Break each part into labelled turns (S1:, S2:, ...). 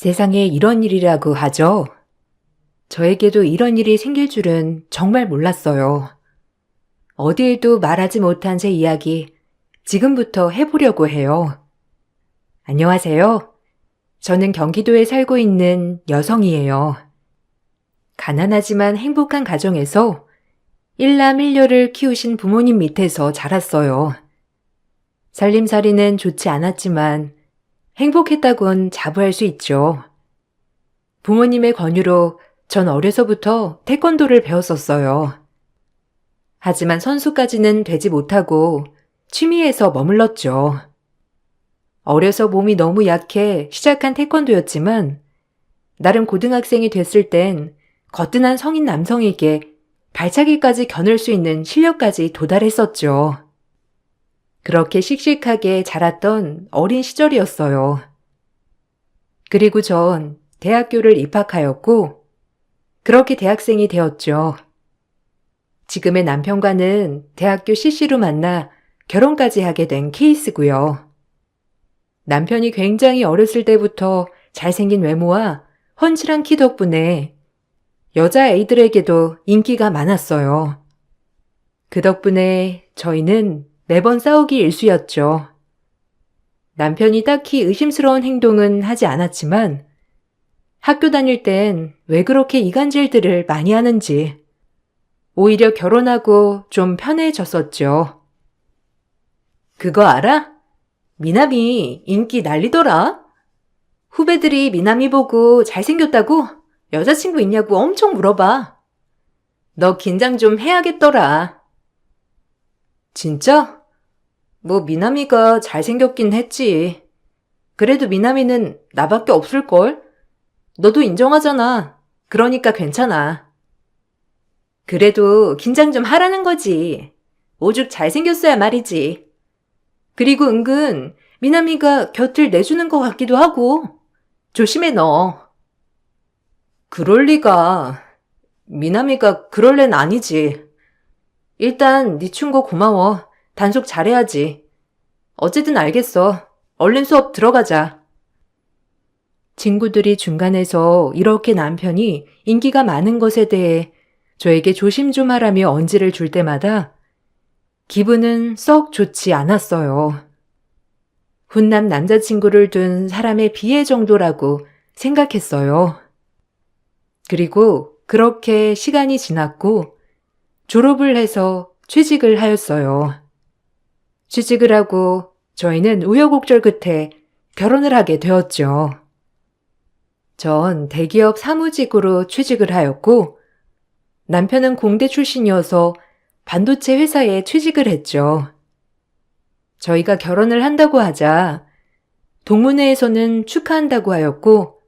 S1: 세상에 이런 일이라고 하죠. 저에게도 이런 일이 생길 줄은 정말 몰랐어요. 어디에도 말하지 못한 제 이야기 지금부터 해보려고 해요. 안녕하세요. 저는 경기도에 살고 있는 여성이에요. 가난하지만 행복한 가정에서 일남일녀를 키우신 부모님 밑에서 자랐어요. 살림살이는 좋지 않았지만 행복했다곤 자부할 수 있죠. 부모님의 권유로 전 어려서부터 태권도를 배웠었어요. 하지만 선수까지는 되지 못하고 취미에서 머물렀죠. 어려서 몸이 너무 약해 시작한 태권도였지만 나름 고등학생이 됐을 땐 거뜬한 성인 남성에게 발차기까지 겨눌 수 있는 실력까지 도달했었죠. 그렇게 씩씩하게 자랐던 어린 시절이었어요. 그리고 전 대학교를 입학하였고 그렇게 대학생이 되었죠. 지금의 남편과는 대학교 CC로 만나 결혼까지 하게 된 케이스고요. 남편이 굉장히 어렸을 때부터 잘생긴 외모와 훤칠한 키 덕분에 여자애들에게도 인기가 많았어요. 그 덕분에 저희는 매번 싸우기 일쑤였죠. 남편이 딱히 의심스러운 행동은 하지 않았지만 학교 다닐 땐 왜 그렇게 이간질들을 많이 하는지 오히려 결혼하고 좀 편해졌었죠. 그거 알아? 미남이 인기 난리더라. 후배들이 미남이 보고 잘생겼다고 여자친구 있냐고 엄청 물어봐. 너 긴장 좀 해야겠더라. 진짜? 뭐 미남이가 잘생겼긴 했지. 그래도 미남이는 나밖에 없을걸? 너도 인정하잖아. 그러니까 괜찮아. 그래도 긴장 좀 하라는 거지. 오죽 잘생겼어야 말이지. 그리고 은근 미남이가 곁을 내주는 것 같기도 하고. 조심해 너. 그럴 리가. 미남이가 그럴 땐 아니지. 일단 네 충고 고마워. 단속 잘해야지. 어쨌든 알겠어. 얼른 수업 들어가자. 친구들이 중간에서 이렇게 남편이 인기가 많은 것에 대해 저에게 조심 좀 하라며 언지를 줄 때마다 기분은 썩 좋지 않았어요. 훈남 남자친구를 둔 사람의 비애 정도라고 생각했어요. 그리고 그렇게 시간이 지났고 졸업을 해서 취직을 하였어요. 취직을 하고 저희는 우여곡절 끝에 결혼을 하게 되었죠. 전 대기업 사무직으로 취직을 하였고 남편은 공대 출신이어서 반도체 회사에 취직을 했죠. 저희가 결혼을 한다고 하자 동문회에서는 축하한다고 하였고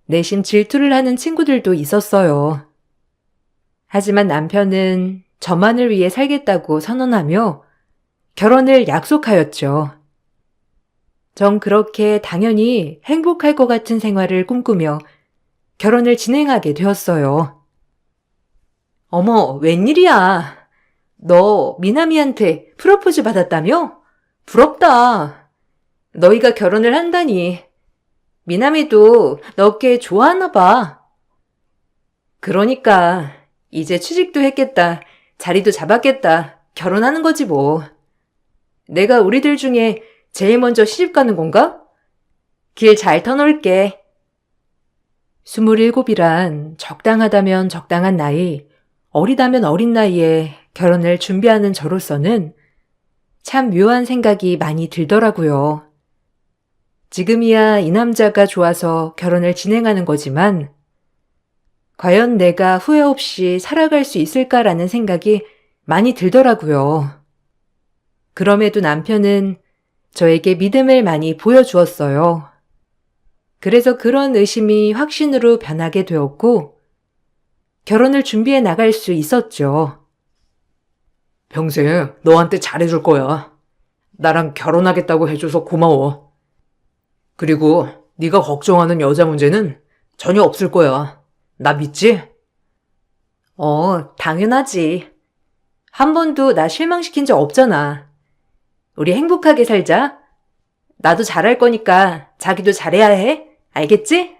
S1: 내심 질투를 하는 친구들도 있었어요. 하지만 남편은 저만을 위해 살겠다고 선언하며 결혼을 약속하였죠. 전 그렇게 당연히 행복할 것 같은 생활을 꿈꾸며 결혼을 진행하게 되었어요. 어머, 웬일이야. 너 미나미한테 프로포즈 받았다며? 부럽다. 너희가 결혼을 한다니. 미나미도 너 꽤 좋아하나 봐. 그러니까 이제 취직도 했겠다. 자리도 잡았겠다. 결혼하는 거지 뭐. 내가 우리들 중에 제일 먼저 시집 가는 건가? 길 잘 터놓을게. 27이란 적당하다면 적당한 나이, 어리다면 어린 나이에 결혼을 준비하는 저로서는 참 묘한 생각이 많이 들더라고요. 지금이야 이 남자가 좋아서 결혼을 진행하는 거지만 과연 내가 후회 없이 살아갈 수 있을까라는 생각이 많이 들더라고요. 그럼에도 남편은 저에게 믿음을 많이 보여주었어요. 그래서 그런 의심이 확신으로 변하게 되었고 결혼을 준비해 나갈 수 있었죠.
S2: 평생 너한테 잘해줄 거야. 나랑 결혼하겠다고 해줘서 고마워. 그리고 네가 걱정하는 여자 문제는 전혀 없을 거야. 나 믿지?
S1: 당연하지. 한 번도 나 실망시킨 적 없잖아. 우리 행복하게 살자. 나도 잘할 거니까 자기도 잘해야 해. 알겠지?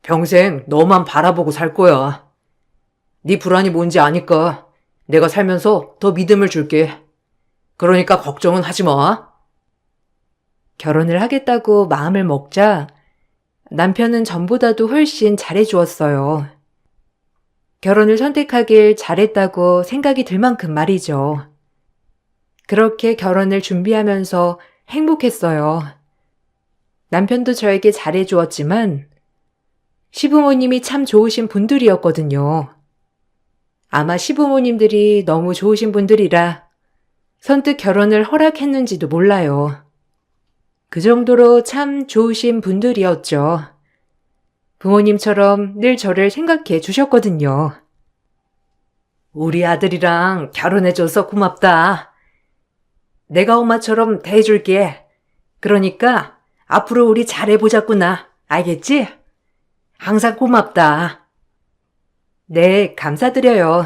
S2: 평생 너만 바라보고 살 거야. 네 불안이 뭔지 아니까 내가 살면서 더 믿음을 줄게. 그러니까 걱정은 하지 마.
S1: 결혼을 하겠다고 마음을 먹자 남편은 전보다도 훨씬 잘해주었어요. 결혼을 선택하길 잘했다고 생각이 들 만큼 말이죠. 그렇게 결혼을 준비하면서 행복했어요. 남편도 저에게 잘해주었지만 시부모님이 참 좋으신 분들이었거든요. 아마 시부모님들이 너무 좋으신 분들이라 선뜻 결혼을 허락했는지도 몰라요. 그 정도로 참 좋으신 분들이었죠. 부모님처럼 늘 저를 생각해 주셨거든요.
S2: 우리 아들이랑 결혼해줘서 고맙다. 내가 엄마처럼 대해줄게. 그러니까 앞으로 우리 잘해보자꾸나. 알겠지? 항상 고맙다.
S1: 네, 감사드려요.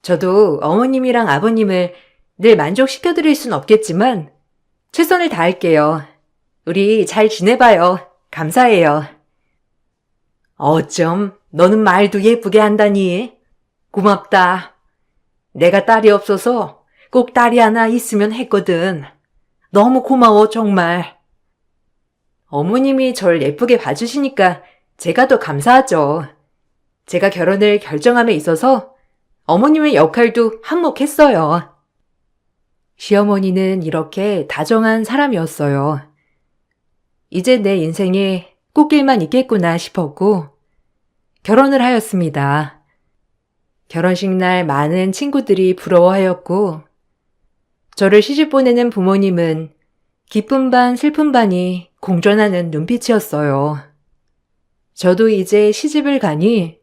S1: 저도 어머님이랑 아버님을 늘 만족시켜드릴 순 없겠지만 최선을 다할게요. 우리 잘 지내봐요. 감사해요.
S2: 어쩜 너는 말도 예쁘게 한다니. 고맙다. 내가 딸이 없어서 꼭 딸이 하나 있으면 했거든. 너무 고마워 정말.
S1: 어머님이 절 예쁘게 봐주시니까 제가 더 감사하죠. 제가 결혼을 결정함에 있어서 어머님의 역할도 한몫했어요. 시어머니는 이렇게 다정한 사람이었어요. 이제 내 인생에 꽃길만 있겠구나 싶었고 결혼을 하였습니다. 결혼식 날 많은 친구들이 부러워하였고 저를 시집 보내는 부모님은 기쁨 반 슬픔 반이 공존하는 눈빛이었어요. 저도 이제 시집을 가니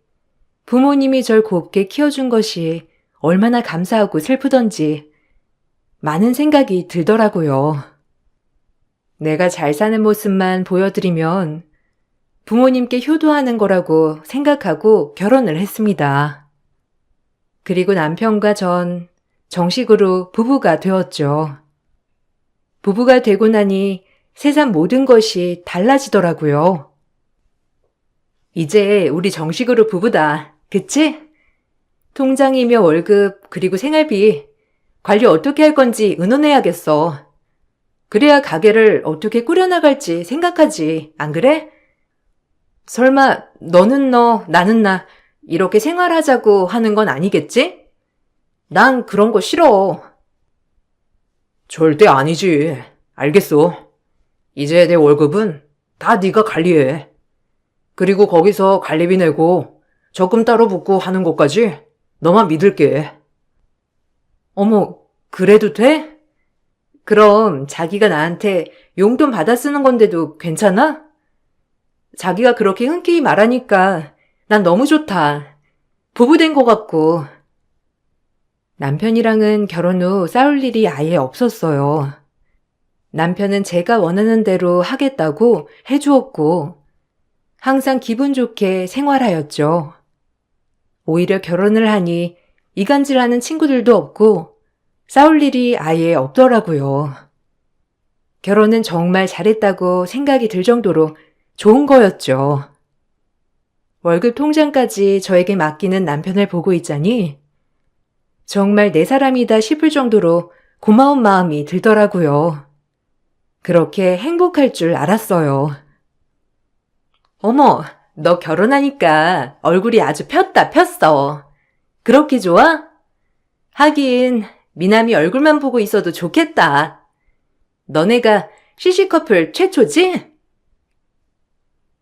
S1: 부모님이 절 곱게 키워준 것이 얼마나 감사하고 슬프던지 많은 생각이 들더라고요. 내가 잘 사는 모습만 보여드리면 부모님께 효도하는 거라고 생각하고 결혼을 했습니다. 그리고 남편과 전 정식으로 부부가 되었죠. 부부가 되고 나니 세상 모든 것이 달라지더라고요. 이제 우리 정식으로 부부다. 그치? 통장이며 월급 그리고 생활비 관리 어떻게 할 건지 의논해야겠어. 그래야 가게를 어떻게 꾸려나갈지 생각하지. 안 그래? 설마 너는 너, 나는 나 이렇게 생활하자고 하는 건 아니겠지? 난 그런 거 싫어.
S2: 절대 아니지. 알겠어. 이제 내 월급은 다 네가 관리해. 그리고 거기서 관리비 내고 적금 따로 붓고 하는 것까지 너만 믿을게.
S1: 어머, 그래도 돼? 그럼 자기가 나한테 용돈 받아 쓰는 건데도 괜찮아? 자기가 그렇게 흔쾌히 말하니까 난 너무 좋다. 부부된 것 같고. 남편이랑은 결혼 후 싸울 일이 아예 없었어요. 남편은 제가 원하는 대로 하겠다고 해주었고 항상 기분 좋게 생활하였죠. 오히려 결혼을 하니 이간질하는 친구들도 없고 싸울 일이 아예 없더라고요. 결혼은 정말 잘했다고 생각이 들 정도로 좋은 거였죠. 월급 통장까지 저에게 맡기는 남편을 보고 있자니 정말 내 사람이다 싶을 정도로 고마운 마음이 들더라고요. 그렇게 행복할 줄 알았어요. 어머, 너 결혼하니까 얼굴이 아주 폈다 폈어. 그렇게 좋아? 하긴 미남이 얼굴만 보고 있어도 좋겠다. 너네가 시시 커플 최초지?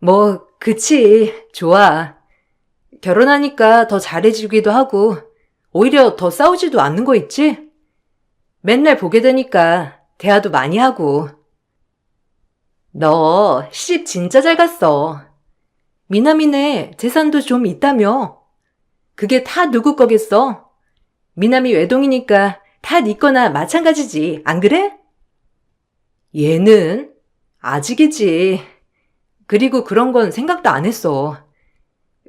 S1: 뭐 그치, 좋아. 결혼하니까 더 잘해주기도 하고 오히려 더 싸우지도 않는 거 있지? 맨날 보게 되니까 대화도 많이 하고. 너 시집 진짜 잘 갔어. 미남이네 재산도 좀 있다며. 그게 다 누구 거겠어? 미남이 외동이니까 다 네 거나 마찬가지지, 안 그래? 얘는 아직이지. 그리고 그런 건 생각도 안 했어.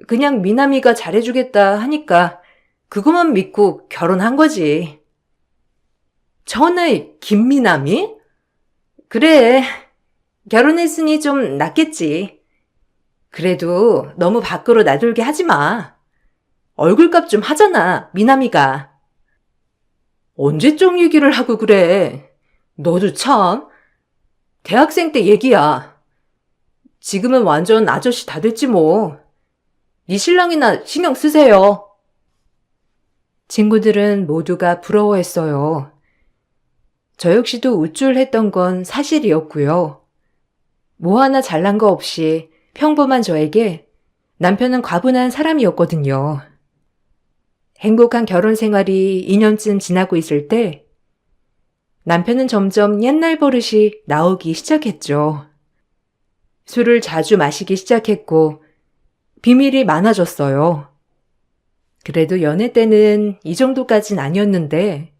S1: 그냥 미남이가 잘해주겠다 하니까 그것만 믿고 결혼한 거지. 천하의 김미남이? 그래. 결혼했으니 좀 낫겠지. 그래도 너무 밖으로 나돌게 하지 마. 얼굴값 좀 하잖아, 미남이가.
S2: 언제적 얘기를 하고 그래. 너도 참. 대학생 때 얘기야. 지금은 완전 아저씨 다 됐지 뭐. 네 신랑이나 신경 쓰세요.
S1: 친구들은 모두가 부러워했어요. 저 역시도 우쭐했던 건 사실이었고요. 뭐 하나 잘난 거 없이 평범한 저에게 남편은 과분한 사람이었거든요. 행복한 결혼 생활이 2년쯤 지나고 있을 때 남편은 점점 옛날 버릇이 나오기 시작했죠. 술을 자주 마시기 시작했고 비밀이 많아졌어요. 그래도 연애 때는 이 정도까진 아니었는데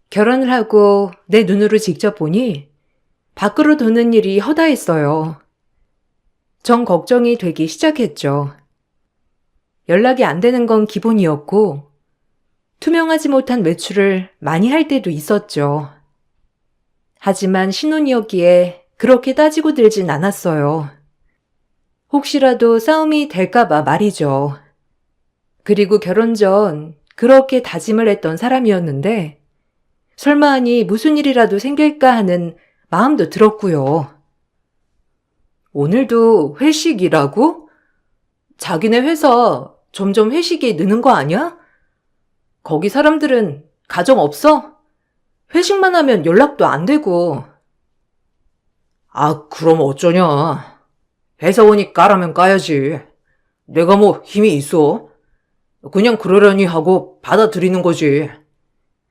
S1: 결혼을 하고 내 눈으로 직접 보니 밖으로 도는 일이 허다했어요. 정 걱정이 되기 시작했죠. 연락이 안 되는 건 기본이었고 투명하지 못한 외출을 많이 할 때도 있었죠. 하지만 신혼이었기에 그렇게 따지고 들진 않았어요. 혹시라도 싸움이 될까봐 말이죠. 그리고 결혼 전 그렇게 다짐을 했던 사람이었는데 설마 하니 무슨 일이라도 생길까 하는 마음도 들었고요.
S2: 오늘도 회식이라고? 자기네 회사 점점 회식이 느는 거 아니야? 거기 사람들은 가정 없어? 회식만 하면 연락도 안 되고. 아, 그럼 어쩌냐. 회사원이 까라면 까야지. 내가 뭐 힘이 있어? 그냥 그러려니 하고 받아들이는 거지.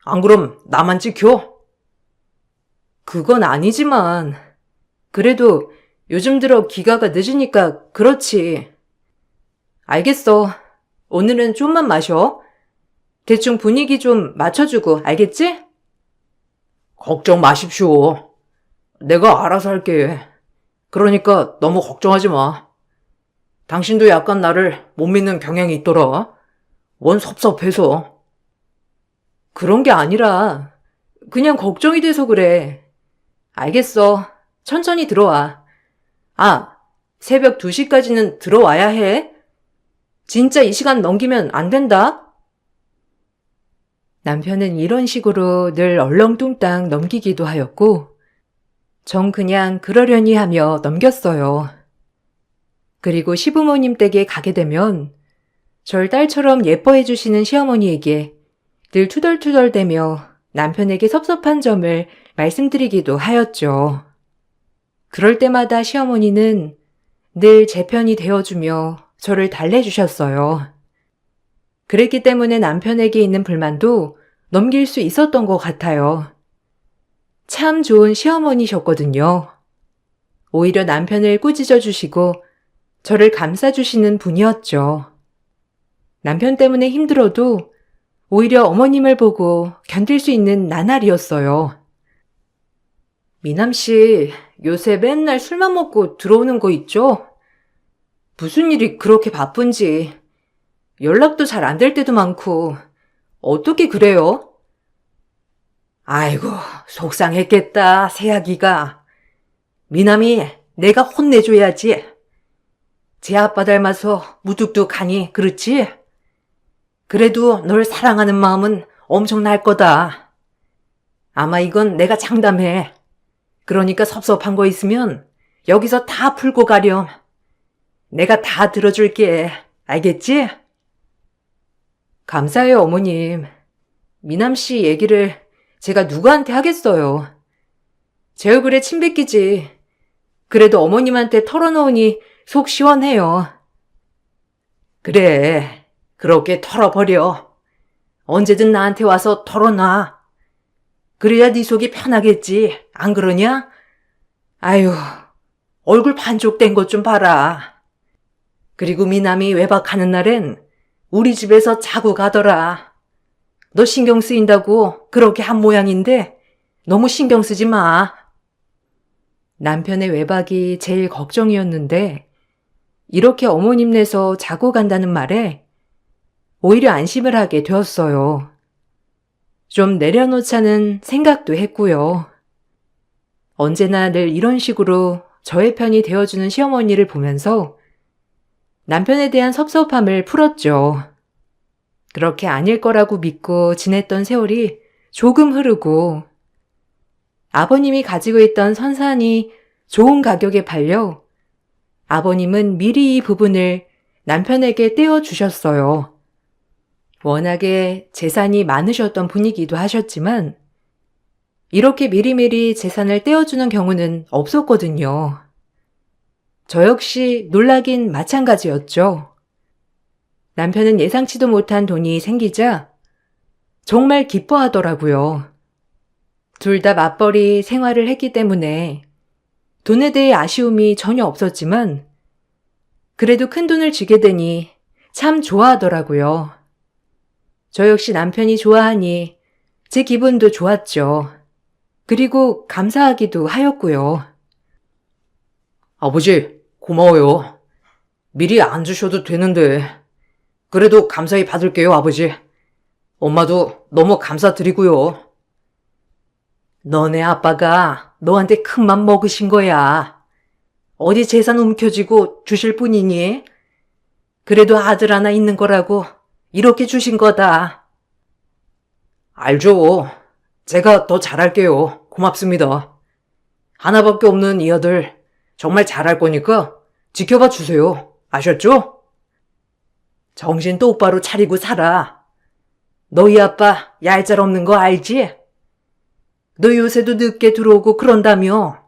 S2: 안 그럼 나만 찍혀?
S1: 그건 아니지만 그래도 요즘 들어 기가가 늦으니까 그렇지. 알겠어. 오늘은 좀만 마셔. 대충 분위기 좀 맞춰주고 알겠지?
S2: 걱정 마십시오. 내가 알아서 할게. 그러니까 너무 걱정하지 마. 당신도 약간 나를 못 믿는 경향이 있더라. 원 섭섭해서.
S1: 그런 게 아니라 그냥 걱정이 돼서 그래. 알겠어. 천천히 들어와. 아, 새벽 2시까지는 들어와야 해. 진짜 이 시간 넘기면 안 된다. 남편은 이런 식으로 늘 얼렁뚱땅 넘기기도 하였고 전 그냥 그러려니 하며 넘겼어요. 그리고 시부모님 댁에 가게 되면 절 딸처럼 예뻐해 주시는 시어머니에게 늘 투덜투덜대며 남편에게 섭섭한 점을 말씀드리기도 하였죠. 그럴 때마다 시어머니는 늘 제 편이 되어주며 저를 달래주셨어요. 그랬기 때문에 남편에게 있는 불만도 넘길 수 있었던 것 같아요. 참 좋은 시어머니셨거든요. 오히려 남편을 꾸짖어 주시고 저를 감싸주시는 분이었죠. 남편 때문에 힘들어도 오히려 어머님을 보고 견딜 수 있는 나날이었어요. 미남 씨, 요새 맨날 술만 먹고 들어오는 거 있죠? 무슨 일이 그렇게 바쁜지 연락도 잘 안 될 때도 많고 어떻게 그래요? 아이고, 속상했겠다, 새아기가. 미남이 내가 혼내줘야지. 제 아빠 닮아서 무뚝뚝하니 그렇지? 그래도 널 사랑하는 마음은 엄청날 거다. 아마 이건 내가 장담해. 그러니까 섭섭한 거 있으면 여기서 다 풀고 가렴. 내가 다 들어줄게. 알겠지? 감사해요, 어머님. 미남 씨 얘기를 제가 누구한테 하겠어요. 제 얼굴에 침 뱉기지. 그래도 어머님한테 털어놓으니 속 시원해요. 그래, 그렇게 털어버려. 언제든 나한테 와서 털어놔. 그래야 네 속이 편하겠지. 안 그러냐? 아유, 얼굴 반쪽된 것 좀 봐라. 그리고 미남이 외박하는 날엔 우리 집에서 자고 가더라. 너 신경 쓰인다고 그렇게 한 모양인데 너무 신경 쓰지 마. 남편의 외박이 제일 걱정이었는데 이렇게 어머님네서 자고 간다는 말에 오히려 안심을 하게 되었어요. 좀 내려놓자는 생각도 했고요. 언제나 늘 이런 식으로 저의 편이 되어주는 시어머니를 보면서 남편에 대한 섭섭함을 풀었죠. 그렇게 아닐 거라고 믿고 지냈던 세월이 조금 흐르고 아버님이 가지고 있던 선산이 좋은 가격에 팔려 아버님은 미리 이 부분을 남편에게 떼어주셨어요. 워낙에 재산이 많으셨던 분이기도 하셨지만 이렇게 미리미리 재산을 떼어주는 경우는 없었거든요. 저 역시 놀라긴 마찬가지였죠. 남편은 예상치도 못한 돈이 생기자 정말 기뻐하더라고요. 둘 다 맞벌이 생활을 했기 때문에 돈에 대해 아쉬움이 전혀 없었지만 그래도 큰 돈을 쥐게 되니 참 좋아하더라고요. 저 역시 남편이 좋아하니 제 기분도 좋았죠. 그리고 감사하기도 하였고요.
S2: 아버지, 고마워요. 미리 안 주셔도 되는데. 그래도 감사히 받을게요, 아버지. 엄마도 너무 감사드리고요. 너네 아빠가 너한테 큰 맘 먹으신 거야. 어디 재산 움켜쥐고 주실 뿐이니? 그래도 아들 하나 있는 거라고 이렇게 주신 거다. 알죠. 제가 더 잘할게요. 고맙습니다. 하나밖에 없는 이 아들 정말 잘할 거니까 지켜봐 주세요. 아셨죠? 정신 똑바로 차리고 살아. 너희 아빠 얄짤 없는 거 알지? 너 요새도 늦게 들어오고 그런다며.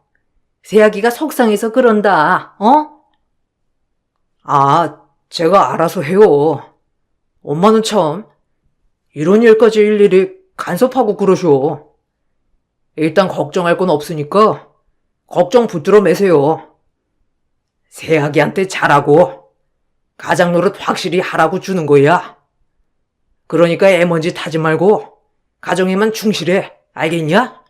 S2: 새아기가 속상해서 그런다. 아, 제가 알아서 해요. 엄마는 참 이런 일까지 일일이 간섭하고 그러셔. 일단 걱정할 건 없으니까 걱정 붙들어 매세요. 새아기한테 잘하고 가장 노릇 확실히 하라고 주는 거야. 그러니까 애먼지 타지 말고 가정에만 충실해. 알겠냐?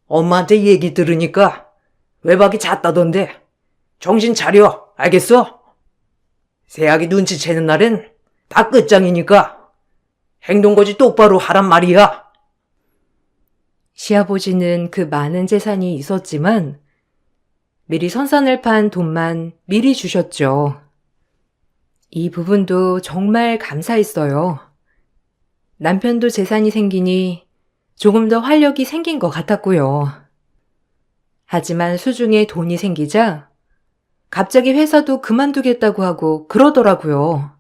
S2: 엄마한테 얘기 들으니까 외박이 잦다던데 정신 차려. 알겠어? 새아기 눈치채는 날엔 다 끝장이니까 행동거지 똑바로 하란 말이야.
S1: 시아버지는 그 많은 재산이 있었지만 미리 선산을 판 돈만 미리 주셨죠. 이 부분도 정말 감사했어요. 남편도 재산이 생기니 조금 더 활력이 생긴 것 같았고요. 하지만 수중에 돈이 생기자 갑자기 회사도 그만두겠다고 하고 그러더라고요.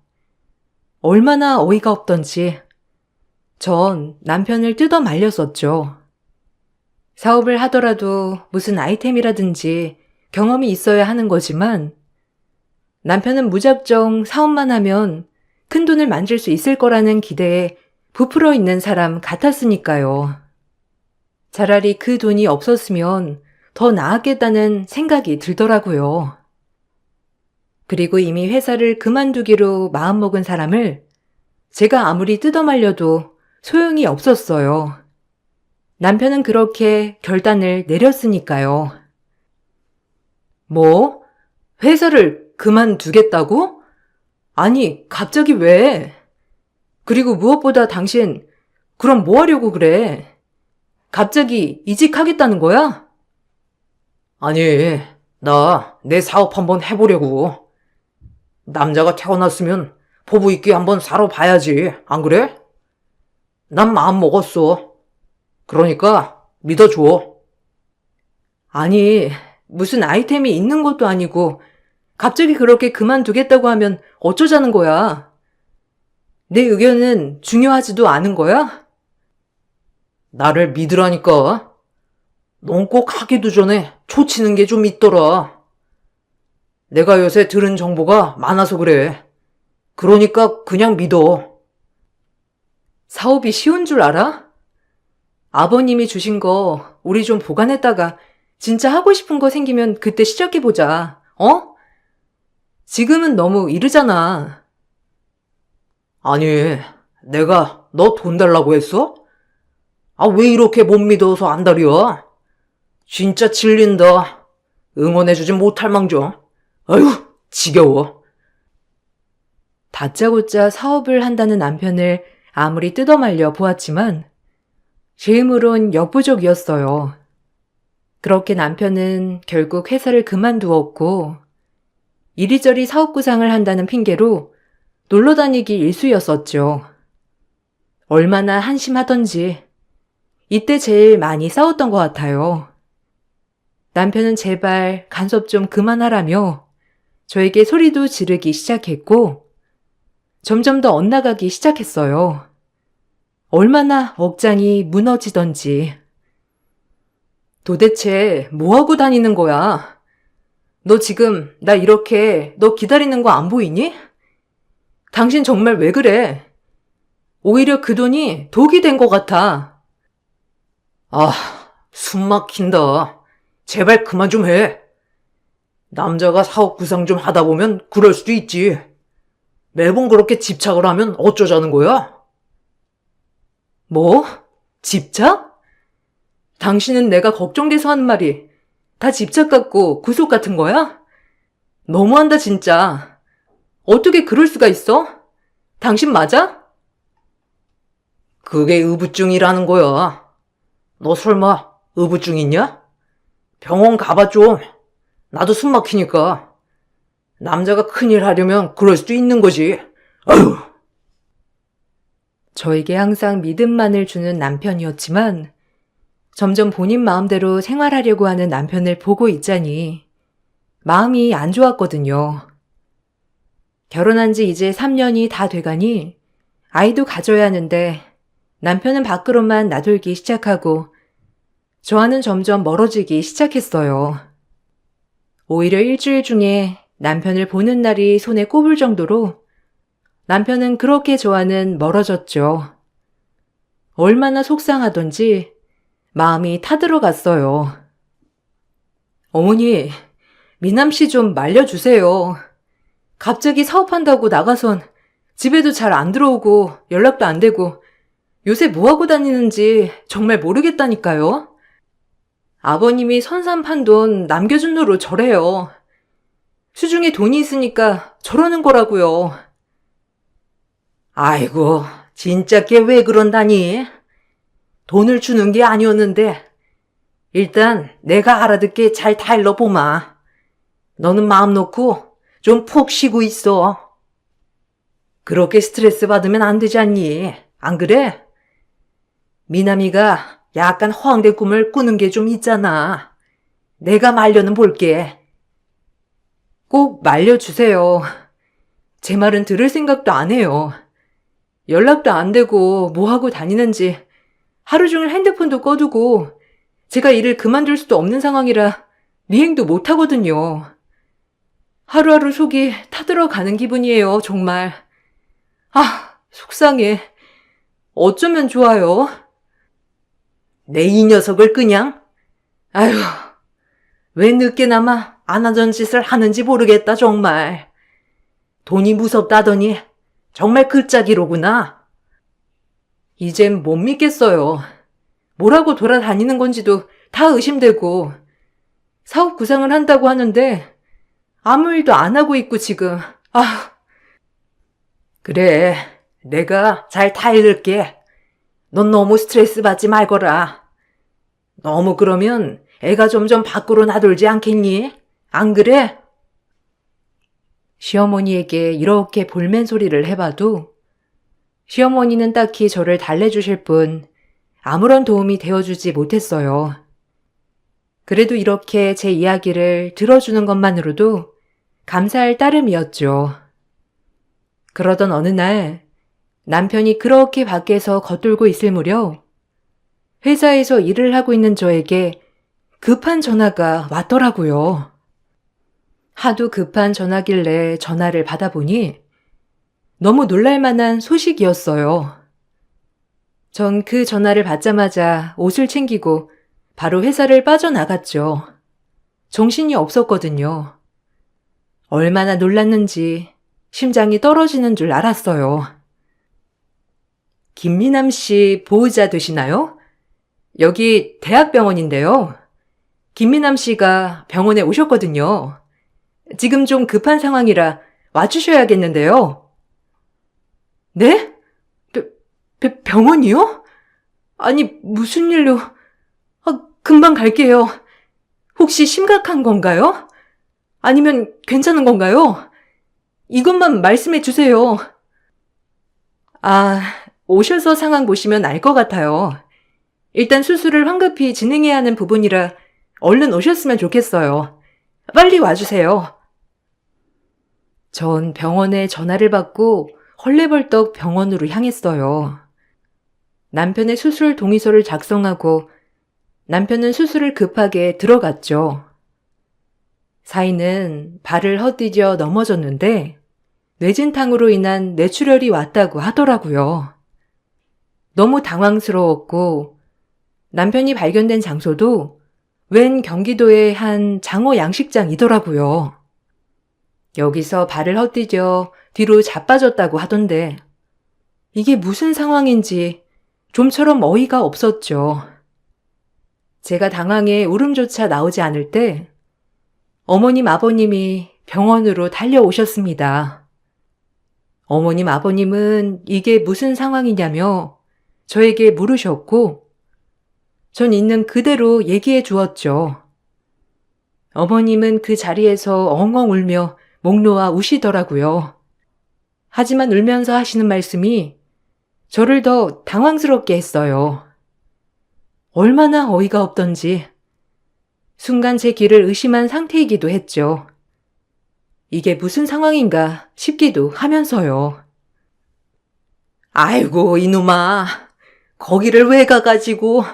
S1: 얼마나 어이가 없던지 전 남편을 뜯어 말렸었죠. 사업을 하더라도 무슨 아이템이라든지 경험이 있어야 하는 거지만 남편은 무작정 사업만 하면 큰 돈을 만질 수 있을 거라는 기대에 부풀어 있는 사람 같았으니까요. 차라리 그 돈이 없었으면 더 나았겠다는 생각이 들더라고요. 그리고 이미 회사를 그만두기로 마음먹은 사람을 제가 아무리 뜯어 말려도 소용이 없었어요. 남편은 그렇게 결단을 내렸으니까요. 뭐? 회사를 그만두겠다고? 아니, 갑자기 왜? 그리고 무엇보다 당신, 그럼 뭐 하려고 그래? 갑자기 이직하겠다는 거야?
S2: 아니, 나 내 사업 한번 해보려고. 남자가 태어났으면 포부 있게 한번 살아봐야지. 안 그래? 난 마음 먹었어. 그러니까 믿어줘.
S1: 아니, 무슨 아이템이 있는 것도 아니고 갑자기 그렇게 그만두겠다고 하면 어쩌자는 거야? 내 의견은 중요하지도 않은 거야?
S2: 나를 믿으라니까. 넌 꼭 하기도 전에 초치는 게 좀 있더라. 내가 요새 들은 정보가 많아서 그래. 그러니까 그냥 믿어.
S1: 사업이 쉬운 줄 알아? 아버님이 주신 거 우리 좀 보관했다가 진짜 하고 싶은 거 생기면 그때 시작해보자. 지금은 너무 이르잖아.
S2: 아니, 내가 너 돈 달라고 했어? 아, 왜 이렇게 못 믿어서 안달이야? 진짜 질린다. 응원해주진 못할 망정. 아휴, 지겨워.
S1: 다짜고짜 사업을 한다는 남편을 아무리 뜯어말려 보았지만 제 힘으론 역부족이었어요. 그렇게 남편은 결국 회사를 그만두었고 이리저리 사업 구상을 한다는 핑계로 놀러 다니기 일쑤였었죠. 얼마나 한심하던지 이때 제일 많이 싸웠던 것 같아요. 남편은 제발 간섭 좀 그만하라며 저에게 소리도 지르기 시작했고 점점 더 엇나가기 시작했어요. 얼마나 억장이 무너지던지. 도대체 뭐하고 다니는 거야? 너 지금 나 이렇게 너 기다리는 거 안 보이니? 당신 정말 왜 그래? 오히려 그 돈이 독이 된 것 같아.
S2: 아, 숨 막힌다. 제발 그만 좀 해. 남자가 사업 구상 좀 하다 보면 그럴 수도 있지. 매번 그렇게 집착을 하면 어쩌자는 거야?
S1: 뭐? 집착? 당신은 내가 걱정돼서 하는 말이 다 집착 같고 구속 같은 거야? 너무한다 진짜. 어떻게 그럴 수가 있어? 당신 맞아?
S2: 그게 의부증이라는 거야. 너 설마 의부증 있냐? 병원 가봐 좀. 나도 숨 막히니까. 남자가 큰일 하려면 그럴 수도 있는 거지. 아유.
S1: 저에게 항상 믿음만을 주는 남편이었지만 점점 본인 마음대로 생활하려고 하는 남편을 보고 있자니 마음이 안 좋았거든요. 결혼한 지 이제 3년이 다 돼가니 아이도 가져야 하는데 남편은 밖으로만 나돌기 시작하고 저와는 점점 멀어지기 시작했어요. 오히려 일주일 중에 남편을 보는 날이 손에 꼽을 정도로 남편은 그렇게 저와는 멀어졌죠. 얼마나 속상하던지 마음이 타들어갔어요. 어머니, 미남 씨 좀 말려주세요. 갑자기 사업한다고 나가선 집에도 잘 안 들어오고 연락도 안 되고 요새 뭐하고 다니는지 정말 모르겠다니까요. 아버님이 선산 판 돈 남겨준 노로 저래요. 수중에 돈이 있으니까 저러는 거라고요.
S2: 아이고, 진짜 걔 왜 그런다니? 돈을 주는 게 아니었는데 일단 내가 알아듣게 잘 타일러 보마. 너는 마음 놓고 좀 푹 쉬고 있어. 그렇게 스트레스 받으면 안 되지 않니? 안 그래? 미남이가 약간 허황된 꿈을 꾸는 게 좀 있잖아. 내가 말려는 볼게.
S1: 꼭 말려주세요. 제 말은 들을 생각도 안 해요. 연락도 안 되고 뭐하고 다니는지 하루 종일 핸드폰도 꺼두고 제가 일을 그만둘 수도 없는 상황이라 미행도 못하거든요. 하루하루 속이 타들어가는 기분이에요, 정말. 아, 속상해. 어쩌면 좋아요?
S2: 내 이 녀석을 그냥?
S1: 아휴, 왜 늦게나마 안 하던 짓을 하는지 모르겠다, 정말.
S2: 돈이 무섭다더니 정말 글짜기로구나.
S1: 이젠 못 믿겠어요. 뭐라고 돌아다니는 건지도 다 의심되고 사업 구상을 한다고 하는데 아무 일도 안 하고 있고 지금. 아,
S2: 그래, 내가 잘 타일를게. 넌 너무 스트레스 받지 말거라. 너무 그러면 애가 점점 밖으로 나돌지 않겠니? 안 그래?
S1: 시어머니에게 이렇게 볼멘 소리를 해봐도 시어머니는 딱히 저를 달래주실 뿐 아무런 도움이 되어주지 못했어요. 그래도 이렇게 제 이야기를 들어주는 것만으로도 감사할 따름이었죠. 그러던 어느 날 남편이 그렇게 밖에서 겉돌고 있을 무렵 회사에서 일을 하고 있는 저에게 급한 전화가 왔더라고요. 하도 급한 전화길래 전화를 받아보니 너무 놀랄만한 소식이었어요. 전 그 전화를 받자마자 옷을 챙기고 바로 회사를 빠져나갔죠. 정신이 없었거든요. 얼마나 놀랐는지 심장이 떨어지는 줄 알았어요. 김미남 씨 보호자 되시나요? 여기 대학병원인데요. 김미남 씨가 병원에 오셨거든요. 지금 좀 급한 상황이라 와주셔야겠는데요. 네? 병원이요? 아니, 무슨 일로? 금방 갈게요. 혹시 심각한 건가요? 아니면 괜찮은 건가요? 이것만 말씀해 주세요. 아, 오셔서 상황 보시면 알 것 같아요. 일단 수술을 황급히 진행해야 하는 부분이라 얼른 오셨으면 좋겠어요. 빨리 와주세요. 전 병원에 전화를 받고 헐레벌떡 병원으로 향했어요. 남편의 수술 동의서를 작성하고 남편은 수술을 급하게 들어갔죠. 사인은 발을 헛디뎌 넘어졌는데 뇌진탕으로 인한 뇌출혈이 왔다고 하더라고요. 너무 당황스러웠고 남편이 발견된 장소도 웬 경기도의 한 장어 양식장이더라고요. 여기서 발을 헛디뎌 뒤로 자빠졌다고 하던데 이게 무슨 상황인지 좀처럼 어이가 없었죠. 제가 당황해 울음조차 나오지 않을 때 어머님 아버님이 병원으로 달려오셨습니다. 어머님 아버님은 이게 무슨 상황이냐며 저에게 물으셨고 전 있는 그대로 얘기해 주었죠. 어머님은 그 자리에서 엉엉 울며 목 놓아 우시더라고요. 하지만 울면서 하시는 말씀이 저를 더 당황스럽게 했어요. 얼마나 어이가 없던지 순간 제 귀를 의심한 상태이기도 했죠. 이게 무슨 상황인가 싶기도 하면서요. 아이고 이놈아, 거기를 왜 가가지고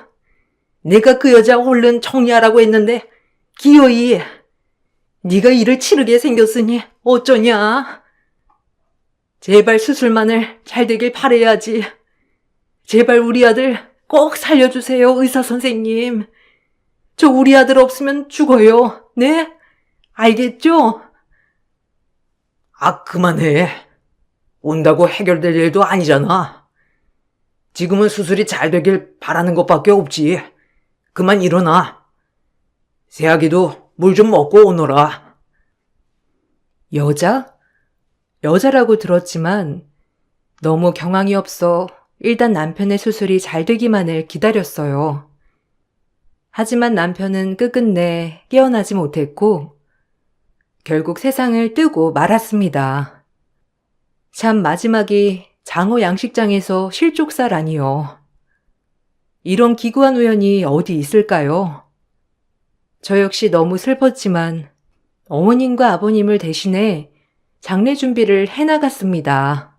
S1: 내가 그 여자 얼른 정리하라고 했는데 기어이 네가 일을 치르게 생겼으니 어쩌냐. 제발 수술만을 잘 되길 바라야지. 제발 우리 아들 꼭 살려주세요, 의사 선생님. 저 우리 아들 없으면 죽어요. 네? 알겠죠?
S2: 아, 그만해. 온다고 해결될 일도 아니잖아. 지금은 수술이 잘 되길 바라는 것밖에 없지. 그만 일어나. 새아기도 물 좀 먹고 오너라.
S1: 여자? 여자라고 들었지만 너무 경황이 없어 일단 남편의 수술이 잘 되기만을 기다렸어요. 하지만 남편은 끝끝내 깨어나지 못했고 결국 세상을 뜨고 말았습니다. 참 마지막이 장어 양식장에서 실족사라니요. 이런 기구한 우연이 어디 있을까요? 저 역시 너무 슬펐지만 어머님과 아버님을 대신해 장례 준비를 해나갔습니다.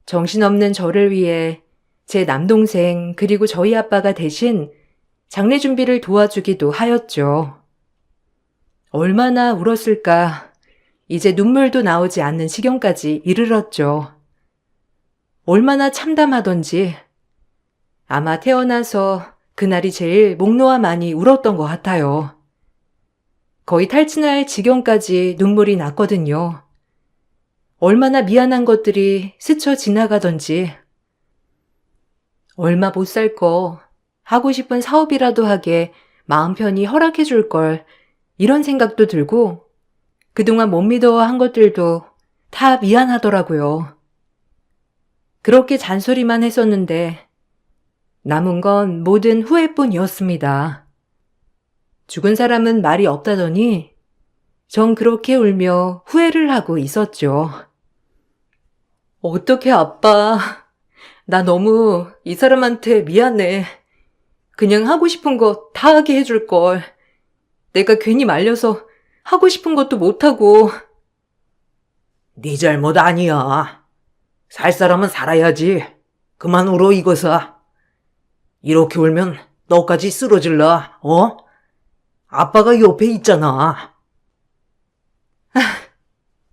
S1: 정신없는 저를 위해 제 남동생 그리고 저희 아빠가 대신 장례 준비를 도와주기도 하였죠. 얼마나 울었을까. 이제 눈물도 나오지 않는 지경까지 이르렀죠. 얼마나 참담하던지 아마 태어나서 그날이 제일 목 놓아 많이 울었던 것 같아요. 거의 탈진할 지경까지 눈물이 났거든요. 얼마나 미안한 것들이 스쳐 지나가던지 얼마 못 살 거 하고 싶은 사업이라도 하게 마음 편히 허락해 줄 걸 이런 생각도 들고 그동안 못 믿어 한 것들도 다 미안하더라고요. 그렇게 잔소리만 했었는데 남은 건 모든 후회뿐이었습니다. 죽은 사람은 말이 없다더니 전 그렇게 울며 후회를 하고 있었죠. 어떡해 아빠. 나 너무 이 사람한테 미안해. 그냥 하고 싶은 거 다 하게 해줄 걸. 내가 괜히 말려서 하고 싶은 것도 못하고.
S2: 네 잘못 아니야. 살 사람은 살아야지. 그만 울어 이거사. 이렇게 울면 너까지 쓰러질라, 어? 아빠가 옆에 있잖아.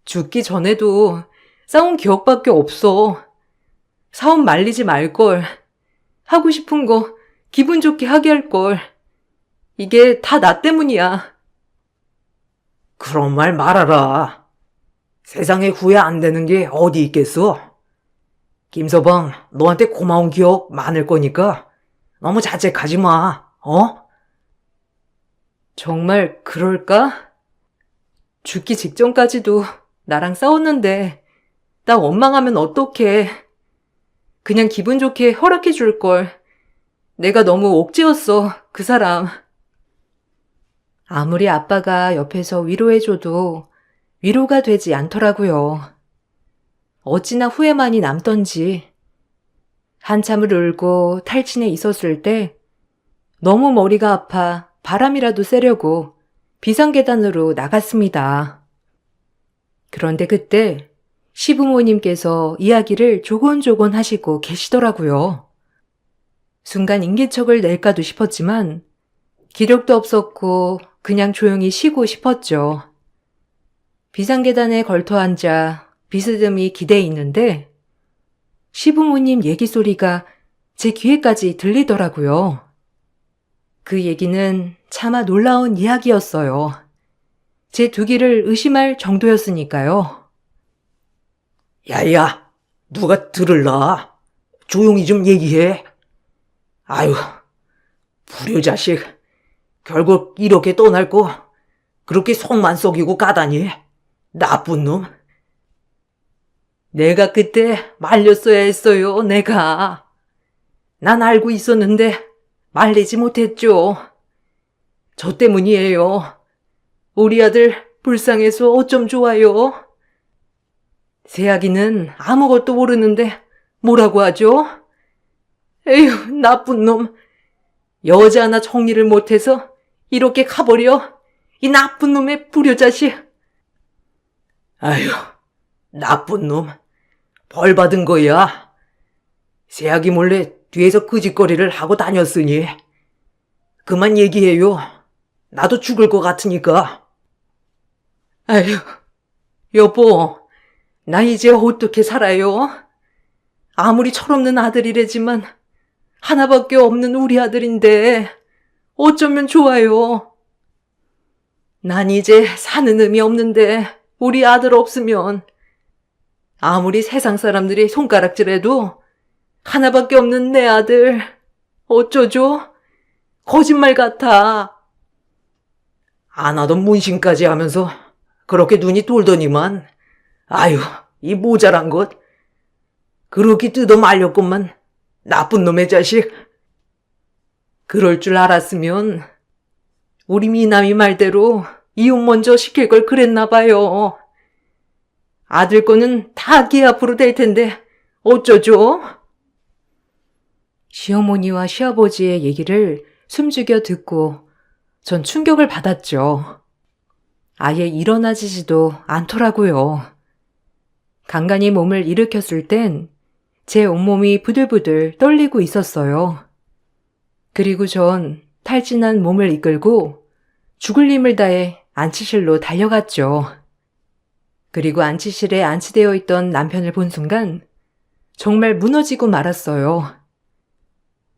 S1: 죽기 전에도 싸운 기억밖에 없어. 사업 말리지 말걸. 하고 싶은 거 기분 좋게 하게 할걸. 이게 다 나 때문이야.
S2: 그런 말 말아라. 세상에 후회 안 되는 게 어디 있겠어? 김서방, 너한테 고마운 기억 많을 거니까 너무 자책하지 마, 어?
S1: 정말 그럴까? 죽기 직전까지도 나랑 싸웠는데 나 원망하면 어떡해. 그냥 기분 좋게 허락해 줄 걸. 내가 너무 옥죄었어, 그 사람. 아무리 아빠가 옆에서 위로해줘도 위로가 되지 않더라고요. 어찌나 후회만이 남던지. 한참을 울고 탈진해 있었을 때 너무 머리가 아파 바람이라도 쐬려고 비상계단으로 나갔습니다. 그런데 그때 시부모님께서 이야기를 조곤조곤 하시고 계시더라고요. 순간 인기척을 낼까도 싶었지만 기력도 없었고 그냥 조용히 쉬고 싶었죠. 비상계단에 걸터 앉아 비스듬히 기대에 있는데 시부모님 얘기 소리가 제 귀에까지 들리더라고요. 그 얘기는 차마 놀라운 이야기였어요. 제 두 귀를 의심할 정도였으니까요.
S2: 야야, 누가 들을라. 조용히 좀 얘기해. 아유, 불효자식. 결국 이렇게 떠날 거 그렇게 속만 썩이고 가다니. 나쁜 놈. 내가 그때 말렸어야 했어요, 내가. 난 알고 있었는데 말리지 못했죠. 저 때문이에요. 우리 아들 불쌍해서 어쩜 좋아요. 새아기는 아무것도 모르는데 뭐라고 하죠? 에휴, 나쁜 놈. 여자 하나 정리를 못해서 이렇게 가버려. 이 나쁜 놈의 불효자식. 아휴, 나쁜 놈. 벌 받은 거야. 새아기 몰래 뒤에서 끄짓거리를 하고 다녔으니. 그만 얘기해요. 나도 죽을 것 같으니까. 아휴, 여보. 나 이제 어떻게 살아요? 아무리 철없는 아들이래지만 하나밖에 없는 우리 아들인데 어쩌면 좋아요. 난 이제 사는 의미 없는데 우리 아들 없으면 아무리 세상 사람들이 손가락질해도 하나밖에 없는 내 아들 어쩌죠? 거짓말 같아. 안 하던 문신까지 하면서 그렇게 눈이 돌더니만 아유, 이 모자란 것. 그렇게 뜯어 말렸건만 나쁜 놈의 자식. 그럴 줄 알았으면 우리 미남이 말대로 이혼 먼저 시킬 걸 그랬나 봐요. 아들 거는 다 걔 앞으로 될 텐데 어쩌죠? 시어머니와 시아버지의 얘기를 숨죽여 듣고 전 충격을 받았죠. 아예 일어나지지도 않더라고요. 간간히 몸을 일으켰을 땐 제 온몸이 부들부들 떨리고 있었어요. 그리고 전 탈진한 몸을 이끌고 죽을 힘을 다해 안치실로 달려갔죠. 그리고 안치실에 안치되어 있던 남편을 본 순간 정말 무너지고 말았어요.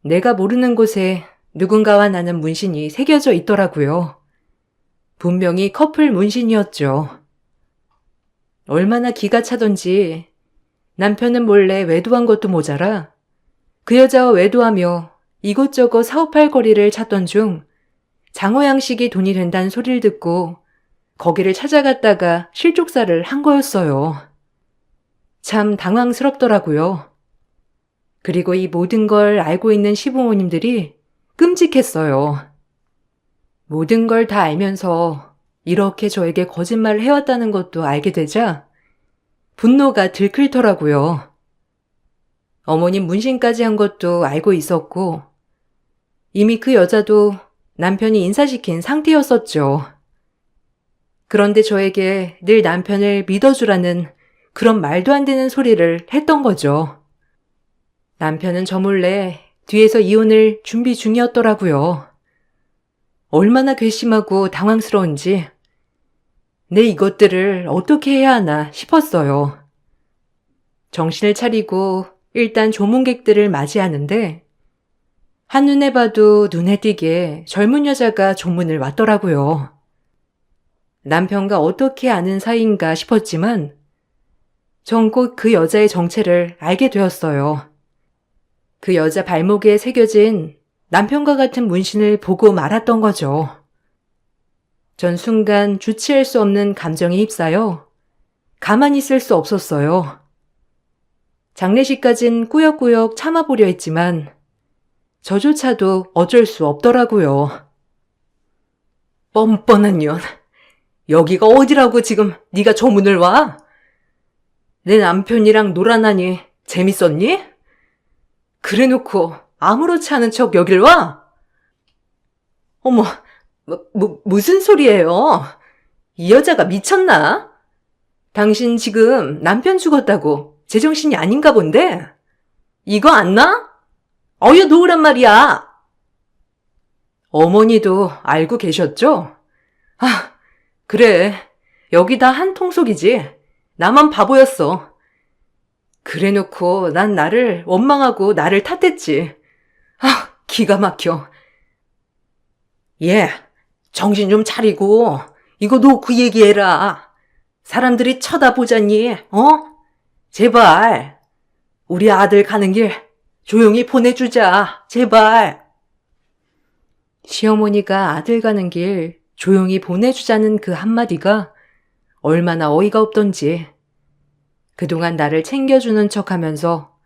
S2: 내가 모르는 곳에 누군가와 나는 문신이 새겨져 있더라고요. 분명히 커플 문신이었죠. 얼마나 기가 차던지 남편은 몰래 외도한 것도 모자라 그 여자와 외도하며 이곳저곳 사업할 거리를 찾던 중 장호 양식이 돈이 된다는 소리를 듣고 거기를 찾아갔다가 실족사를 한 거였어요. 참 당황스럽더라고요. 그리고 이 모든 걸 알고 있는 시부모님들이 끔찍했어요. 모든 걸 다 알면서 이렇게 저에게 거짓말을 해왔다는 것도 알게 되자 분노가 들끓더라고요. 어머님 문신까지 한 것도 알고 있었고 이미 그 여자도 남편이 인사시킨 상태였었죠. 그런데 저에게 늘 남편을 믿어주라는 그런 말도 안 되는 소리를 했던 거죠. 남편은 저 몰래 뒤에서 이혼을 준비 중이었더라고요. 얼마나 괘씸하고 당황스러운지 내 이것들을 어떻게 해야 하나 싶었어요. 정신을 차리고 일단 조문객들을 맞이하는데 한눈에 봐도 눈에 띄게 젊은 여자가 조문을 왔더라고요. 남편과 어떻게 아는 사이인가 싶었지만 전 곧 그 여자의 정체를 알게 되었어요. 그 여자 발목에 새겨진 남편과 같은 문신을 보고 말았던 거죠. 전 순간 주체할 수 없는 감정에 휩싸여 가만히 있을 수 없었어요. 장례식까진 꾸역꾸역 참아보려 했지만 저조차도 어쩔 수 없더라고요. 뻔뻔한 년. 여기가 어디라고 지금 네가 저 문을 와? 내 남편이랑 놀아나니 재밌었니? 그래놓고 아무렇지 않은 척 여길 와? 어머, 무슨 소리예요? 이 여자가 미쳤나? 당신 지금 남편 죽었다고 제정신이 아닌가 본데? 이거 안 나? 어여 놓으란 말이야. 어머니도 알고 계셨죠? 아, 그래. 여기 다 한 통속이지. 나만 바보였어. 그래놓고 난 나를 원망하고 나를 탓했지. 아, 기가 막혀. 얘, 정신 좀 차리고 이거 놓고 얘기해라. 사람들이 쳐다보자니, 어? 제발. 우리 아들 가는 길 조용히 보내주자. 제발. 시어머니가 아들 가는 길 조용히 보내주자는 그 한마디가 얼마나 어이가 없던지. 그동안 나를 챙겨주는 척하면서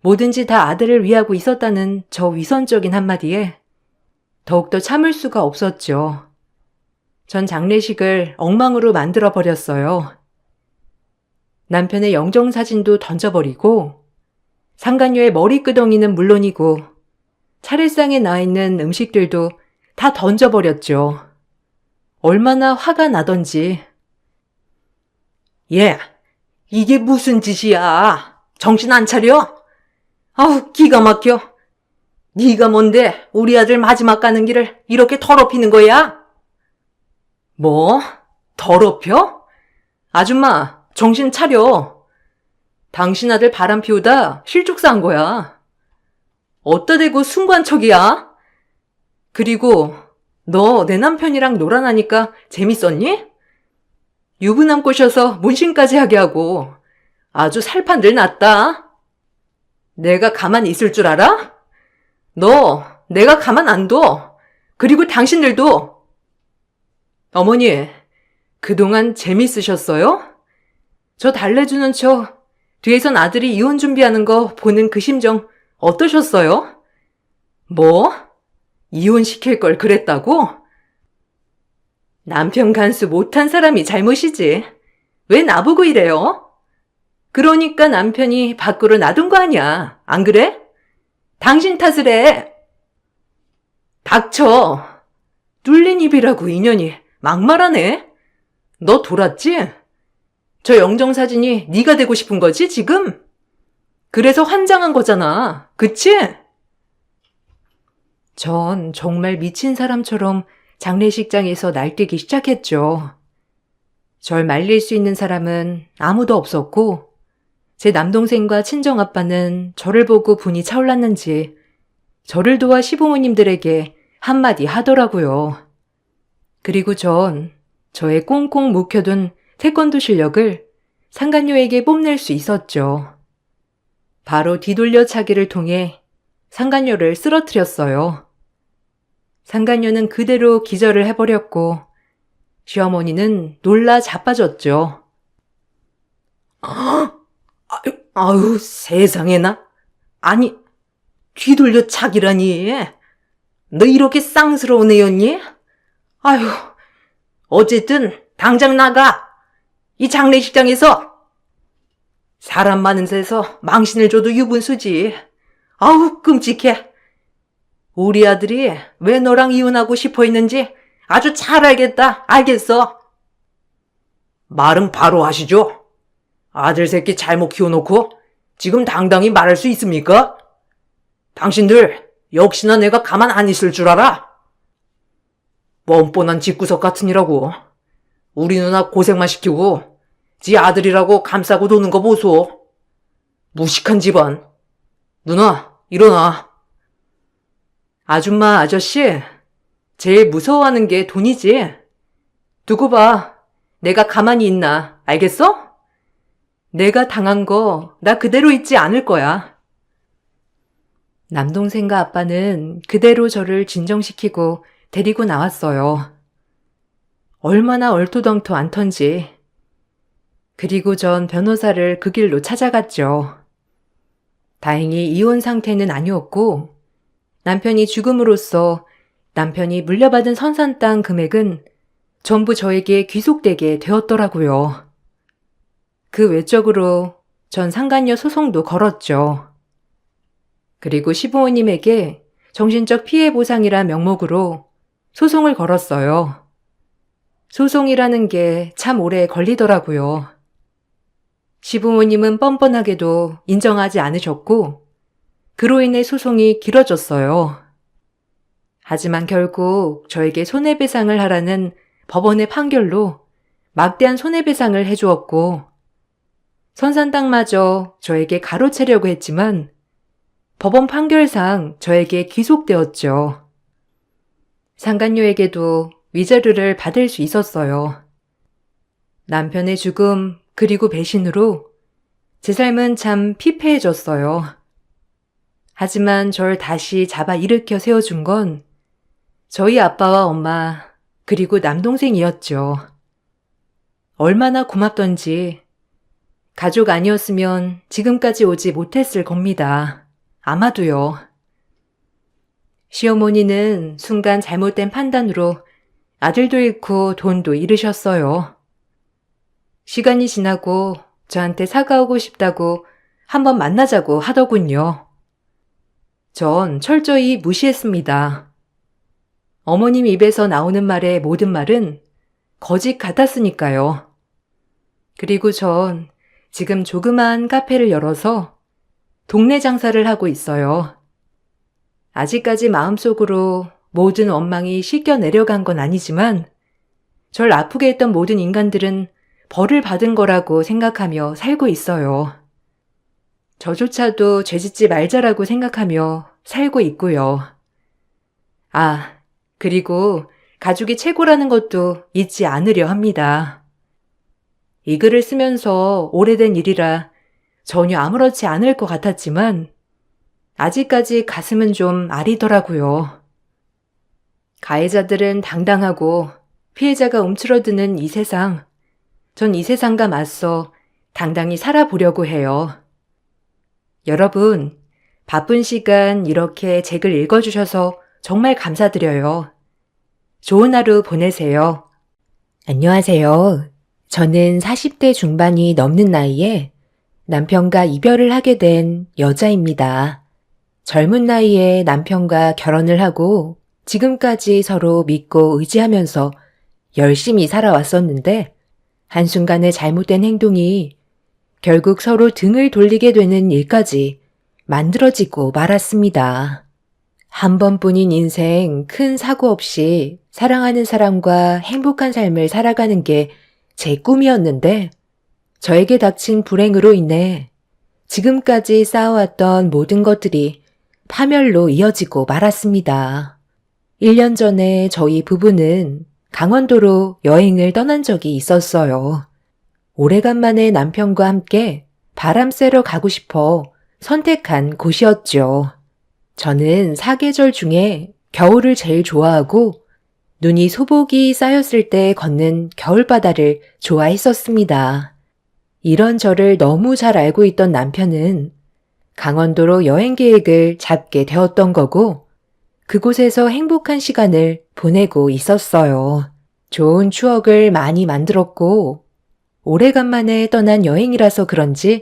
S2: 뭐든지 다 아들을 위하고 있었다는 저 위선적인 한마디에 더욱더 참을 수가 없었죠. 전 장례식을 엉망으로 만들어버렸어요. 남편의 영정사진도 던져버리고 상간녀의 머리끄덩이는 물론이고 차례상에 나있는 음식들도 다 던져버렸죠. 얼마나 화가 나던지. 얘, 이게 무슨 짓이야? 정신 안 차려? 아우, 기가 막혀. 네가 뭔데 우리 아들 마지막 가는 길을 이렇게 더럽히는 거야? 뭐? 더럽혀? 아줌마, 정신 차려. 당신 아들 바람 피우다 실족사한 거야. 어따 대고 숭고한 척이야? 그리고 너 내 남편이랑 놀아나니까 재밌었니? 유부남 꼬셔서 문신까지 하게 하고 아주 살판들 났다. 내가 가만히 있을 줄 알아? 너 내가 가만 안 둬. 그리고 당신들도. 어머니, 그동안 재밌으셨어요? 저 달래주는 척 뒤에선 아들이 이혼 준비하는 거 보는 그 심정 어떠셨어요? 뭐? 이혼시킬 걸 그랬다고? 남편 간수 못한 사람이 잘못이지. 왜 나보고 이래요? 그러니까 남편이 밖으로 놔둔 거 아니야. 안 그래? 당신 탓을 해. 닥쳐. 뚫린 입이라고 인연이 막말하네. 너 돌았지? 저 영정사진이 네가 되고 싶은 거지 지금? 그래서 환장한 거잖아. 그치? 전 정말 미친 사람처럼 장례식장에서 날뛰기 시작했죠. 절 말릴 수 있는 사람은 아무도 없었고 제 남동생과 친정아빠는 저를 보고 분이 차올랐는지 저를 도와 시부모님들에게 한마디 하더라고요. 그리고 전 저의 꽁꽁 묵혀둔 태권도 실력을 상간녀에게 뽐낼 수 있었죠. 바로 뒤돌려차기를 통해 상간녀를 쓰러뜨렸어요. 상간녀는 그대로 기절을 해버렸고 시어머니는 놀라 자빠졌죠. 아유, 세상에나. 아니, 뒤돌려차기라니. 너 이렇게 쌍스러운 애였니? 아유, 어쨌든 당장 나가. 이 장례식장에서. 사람 많은 데서 망신을 줘도 유분수지. 아우, 끔찍해. 우리 아들이 왜 너랑 이혼하고 싶어 했는지 아주 잘 알겠다. 알겠어. 말은 바로 하시죠. 아들 새끼 잘못 키워놓고 지금 당당히 말할 수 있습니까? 당신들 역시나 내가 가만 안 있을 줄 알아? 뻔뻔한 집구석 같으니라고. 우리 누나 고생만 시키고 지 아들이라고 감싸고 도는 거 보소. 무식한 집안. 누나, 일어나. 아줌마, 아저씨, 제일 무서워하는 게 돈이지. 두고 봐. 내가 가만히 있나, 알겠어? 내가 당한 거 나 그대로 잊지 않을 거야. 남동생과 아빠는 그대로 저를 진정시키고 데리고 나왔어요. 얼마나 얼토당토 않던지. 그리고 전 변호사를 그 길로 찾아갔죠. 다행히 이혼 상태는 아니었고 남편이 죽음으로써
S1: 남편이 물려받은 선산 땅 금액은 전부 저에게 귀속되게 되었더라고요. 그 외적으로 전 상간녀 소송도 걸었죠. 그리고 시부모님에게 정신적 피해 보상이란 명목으로 소송을 걸었어요. 소송이라는 게 참 오래 걸리더라고요. 시부모님은 뻔뻔하게도 인정하지 않으셨고 그로 인해 소송이 길어졌어요. 하지만 결국 저에게 손해배상을 하라는 법원의 판결로 막대한 손해배상을 해주었고 선산 땅마저 저에게 가로채려고 했지만 법원 판결상 저에게 귀속되었죠. 상간녀에게도 위자료를 받을 수 있었어요. 남편의 죽음 그리고 배신으로 제 삶은 참 피폐해졌어요. 하지만 절 다시 잡아 일으켜 세워준 건 저희 아빠와 엄마 그리고 남동생이었죠. 얼마나 고맙던지 가족 아니었으면 지금까지 오지 못했을 겁니다. 아마도요. 시어머니는 순간 잘못된 판단으로 아들도 잃고 돈도 잃으셨어요. 시간이 지나고 저한테 사과하고 싶다고 한번 만나자고 하더군요. 전 철저히 무시했습니다. 어머님 입에서 나오는 말의 모든 말은 거짓 같았으니까요. 그리고 전 지금 조그마한 카페를 열어서 동네 장사를 하고 있어요. 아직까지 마음속으로 모든 원망이 씻겨 내려간 건 아니지만 절 아프게 했던 모든 인간들은 벌을 받은 거라고 생각하며 살고 있어요. 저조차도 죄짓지 말자라고 생각하며 살고 있고요. 아, 그리고 가족이 최고라는 것도 잊지 않으려 합니다. 이 글을 쓰면서 오래된 일이라 전혀 아무렇지 않을 것 같았지만 아직까지 가슴은 좀 아리더라고요. 가해자들은 당당하고 피해자가 움츠러드는 이 세상, 전 이 세상과 맞서 당당히 살아보려고 해요. 여러분, 바쁜 시간 이렇게 책을 읽어주셔서 정말 감사드려요. 좋은 하루 보내세요. 안녕하세요. 저는 40대 중반이 넘는 나이에 남편과 이별을 하게 된 여자입니다. 젊은 나이에 남편과 결혼을 하고 지금까지 서로 믿고 의지하면서 열심히 살아왔었는데 한순간에 잘못된 행동이 결국 서로 등을 돌리게 되는 일까지 만들어지고 말았습니다. 한 번뿐인 인생 큰 사고 없이 사랑하는 사람과 행복한 삶을 살아가는 게 제 꿈이었는데 저에게 닥친 불행으로 인해 지금까지 쌓아왔던 모든 것들이 파멸로 이어지고 말았습니다. 1년 전에 저희 부부는 강원도로 여행을 떠난 적이 있었어요. 오래간만에 남편과 함께 바람 쐬러 가고 싶어 선택한 곳이었죠. 저는 사계절 중에 겨울을 제일 좋아하고 눈이 소복이 쌓였을 때 걷는 겨울바다를 좋아했었습니다. 이런 저를 너무 잘 알고 있던 남편은 강원도로 여행 계획을 잡게 되었던 거고 그곳에서 행복한 시간을 보내고 있었어요. 좋은 추억을 많이 만들었고 오래간만에 떠난 여행이라서 그런지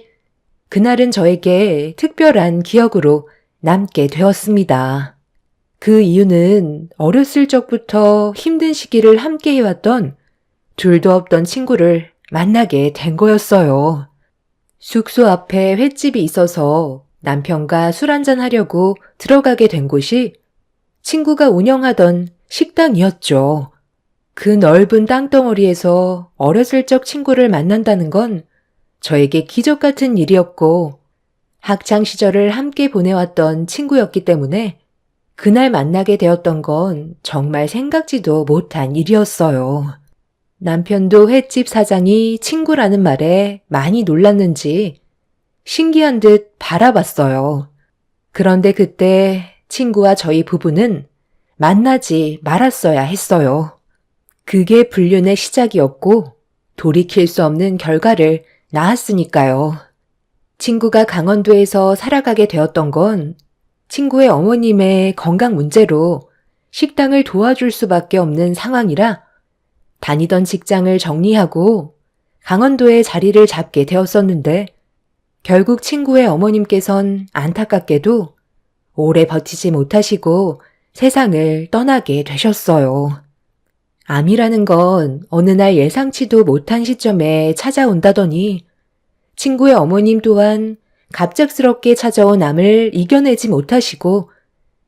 S1: 그날은 저에게 특별한 기억으로 남게 되었습니다. 그 이유는 어렸을 적부터 힘든 시기를 함께 해왔던 둘도 없던 친구를 만나게 된 거였어요. 숙소 앞에 횟집이 있어서 남편과 술 한잔 하려고 들어가게 된 곳이 친구가 운영하던 식당이었죠. 그 넓은 땅덩어리에서 어렸을 적 친구를 만난다는 건 저에게 기적 같은 일이었고 학창 시절을 함께 보내왔던 친구였기 때문에 그날 만나게 되었던 건 정말 생각지도 못한 일이었어요. 남편도 횟집 사장이 친구라는 말에 많이 놀랐는지 신기한 듯 바라봤어요. 그런데 그때 친구와 저희 부부는 만나지 말았어야 했어요. 그게 불륜의 시작이었고 돌이킬 수 없는 결과를 낳았으니까요. 친구가 강원도에서 살아가게 되었던 건 친구의 어머님의 건강 문제로 식당을 도와줄 수밖에 없는 상황이라 다니던 직장을 정리하고 강원도에 자리를 잡게 되었었는데 결국 친구의 어머님께선 안타깝게도 오래 버티지 못하시고 세상을 떠나게 되셨어요. 암이라는 건 어느 날 예상치도 못한 시점에 찾아온다더니 친구의 어머님 또한 갑작스럽게 찾아온 암을 이겨내지 못하시고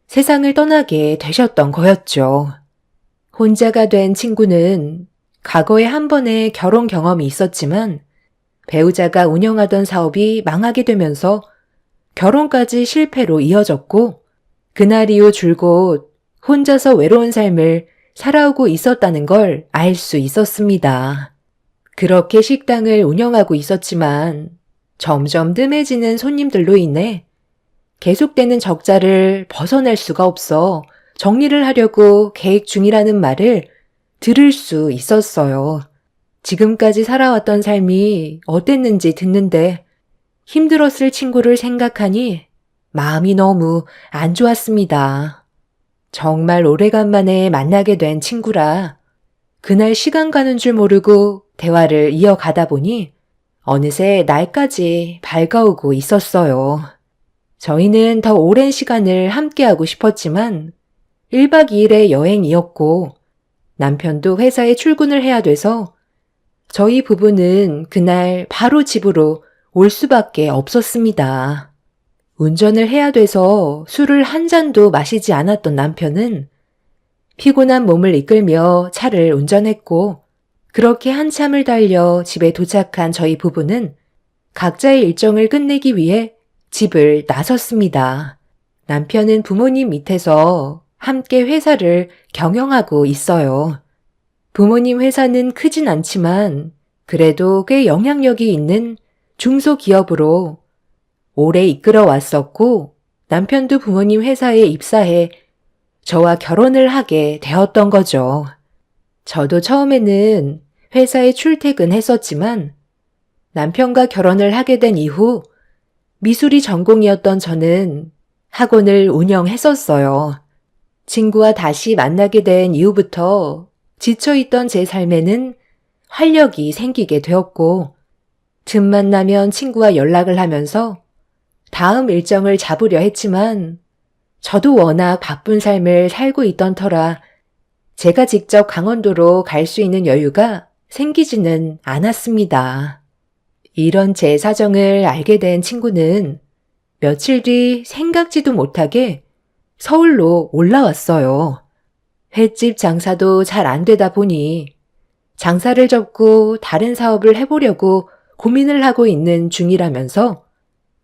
S1: 세상을 떠나게 되셨던 거였죠. 혼자가 된 친구는 과거에 한 번의 결혼 경험이 있었지만 배우자가 운영하던 사업이 망하게 되면서 결혼까지 실패로 이어졌고 그날 이후 줄곧 혼자서 외로운 삶을 살아오고 있었다는 걸 알 수 있었습니다. 그렇게 식당을 운영하고 있었지만 점점 뜸해지는 손님들로 인해 계속되는 적자를 벗어날 수가 없어 정리를 하려고 계획 중이라는 말을 들을 수 있었어요. 지금까지 살아왔던 삶이 어땠는지 듣는데 힘들었을 친구를 생각하니 마음이 너무 안 좋았습니다. 정말 오래간만에 만나게 된 친구라 그날 시간 가는 줄 모르고 대화를 이어가다 보니 어느새 날까지 밝아오고 있었어요. 저희는 더 오랜 시간을 함께하고 싶었지만 1박 2일의 여행이었고 남편도 회사에 출근을 해야 돼서 저희 부부는 그날 바로 집으로 올 수밖에 없었습니다. 운전을 해야 돼서 술을 한 잔도 마시지 않았던 남편은 피곤한 몸을 이끌며 차를 운전했고 그렇게 한참을 달려 집에 도착한 저희 부부는 각자의 일정을 끝내기 위해 집을 나섰습니다. 남편은 부모님 밑에서 함께 회사를 경영하고 있어요. 부모님 회사는 크진 않지만 그래도 꽤 영향력이 있는 중소기업으로 오래 이끌어 왔었고 남편도 부모님 회사에 입사해 저와 결혼을 하게 되었던 거죠. 저도 처음에는 회사에 출퇴근했었지만 남편과 결혼을 하게 된 이후 미술이 전공이었던 저는 학원을 운영했었어요. 친구와 다시 만나게 된 이후부터 지쳐있던 제 삶에는 활력이 생기게 되었고 틈만 나면 친구와 연락을 하면서 다음 일정을 잡으려 했지만 저도 워낙 바쁜 삶을 살고 있던 터라 제가 직접 강원도로 갈 수 있는 여유가 생기지는 않았습니다. 이런 제 사정을 알게 된 친구는 며칠 뒤 생각지도 못하게 서울로 올라왔어요. 횟집 장사도 잘 안 되다 보니 장사를 접고 다른 사업을 해보려고 고민을 하고 있는 중이라면서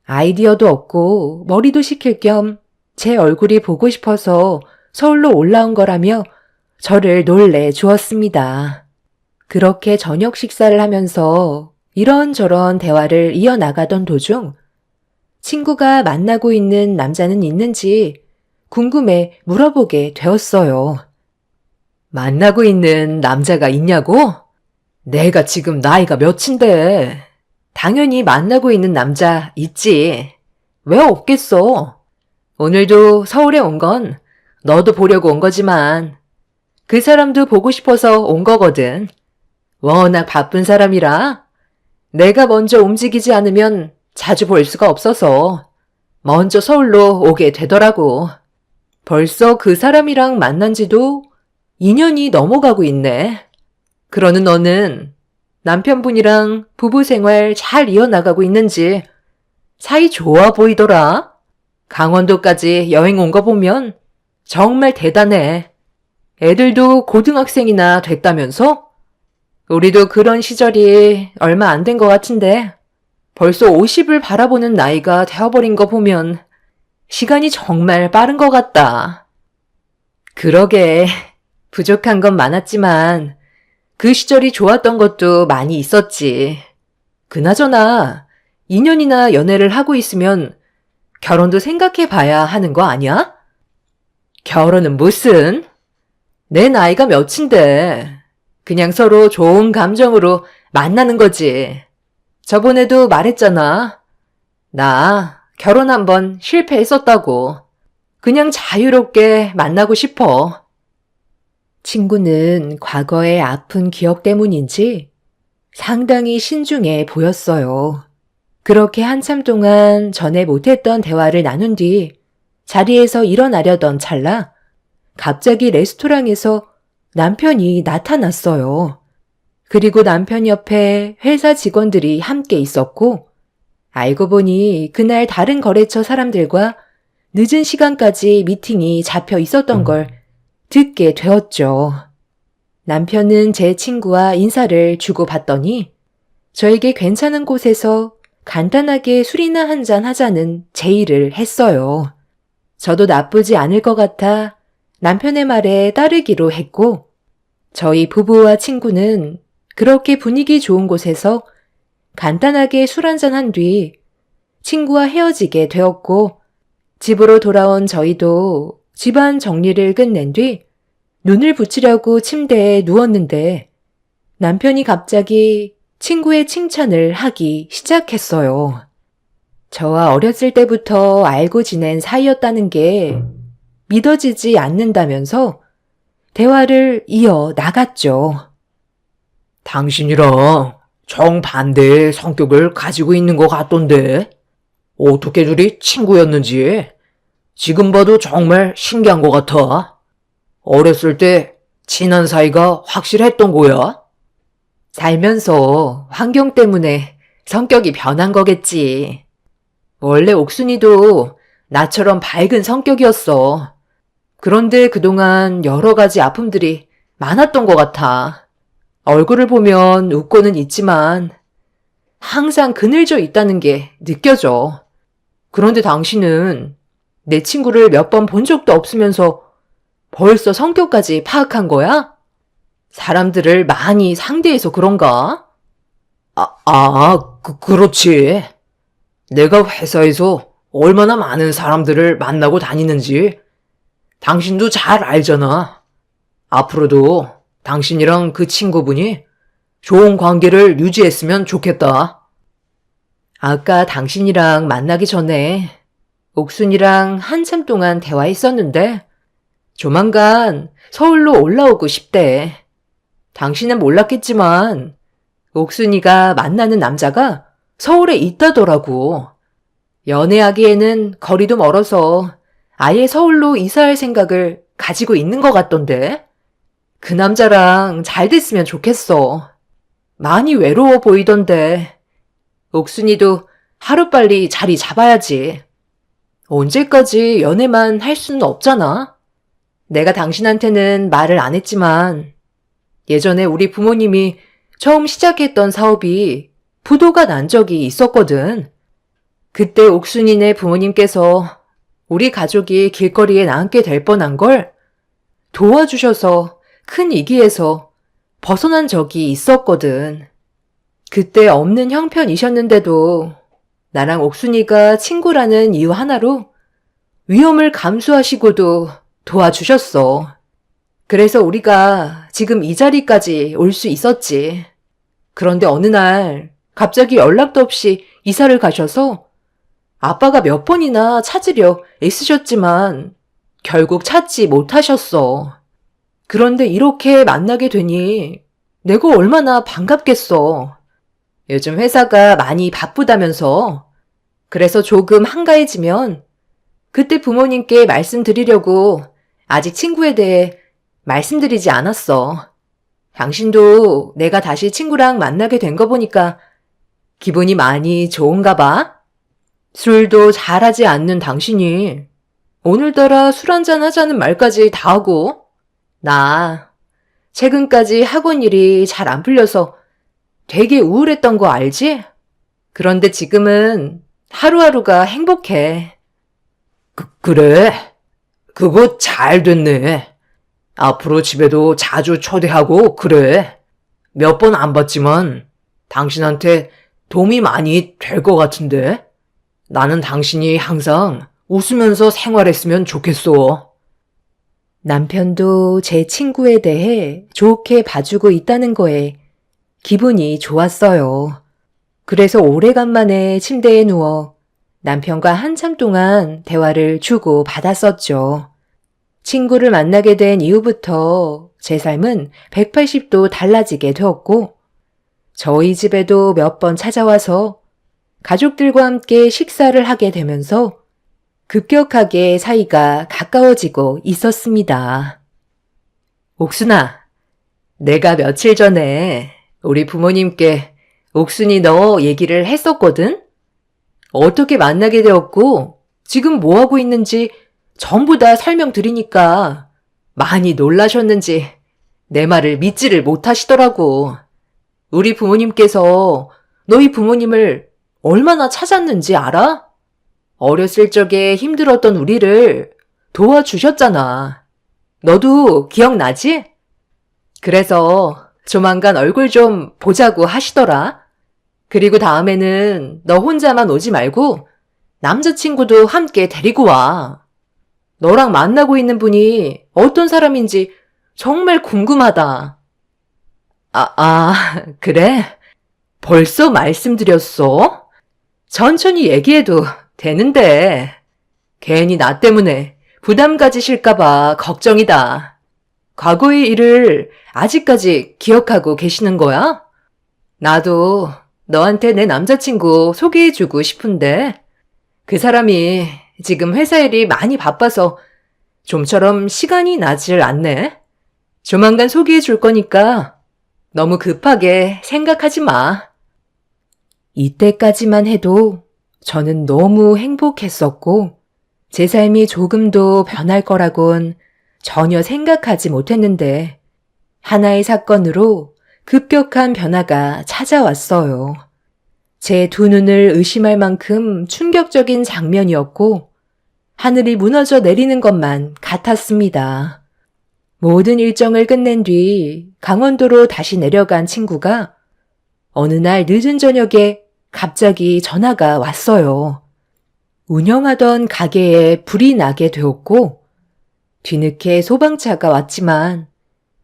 S1: 아이디어도 없고 머리도 식힐 겸 제 얼굴이 보고 싶어서 서울로 올라온 거라며 저를 놀래 주었습니다. 그렇게 저녁 식사를 하면서 이런저런 대화를 이어나가던 도중 친구가 만나고 있는 남자는 있는지 궁금해 물어보게 되었어요. 만나고 있는 남자가 있냐고? 내가 지금 나이가 몇인데 당연히 만나고 있는 남자 있지. 왜 없겠어? 오늘도 서울에 온 건 너도 보려고 온 거지만 그 사람도 보고 싶어서 온 거거든. 워낙 바쁜 사람이라 내가 먼저 움직이지 않으면 자주 볼 수가 없어서 먼저 서울로 오게 되더라고. 벌써 그 사람이랑 만난 지도 2년이 넘어가고 있네. 그러는 너는 남편분이랑 부부 생활 잘 이어나가고 있는지 사이 좋아 보이더라. 강원도까지 여행 온 거 보면 정말 대단해. 애들도 고등학생이나 됐다면서? 우리도 그런 시절이 얼마 안 된 것 같은데 벌써 50을 바라보는 나이가 되어버린 거 보면 시간이 정말 빠른 것 같다. 그러게 부족한 건 많았지만 그 시절이 좋았던 것도 많이 있었지. 그나저나 2년이나 연애를 하고 있으면 결혼도 생각해 봐야 하는 거 아니야? 결혼은 무슨? 내 나이가 몇인데 그냥 서로 좋은 감정으로 만나는 거지. 저번에도 말했잖아. 나 결혼 한번 실패했었다고. 그냥 자유롭게 만나고 싶어. 친구는 과거의 아픈 기억 때문인지 상당히 신중해 보였어요. 그렇게 한참 동안 전에 못했던 대화를 나눈 뒤 자리에서 일어나려던 찰나 갑자기 레스토랑에서 남편이 나타났어요. 그리고 남편 옆에 회사 직원들이 함께 있었고 알고 보니 그날 다른 거래처 사람들과 늦은 시간까지 미팅이 잡혀 있었던 걸 듣게 되었죠. 남편은 제 친구와 인사를 주고받더니 저에게 괜찮은 곳에서 간단하게 술이나 한잔 하자는 제의를 했어요. 저도 나쁘지 않을 것 같아 남편의 말에 따르기로 했고 저희 부부와 친구는 그렇게 분위기 좋은 곳에서 간단하게 술 한잔 한 뒤 친구와 헤어지게 되었고 집으로 돌아온 저희도 집안 정리를 끝낸 뒤 눈을 붙이려고 침대에 누웠는데 남편이 갑자기 친구의 칭찬을 하기 시작했어요. 저와 어렸을 때부터 알고 지낸 사이였다는 게 믿어지지 않는다면서 대화를 이어 나갔죠.
S2: 당신이랑 정반대의 성격을 가지고 있는 것 같던데 어떻게 둘이 친구였는지 지금 봐도 정말 신기한 것 같아. 어렸을 때 친한 사이가 확실했던 거야?
S1: 살면서 환경 때문에 성격이 변한 거겠지. 원래 옥순이도 나처럼 밝은 성격이었어. 그런데 그동안 여러 가지 아픔들이 많았던 것 같아. 얼굴을 보면 웃고는 있지만 항상 그늘져 있다는 게 느껴져. 그런데 당신은 내 친구를 몇 번 본 적도 없으면서 벌써 성격까지 파악한 거야? 사람들을 많이 상대해서 그런가?
S2: 그렇지. 내가 회사에서 얼마나 많은 사람들을 만나고 다니는지 당신도 잘 알잖아. 앞으로도 당신이랑 그 친구분이 좋은 관계를 유지했으면 좋겠다.
S1: 아까 당신이랑 만나기 전에 옥순이랑 한참 동안 대화했었는데 조만간 서울로 올라오고 싶대. 당신은 몰랐겠지만 옥순이가 만나는 남자가 서울에 있다더라고. 연애하기에는 거리도 멀어서 아예 서울로 이사할 생각을 가지고 있는 것 같던데. 그 남자랑 잘 됐으면 좋겠어. 많이 외로워 보이던데. 옥순이도 하루빨리 자리 잡아야지. 언제까지 연애만 할 수는 없잖아. 내가 당신한테는 말을 안 했지만 예전에 우리 부모님이 처음 시작했던 사업이 부도가 난 적이 있었거든. 그때 옥순이네 부모님께서 우리 가족이 길거리에 나앉게 될 뻔한 걸 도와주셔서 큰 위기에서 벗어난 적이 있었거든. 그때 없는 형편이셨는데도 나랑 옥순이가 친구라는 이유 하나로 위험을 감수하시고도 도와주셨어. 그래서 우리가 지금 이 자리까지 올 수 있었지. 그런데 어느 날 갑자기 연락도 없이 이사를 가셔서 아빠가 몇 번이나 찾으려 애쓰셨지만 결국 찾지 못하셨어. 그런데 이렇게 만나게 되니 내가 얼마나 반갑겠어. 요즘 회사가 많이 바쁘다면서. 그래서 조금 한가해지면 그때 부모님께 말씀드리려고 아직 친구에 대해 말씀드리지 않았어. 당신도 내가 다시 친구랑 만나게 된 거 보니까 기분이 많이 좋은가 봐. 술도 잘하지 않는 당신이 오늘따라 술 한잔 하자는 말까지 다 하고. 나 최근까지 학원 일이 잘 안 풀려서 되게 우울했던 거 알지? 그런데 지금은 하루하루가 행복해.
S2: 그래? 그거 잘 됐네. 앞으로 집에도 자주 초대하고 그래. 몇 번 안 봤지만 당신한테 도움이 많이 될 것 같은데. 나는 당신이 항상 웃으면서 생활했으면 좋겠어.
S1: 남편도 제 친구에 대해 좋게 봐주고 있다는 거에 기분이 좋았어요. 그래서 오래간만에 침대에 누워 남편과 한참 동안 대화를 주고 받았었죠. 친구를 만나게 된 이후부터 제 삶은 180도 달라지게 되었고, 저희 집에도 몇 번 찾아와서 가족들과 함께 식사를 하게 되면서 급격하게 사이가 가까워지고 있었습니다. 옥순아, 내가 며칠 전에 우리 부모님께 옥순이 너 얘기를 했었거든? 어떻게 만나게 되었고 지금 뭐 하고 있는지 전부 다 설명드리니까 많이 놀라셨는지 내 말을 믿지를 못하시더라고. 우리 부모님께서 너희 부모님을 얼마나 찾았는지 알아? 어렸을 적에 힘들었던 우리를 도와주셨잖아. 너도 기억나지? 그래서 조만간 얼굴 좀 보자고 하시더라. 그리고 다음에는 너 혼자만 오지 말고 남자친구도 함께 데리고 와. 너랑 만나고 있는 분이 어떤 사람인지 정말 궁금하다. 그래? 벌써 말씀드렸어? 천천히 얘기해도 되는데. 괜히 나 때문에 부담 가지실까봐 걱정이다. 과거의 일을 아직까지 기억하고 계시는 거야? 나도 너한테 내 남자친구 소개해주고 싶은데 그 사람이 지금 회사 일이 많이 바빠서 좀처럼 시간이 나질 않네. 조만간 소개해줄 거니까 너무 급하게 생각하지 마. 이때까지만 해도 저는 너무 행복했었고 제 삶이 조금도 변할 거라곤 전혀 생각하지 못했는데 하나의 사건으로 급격한 변화가 찾아왔어요. 제 두 눈을 의심할 만큼 충격적인 장면이었고 하늘이 무너져 내리는 것만 같았습니다. 모든 일정을 끝낸 뒤 강원도로 다시 내려간 친구가 어느 날 늦은 저녁에 갑자기 전화가 왔어요. 운영하던 가게에 불이 나게 되었고 뒤늦게 소방차가 왔지만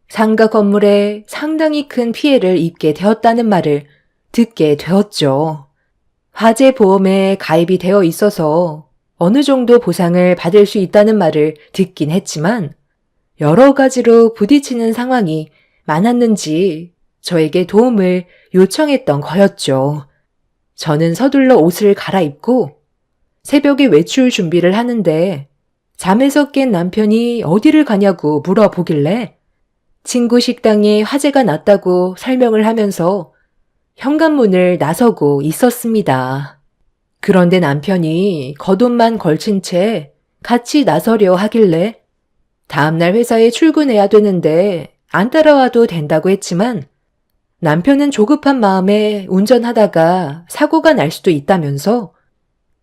S1: 상가 건물에 상당히 큰 피해를 입게 되었다는 말을 듣게 되었죠. 화재 보험에 가입이 되어 있어서 어느 정도 보상을 받을 수 있다는 말을 듣긴 했지만 여러 가지로 부딪히는 상황이 많았는지 저에게 도움을 요청했던 거였죠. 저는 서둘러 옷을 갈아입고 새벽에 외출 준비를 하는데 잠에서 깬 남편이 어디를 가냐고 물어보길래 친구 식당에 화재가 났다고 설명을 하면서 현관문을 나서고 있었습니다. 그런데 남편이 겉옷만 걸친 채 같이 나서려 하길래 다음날 회사에 출근해야 되는데 안 따라와도 된다고 했지만 남편은 조급한 마음에 운전하다가 사고가 날 수도 있다면서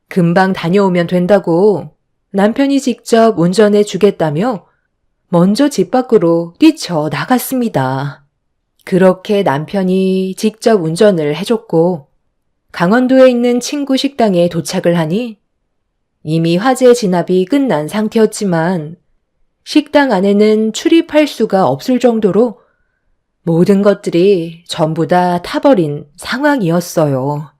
S1: 금방 다녀오면 된다고 남편이 직접 운전해 주겠다며 먼저 집 밖으로 뛰쳐나갔습니다. 그렇게 남편이 직접 운전을 해줬고 강원도에 있는 친구 식당에 도착을 하니 이미 화재 진압이 끝난 상태였지만 식당 안에는 출입할 수가 없을 정도로 모든 것들이 전부 다 타버린 상황이었어요.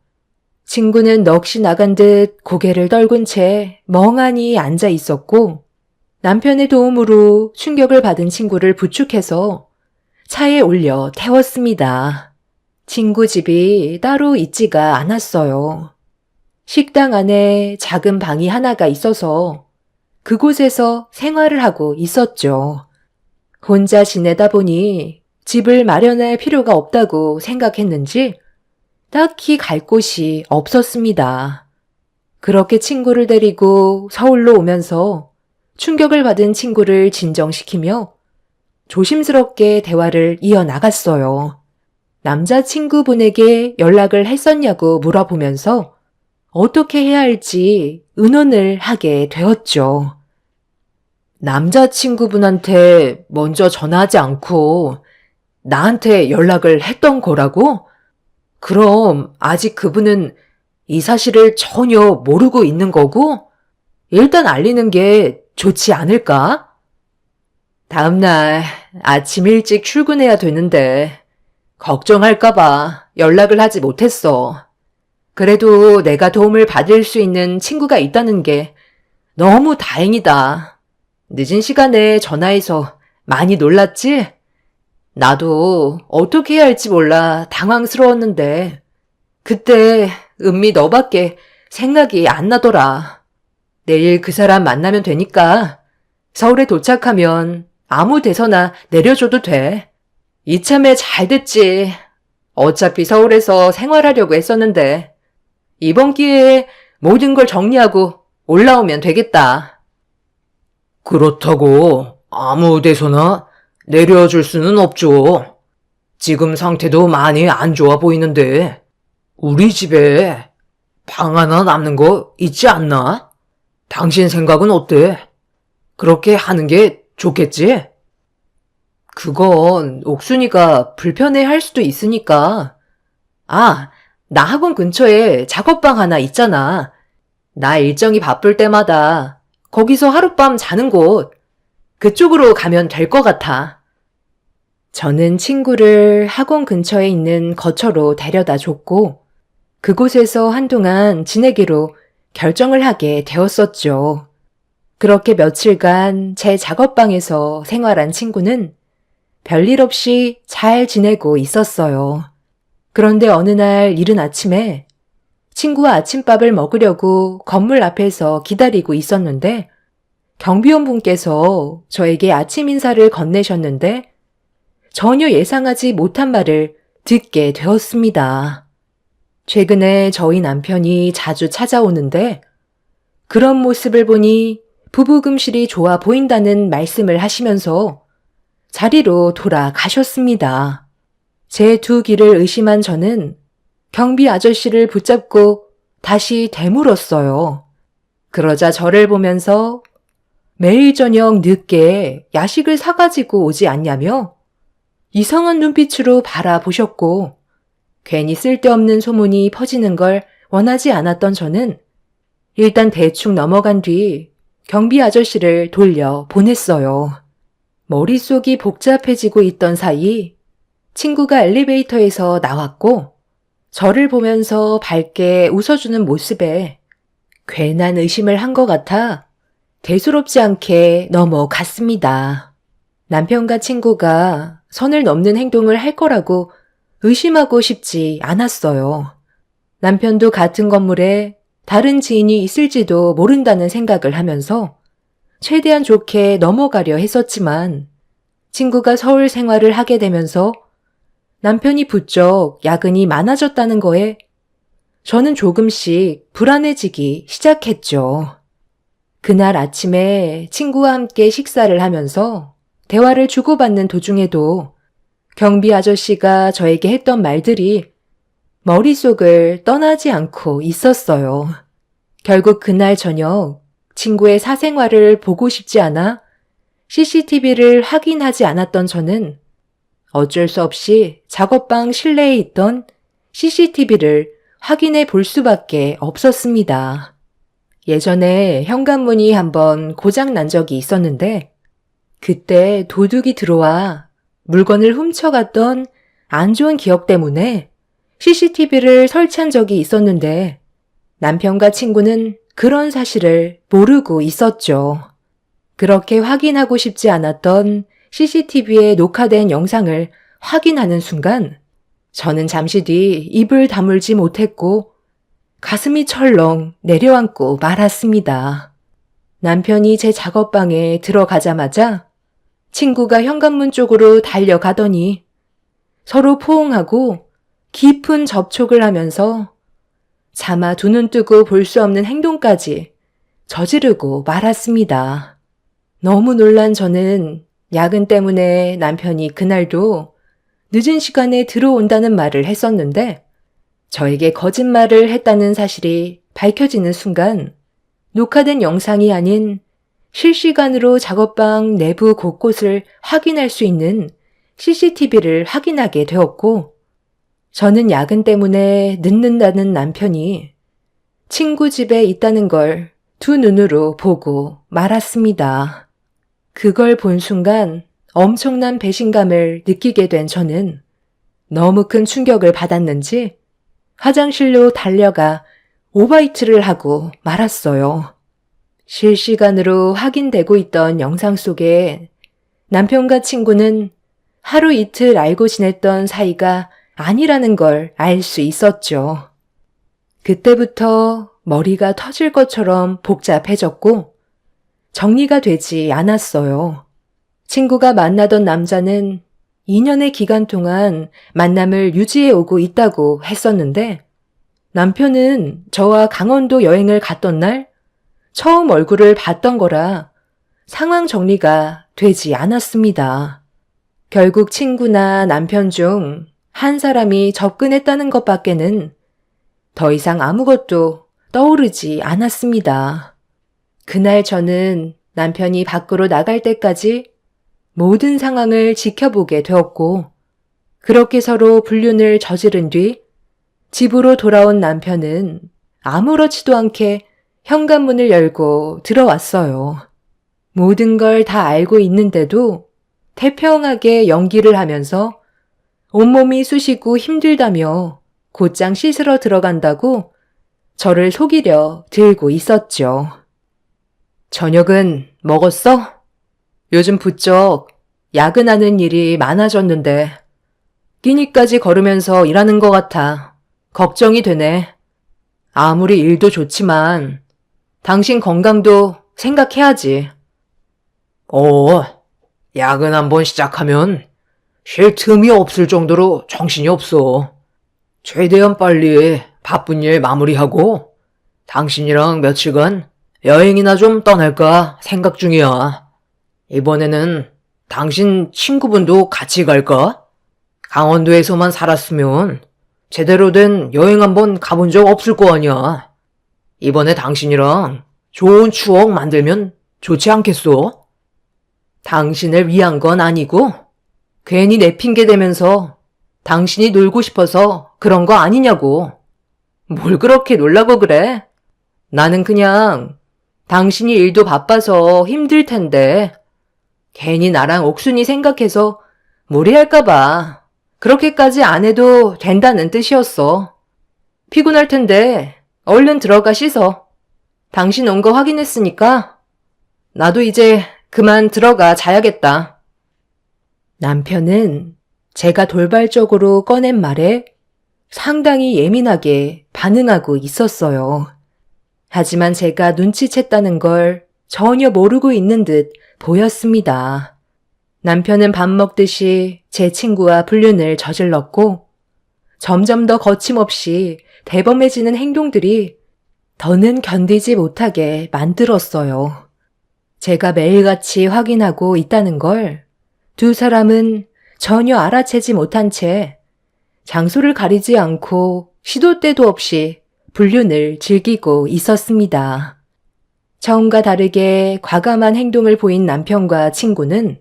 S1: 친구는 넋이 나간 듯 고개를 떨군 채 멍하니 앉아 있었고 남편의 도움으로 충격을 받은 친구를 부축해서 차에 올려 태웠습니다. 친구 집이 따로 있지가 않았어요. 식당 안에 작은 방이 하나가 있어서 그곳에서 생활을 하고 있었죠. 혼자 지내다 보니 집을 마련할 필요가 없다고 생각했는지 딱히 갈 곳이 없었습니다. 그렇게 친구를 데리고 서울로 오면서 충격을 받은 친구를 진정시키며 조심스럽게 대화를 이어나갔어요. 남자친구분에게 연락을 했었냐고 물어보면서 어떻게 해야 할지 의논을 하게 되었죠. 남자친구분한테 먼저 전화하지 않고 나한테 연락을 했던 거라고? 그럼 아직 그분은 이 사실을 전혀 모르고 있는 거고? 일단 알리는 게 좋지 않을까? 다음날 아침 일찍 출근해야 되는데 걱정할까봐 연락을 하지 못했어. 그래도 내가 도움을 받을 수 있는 친구가 있다는 게 너무 다행이다. 늦은 시간에 전화해서 많이 놀랐지? 나도 어떻게 해야 할지 몰라 당황스러웠는데 그때 은미 너밖에 생각이 안 나더라. 내일 그 사람 만나면 되니까 서울에 도착하면 아무 데서나 내려줘도 돼. 이참에 잘 됐지. 어차피 서울에서 생활하려고 했었는데 이번 기회에 모든 걸 정리하고 올라오면 되겠다.
S2: 그렇다고 아무 데서나 내려줄 수는 없죠. 지금 상태도 많이 안 좋아 보이는데 우리 집에 방 하나 남는 거 있지 않나? 당신 생각은 어때? 그렇게 하는 게 좋겠지?
S1: 그건 옥순이가 불편해 할 수도 있으니까. 아, 나 학원 근처에 작업방 하나 있잖아. 나 일정이 바쁠 때마다 거기서 하룻밤 자는 곳. 그쪽으로 가면 될 것 같아. 저는 친구를 학원 근처에 있는 거처로 데려다 줬고, 그곳에서 한동안 지내기로 결정을 하게 되었었죠. 그렇게 며칠간 제 작업방에서 생활한 친구는 별일 없이 잘 지내고 있었어요. 그런데 어느 날 이른 아침에 친구와 아침밥을 먹으려고 건물 앞에서 기다리고 있었는데 경비원 분께서 저에게 아침 인사를 건네셨는데 전혀 예상하지 못한 말을 듣게 되었습니다. 최근에 저희 남편이 자주 찾아오는데 그런 모습을 보니 부부금실이 좋아 보인다는 말씀을 하시면서 자리로 돌아가셨습니다. 제 두 귀를 의심한 저는 경비 아저씨를 붙잡고 다시 되물었어요. 그러자 저를 보면서 매일 저녁 늦게 야식을 사가지고 오지 않냐며 이상한 눈빛으로 바라보셨고 괜히 쓸데없는 소문이 퍼지는 걸 원하지 않았던 저는 일단 대충 넘어간 뒤 경비 아저씨를 돌려 보냈어요. 머릿속이 복잡해지고 있던 사이 친구가 엘리베이터에서 나왔고 저를 보면서 밝게 웃어주는 모습에 괜한 의심을 한 것 같아 대수롭지 않게 넘어갔습니다. 남편과 친구가 선을 넘는 행동을 할 거라고 의심하고 싶지 않았어요. 남편도 같은 건물에 다른 지인이 있을지도 모른다는 생각을 하면서 최대한 좋게 넘어가려 했었지만 친구가 서울 생활을 하게 되면서 남편이 부쩍 야근이 많아졌다는 거에 저는 조금씩 불안해지기 시작했죠. 그날 아침에 친구와 함께 식사를 하면서 대화를 주고받는 도중에도 경비 아저씨가 저에게 했던 말들이 머릿속을 떠나지 않고 있었어요. 결국 그날 저녁 친구의 사생활을 보고 싶지 않아 CCTV를 확인하지 않았던 저는 어쩔 수 없이 작업방 실내에 있던 CCTV를 확인해 볼 수밖에 없었습니다. 예전에 현관문이 한번 고장 난 적이 있었는데 그때 도둑이 들어와 물건을 훔쳐갔던 안 좋은 기억 때문에 CCTV를 설치한 적이 있었는데 남편과 친구는 그런 사실을 모르고 있었죠. 그렇게 확인하고 싶지 않았던 CCTV에 녹화된 영상을 확인하는 순간 저는 잠시 뒤 입을 다물지 못했고 가슴이 철렁 내려앉고 말았습니다. 남편이 제 작업방에 들어가자마자 친구가 현관문 쪽으로 달려가더니 서로 포옹하고 깊은 접촉을 하면서 차마 두 눈 뜨고 볼 수 없는 행동까지 저지르고 말았습니다. 너무 놀란 저는 야근 때문에 남편이 그날도 늦은 시간에 들어온다는 말을 했었는데 저에게 거짓말을 했다는 사실이 밝혀지는 순간 녹화된 영상이 아닌 실시간으로 작업방 내부 곳곳을 확인할 수 있는 CCTV를 확인하게 되었고 저는 야근 때문에 늦는다는 남편이 친구 집에 있다는 걸 두 눈으로 보고 말았습니다. 그걸 본 순간 엄청난 배신감을 느끼게 된 저는 너무 큰 충격을 받았는지 화장실로 달려가 오바이트를 하고 말았어요. 실시간으로 확인되고 있던 영상 속에 남편과 친구는 하루 이틀 알고 지냈던 사이가 아니라는 걸 알 수 있었죠. 그때부터 머리가 터질 것처럼 복잡해졌고 정리가 되지 않았어요. 친구가 만나던 남자는 2년의 기간 동안 만남을 유지해 오고 있다고 했었는데 남편은 저와 강원도 여행을 갔던 날 처음 얼굴을 봤던 거라 상황 정리가 되지 않았습니다. 결국 친구나 남편 중 한 사람이 접근했다는 것밖에는 더 이상 아무것도 떠오르지 않았습니다. 그날 저는 남편이 밖으로 나갈 때까지 모든 상황을 지켜보게 되었고, 그렇게 서로 불륜을 저지른 뒤 집으로 돌아온 남편은 아무렇지도 않게 현관문을 열고 들어왔어요. 모든 걸 다 알고 있는데도 태평하게 연기를 하면서 온몸이 쑤시고 힘들다며 곧장 씻으러 들어간다고 저를 속이려 들고 있었죠. 저녁은 먹었어? 요즘 부쩍 야근하는 일이 많아졌는데 끼니까지 걸으면서 일하는 것 같아 걱정이 되네. 아무리 일도 좋지만 당신 건강도 생각해야지. 야근 한번 시작하면 쉴 틈이 없을 정도로 정신이 없어. 최대한 빨리 바쁜 일 마무리하고 당신이랑 며칠간 여행이나 좀 떠날까 생각 중이야. 이번에는 당신 친구분도 같이 갈까? 강원도에서만 살았으면 제대로 된 여행 한번 가본 적 없을 거 아니야. 이번에 당신이랑 좋은 추억 만들면 좋지 않겠어? 당신을 위한 건 아니고 괜히 내 핑계 대면서 당신이 놀고 싶어서 그런 거 아니냐고. 뭘 그렇게 놀라고 그래? 나는 그냥 당신이 일도 바빠서 힘들 텐데 괜히 나랑 옥순이 생각해서 무리할까 봐 그렇게까지 안 해도 된다는 뜻이었어. 피곤할 텐데 얼른 들어가 씻어. 당신 온 거 확인했으니까 나도 이제 그만 들어가 자야겠다. 남편은 제가 돌발적으로 꺼낸 말에 상당히 예민하게 반응하고 있었어요. 하지만 제가 눈치챘다는 걸 전혀 모르고 있는 듯 보였습니다. 남편은 밥 먹듯이 제 친구와 불륜을 저질렀고 점점 더 거침없이 대범해지는 행동들이 더는 견디지 못하게 만들었어요. 제가 매일같이 확인하고 있다는 걸 두 사람은 전혀 알아채지 못한 채 장소를 가리지 않고 시도 때도 없이 불륜을 즐기고 있었습니다. 처음과 다르게 과감한 행동을 보인 남편과 친구는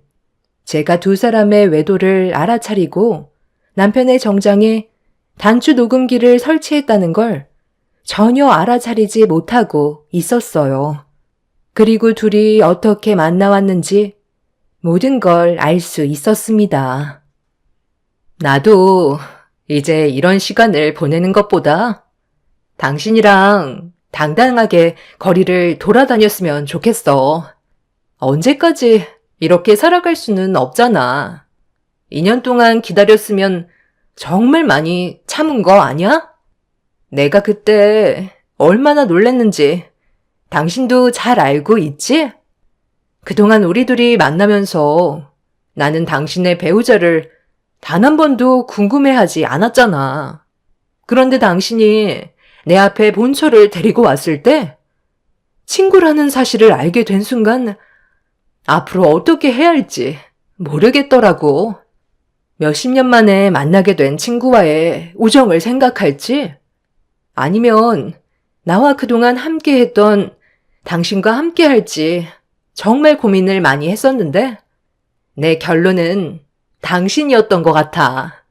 S1: 제가 두 사람의 외도를 알아차리고 남편의 정장에 단추 녹음기를 설치했다는 걸 전혀 알아차리지 못하고 있었어요. 그리고 둘이 어떻게 만나왔는지 모든 걸 알 수 있었습니다. 나도 이제 이런 시간을 보내는 것보다 당신이랑 당당하게 거리를 돌아다녔으면 좋겠어. 언제까지 이렇게 살아갈 수는 없잖아. 2년 동안 기다렸으면 정말 많이 참은 거 아니야? 내가 그때 얼마나 놀랬는지 당신도 잘 알고 있지? 그동안 우리 둘이 만나면서 나는 당신의 배우자를 단 한 번도 궁금해하지 않았잖아. 그런데 당신이 내 앞에 본처를 데리고 왔을 때 친구라는 사실을 알게 된 순간 앞으로 어떻게 해야 할지 모르겠더라고. 몇십 년 만에 만나게 된 친구와의 우정을 생각할지 아니면 나와 그동안 함께했던 당신과 함께할지 정말 고민을 많이 했었는데 내 결론은 당신이었던 것 같아.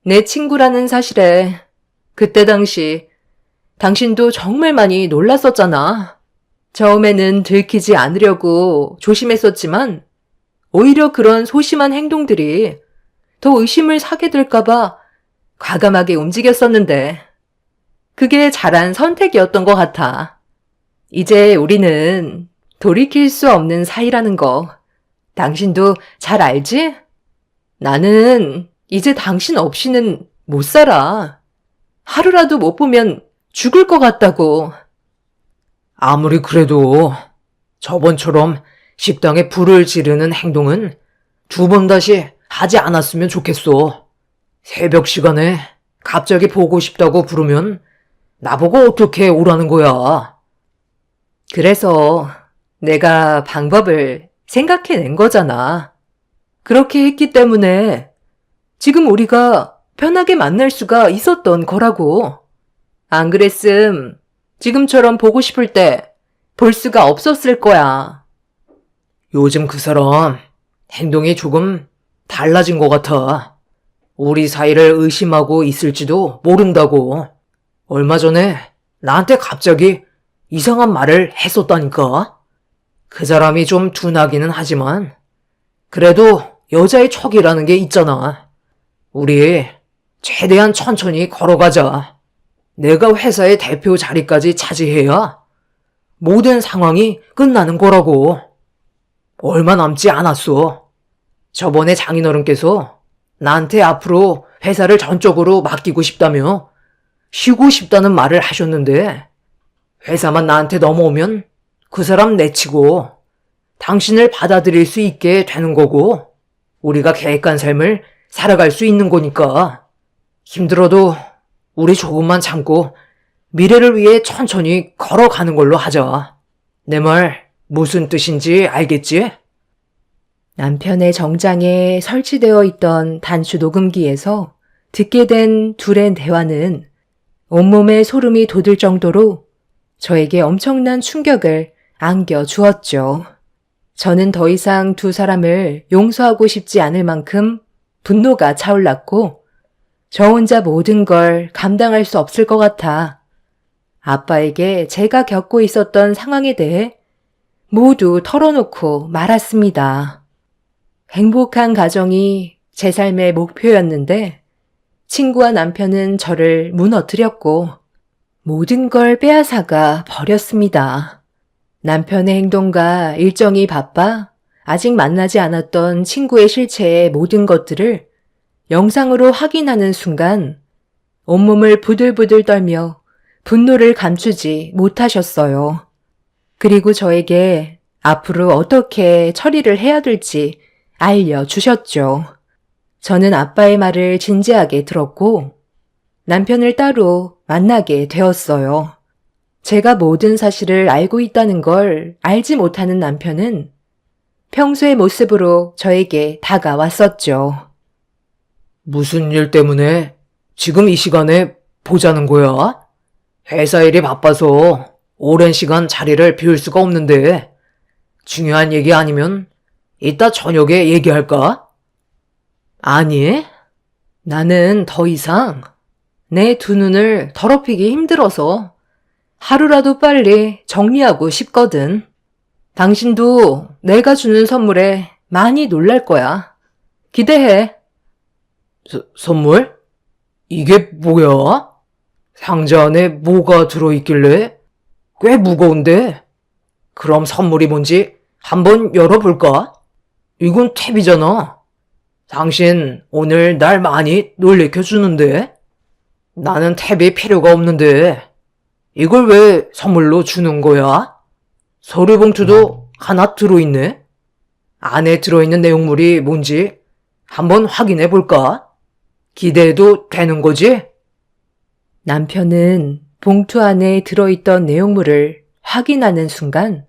S1: 내 친구라는 사실에 그때 당시 당신도 정말 많이 놀랐었잖아. 처음에는 들키지 않으려고 조심했었지만 오히려 그런 소심한 행동들이 더 의심을 사게 될까봐 과감하게 움직였었는데 그게 잘한 선택이었던 것 같아. 이제 우리는 돌이킬 수 없는 사이라는 거 당신도 잘 알지? 나는 이제 당신 없이는 못 살아. 하루라도 못 보면 죽을 것 같다고.
S2: 아무리 그래도 저번처럼 식당에 불을 지르는 행동은 2번 다시 하지 않았으면 좋겠어. 새벽 시간에 갑자기 보고 싶다고 부르면 나보고 어떻게 오라는 거야.
S1: 그래서 내가 방법을 생각해낸 거잖아. 그렇게 했기 때문에 지금 우리가 편하게 만날 수가 있었던 거라고. 안 그랬음 지금처럼 보고 싶을 때 볼 수가 없었을 거야.
S2: 요즘 그 사람 행동이 조금 달라진 것 같아. 우리 사이를 의심하고 있을지도 모른다고. 얼마 전에 나한테 갑자기 이상한 말을 했었다니까. 그 사람이 좀 둔하기는 하지만 그래도 여자의 척이라는 게 있잖아. 우리 최대한 천천히 걸어가자. 내가 회사의 대표 자리까지 차지해야 모든 상황이 끝나는 거라고. 얼마 남지 않았어. 저번에 장인어른께서 나한테 앞으로 회사를 전적으로 맡기고 싶다며 쉬고 싶다는 말을 하셨는데 회사만 나한테 넘어오면 그 사람 내치고 당신을 받아들일 수 있게 되는 거고 우리가 계획한 삶을 살아갈 수 있는 거니까 힘들어도 우리 조금만 참고 미래를 위해 천천히 걸어가는 걸로 하자. 내 말 무슨 뜻인지 알겠지?
S1: 남편의 정장에 설치되어 있던 단추 녹음기에서 듣게 된 둘의 대화는 온몸에 소름이 돋을 정도로 저에게 엄청난 충격을 안겨주었죠. 저는 더 이상 두 사람을 용서하고 싶지 않을 만큼 분노가 차올랐고 저 혼자 모든 걸 감당할 수 없을 것 같아 아빠에게 제가 겪고 있었던 상황에 대해 모두 털어놓고 말았습니다. 행복한 가정이 제 삶의 목표였는데 친구와 남편은 저를 무너뜨렸고 모든 걸 빼앗아가 버렸습니다. 남편의 행동과 일정이 바빠 아직 만나지 않았던 친구의 실체의 모든 것들을 영상으로 확인하는 순간 온몸을 부들부들 떨며 분노를 감추지 못하셨어요. 그리고 저에게 앞으로 어떻게 처리를 해야 될지 알려주셨죠. 저는 아빠의 말을 진지하게 들었고 남편을 따로 만나게 되었어요. 제가 모든 사실을 알고 있다는 걸 알지 못하는 남편은 평소의 모습으로 저에게 다가왔었죠.
S2: 무슨 일 때문에 지금 이 시간에 보자는 거야? 회사 일이 바빠서 오랜 시간 자리를 비울 수가 없는데 중요한 얘기 아니면 이따 저녁에 얘기할까?
S1: 아니, 나는 더 이상 내 두 눈을 더럽히기 힘들어서 하루라도 빨리 정리하고 싶거든. 당신도 내가 주는 선물에 많이 놀랄 거야. 기대해.
S2: 선물? 이게 뭐야? 상자 안에 뭐가 들어있길래? 꽤 무거운데? 그럼 선물이 뭔지 한번 열어볼까? 이건 탭이잖아. 당신 오늘 날 많이 놀래켜주는데? 나는 탭이 필요가 없는데 이걸 왜 선물로 주는 거야? 서류 봉투도 하나 들어있네? 안에 들어있는 내용물이 뭔지 한번 확인해 볼까? 기대해도 되는 거지?
S1: 남편은 봉투 안에 들어있던 내용물을 확인하는 순간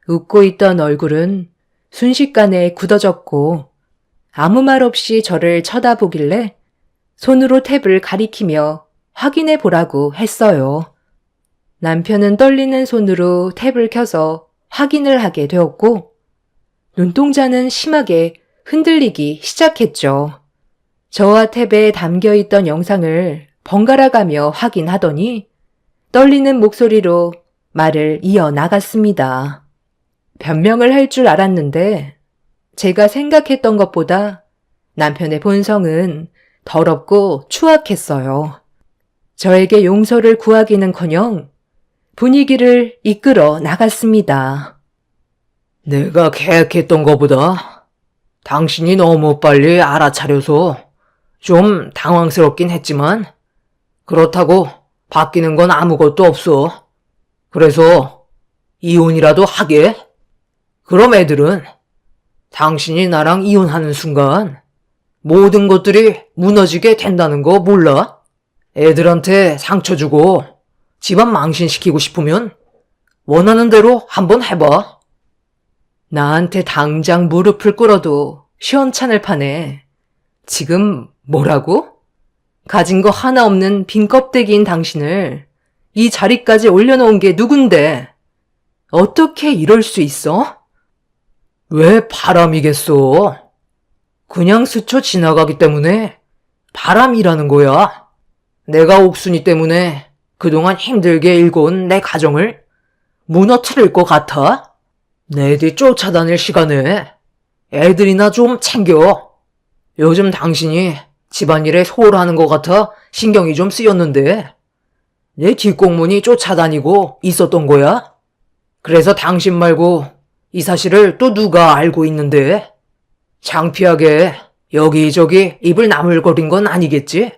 S1: 웃고 있던 얼굴은 순식간에 굳어졌고 아무 말 없이 저를 쳐다보길래 손으로 탭을 가리키며 확인해 보라고 했어요. 남편은 떨리는 손으로 탭을 켜서 확인을 하게 되었고 눈동자는 심하게 흔들리기 시작했죠. 저와 탭에 담겨있던 영상을 번갈아 가며 확인하더니 떨리는 목소리로 말을 이어나갔습니다. 변명을 할 줄 알았는데 제가 생각했던 것보다 남편의 본성은 더럽고 추악했어요. 저에게 용서를 구하기는커녕 분위기를 이끌어 나갔습니다.
S2: 내가 계획했던 것보다 당신이 너무 빨리 알아차려서 좀 당황스럽긴 했지만 그렇다고 바뀌는 건 아무것도 없어. 그래서 이혼이라도 하게? 그럼 애들은 당신이 나랑 이혼하는 순간 모든 것들이 무너지게 된다는 거 몰라? 애들한테 상처 주고 집안 망신시키고 싶으면 원하는 대로 한번 해봐.
S1: 나한테 당장 무릎을 꿇어도 시원찮을 판에 지금 뭐라고? 가진 거 하나 없는 빈 껍데기인 당신을 이 자리까지 올려놓은 게 누군데? 어떻게 이럴 수 있어?
S2: 왜 바람이겠어? 그냥 스쳐 지나가기 때문에 바람이라는 거야. 내가 옥순이 때문에 그동안 힘들게 일궈온 내 가정을 무너뜨릴 것 같아? 내 뒤 쫓아다닐 시간에 애들이나 좀 챙겨. 요즘 당신이 집안일에 소홀하는 것 같아 신경이 좀 쓰였는데 내 뒷공문이 쫓아다니고 있었던 거야? 그래서 당신 말고 이 사실을 또 누가 알고 있는데? 창피하게 여기저기 입을 나물거린 건 아니겠지?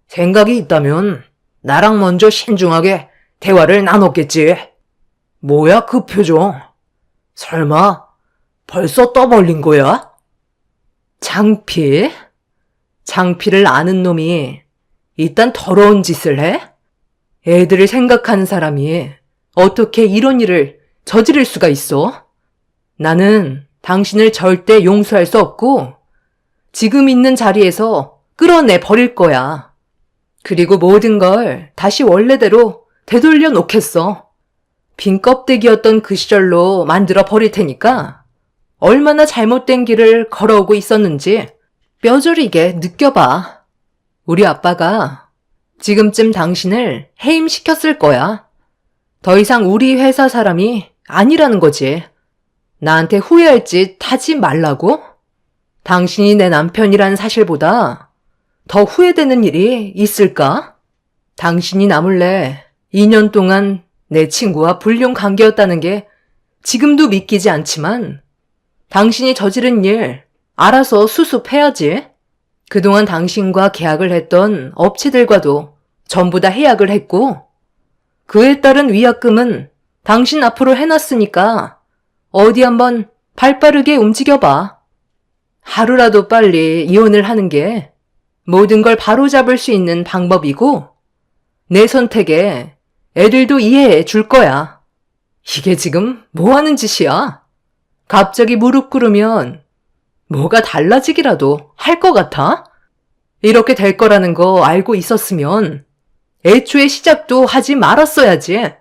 S2: 생각이 있다면 나랑 먼저 신중하게 대화를 나눴겠지. 뭐야 그 표정? 설마 벌써 떠벌린 거야?
S1: 창피? 창피를 아는 놈이 이딴 더러운 짓을 해? 애들을 생각하는 사람이 어떻게 이런 일을 저지를 수가 있어? 나는 당신을 절대 용서할 수 없고 지금 있는 자리에서 끌어내 버릴 거야. 그리고 모든 걸 다시 원래대로 되돌려 놓겠어. 빈 껍데기였던 그 시절로 만들어 버릴 테니까 얼마나 잘못된 길을 걸어오고 있었는지 뼈저리게 느껴봐. 우리 아빠가 지금쯤 당신을 해임시켰을 거야. 더 이상 우리 회사 사람이 아니라는 거지. 나한테 후회할 짓 하지 말라고? 당신이 내 남편이란 사실보다 더 후회되는 일이 있을까? 당신이 나 몰래 2년 동안 내 친구와 불륜 관계였다는 게 지금도 믿기지 않지만 당신이 저지른 일 알아서 수습해야지. 그동안 당신과 계약을 했던 업체들과도 전부 다 해약을 했고 그에 따른 위약금은 당신 앞으로 해놨으니까 어디 한번 발빠르게 움직여봐. 하루라도 빨리 이혼을 하는 게 모든 걸 바로잡을 수 있는 방법이고 내 선택에 애들도 이해해 줄 거야. 이게 지금 뭐 하는 짓이야? 갑자기 무릎 꿇으면 뭐가 달라지기라도 할 것 같아? 이렇게 될 거라는 거 알고 있었으면 애초에 시작도 하지 말았어야지.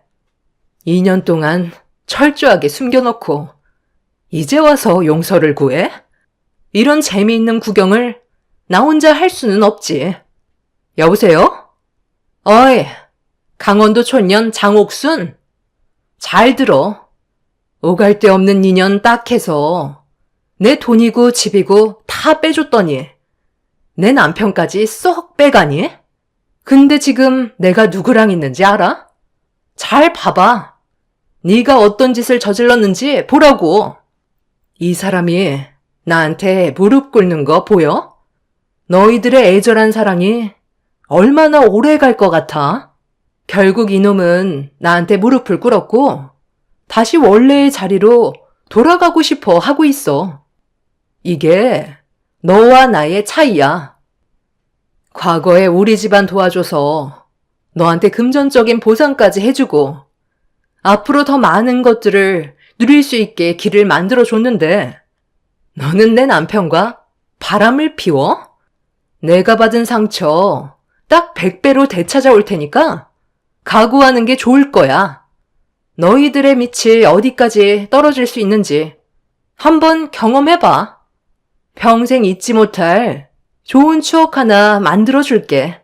S1: 2년 동안 철저하게 숨겨놓고 이제 와서 용서를 구해? 이런 재미있는 구경을 나 혼자 할 수는 없지. 여보세요? 어이, 강원도 촌년 장옥순? 잘 들어. 오갈 데 없는 인연 딱 해서 내 돈이고 집이고 다 빼줬더니 내 남편까지 쏙 빼가니? 근데 지금 내가 누구랑 있는지 알아? 잘 봐봐. 네가 어떤 짓을 저질렀는지 보라고. 이 사람이 나한테 무릎 꿇는 거 보여? 너희들의 애절한 사랑이 얼마나 오래 갈 것 같아? 결국 이놈은 나한테 무릎을 꿇었고 다시 원래의 자리로 돌아가고 싶어 하고 있어. 이게 너와 나의 차이야. 과거에 우리 집안 도와줘서 너한테 금전적인 보상까지 해주고 앞으로 더 많은 것들을 누릴 수 있게 길을 만들어줬는데 너는 내 남편과 바람을 피워? 내가 받은 상처 딱 100배로 되찾아올 테니까 각오하는 게 좋을 거야. 너희들의 밑이 어디까지 떨어질 수 있는지 한번 경험해봐. 평생 잊지 못할 좋은 추억 하나 만들어줄게.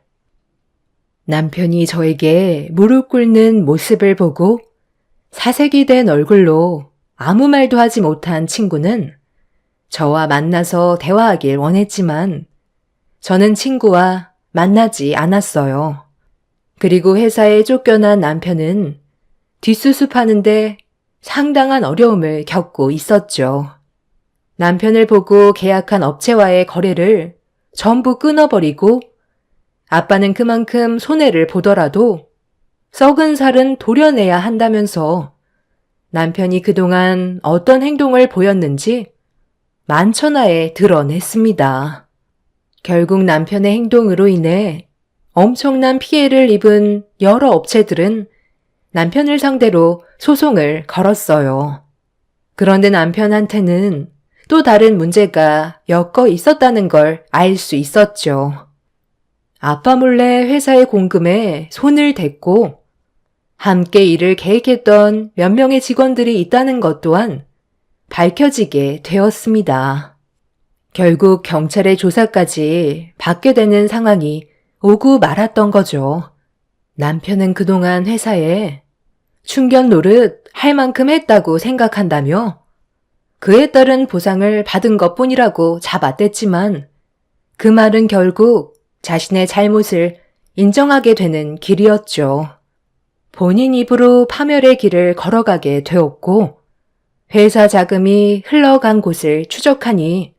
S1: 남편이 저에게 무릎 꿇는 모습을 보고 사색이 된 얼굴로 아무 말도 하지 못한 친구는 저와 만나서 대화하길 원했지만 저는 친구와 만나지 않았어요. 그리고 회사에 쫓겨난 남편은 뒷수습하는데 상당한 어려움을 겪고 있었죠. 남편을 보고 계약한 업체와의 거래를 전부 끊어버리고 아빠는 그만큼 손해를 보더라도 썩은 살은 도려내야 한다면서 남편이 그동안 어떤 행동을 보였는지 만천하에 드러냈습니다. 결국 남편의 행동으로 인해 엄청난 피해를 입은 여러 업체들은 남편을 상대로 소송을 걸었어요. 그런데 남편한테는 또 다른 문제가 엮어 있었다는 걸 알 수 있었죠. 아빠 몰래 회사의 공금에 손을 댔고 함께 일을 계획했던 몇 명의 직원들이 있다는 것 또한 밝혀지게 되었습니다. 결국 경찰의 조사까지 받게 되는 상황이 오고 말았던 거죠. 남편은 그동안 회사에 충견 노릇 할 만큼 했다고 생각한다며 그에 따른 보상을 받은 것뿐이라고 잡아댔지만 그 말은 결국 자신의 잘못을 인정하게 되는 길이었죠. 본인 입으로 파멸의 길을 걸어가게 되었고 회사 자금이 흘러간 곳을 추적하니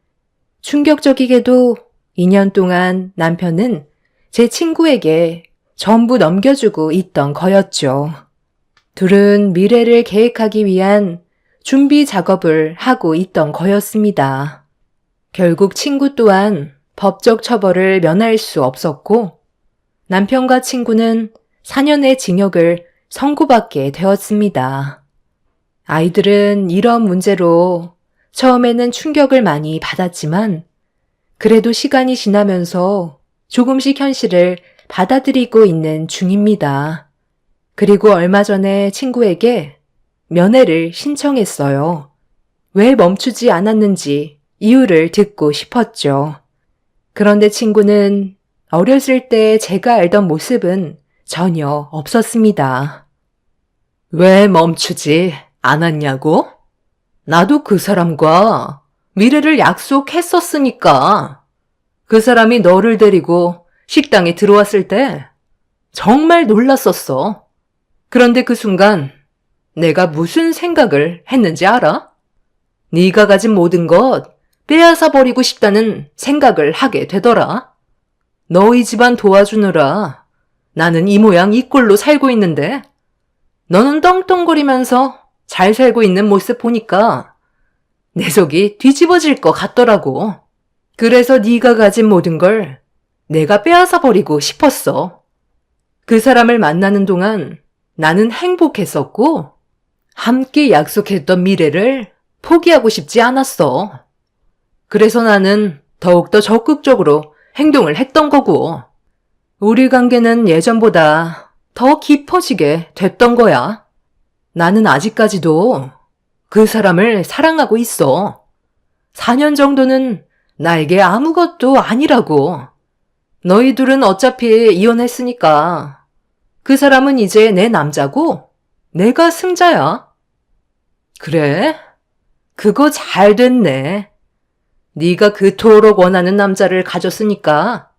S1: 충격적이게도 2년 동안 남편은 제 친구에게 전부 넘겨주고 있던 거였죠. 둘은 미래를 계획하기 위한 준비 작업을 하고 있던 거였습니다. 결국 친구 또한 법적 처벌을 면할 수 없었고 남편과 친구는 4년의 징역을 선고받게 되었습니다. 아이들은 이런 문제로 처음에는 충격을 많이 받았지만 그래도 시간이 지나면서 조금씩 현실을 받아들이고 있는 중입니다. 그리고 얼마 전에 친구에게 면회를 신청했어요. 왜 멈추지 않았는지 이유를 듣고 싶었죠. 그런데 친구는 어렸을 때 제가 알던 모습은 전혀 없었습니다.
S2: 왜 멈추지 않았냐고? 나도 그 사람과 미래를 약속했었으니까. 그 사람이 너를 데리고 식당에 들어왔을 때 정말 놀랐었어. 그런데 그 순간 내가 무슨 생각을 했는지 알아? 네가 가진 모든 것 빼앗아 버리고 싶다는 생각을 하게 되더라. 너희 집안 도와주느라 나는 이 모양 이 꼴로 살고 있는데 너는 떵떵거리면서 잘 살고 있는 모습 보니까 내 속이 뒤집어질 것 같더라고. 그래서 네가 가진 모든 걸 내가 빼앗아 버리고 싶었어. 그 사람을 만나는 동안 나는 행복했었고 함께 약속했던 미래를 포기하고 싶지 않았어. 그래서 나는 더욱더 적극적으로 행동을 했던 거고 우리 관계는 예전보다 더 깊어지게 됐던 거야. 나는 아직까지도 그 사람을 사랑하고 있어. 4년 정도는 나에게 아무것도 아니라고. 너희 둘은 어차피 이혼했으니까 그 사람은 이제 내 남자고 내가 승자야. 그래? 그거 잘 됐네. 네가 그토록 원하는 남자를 가졌으니까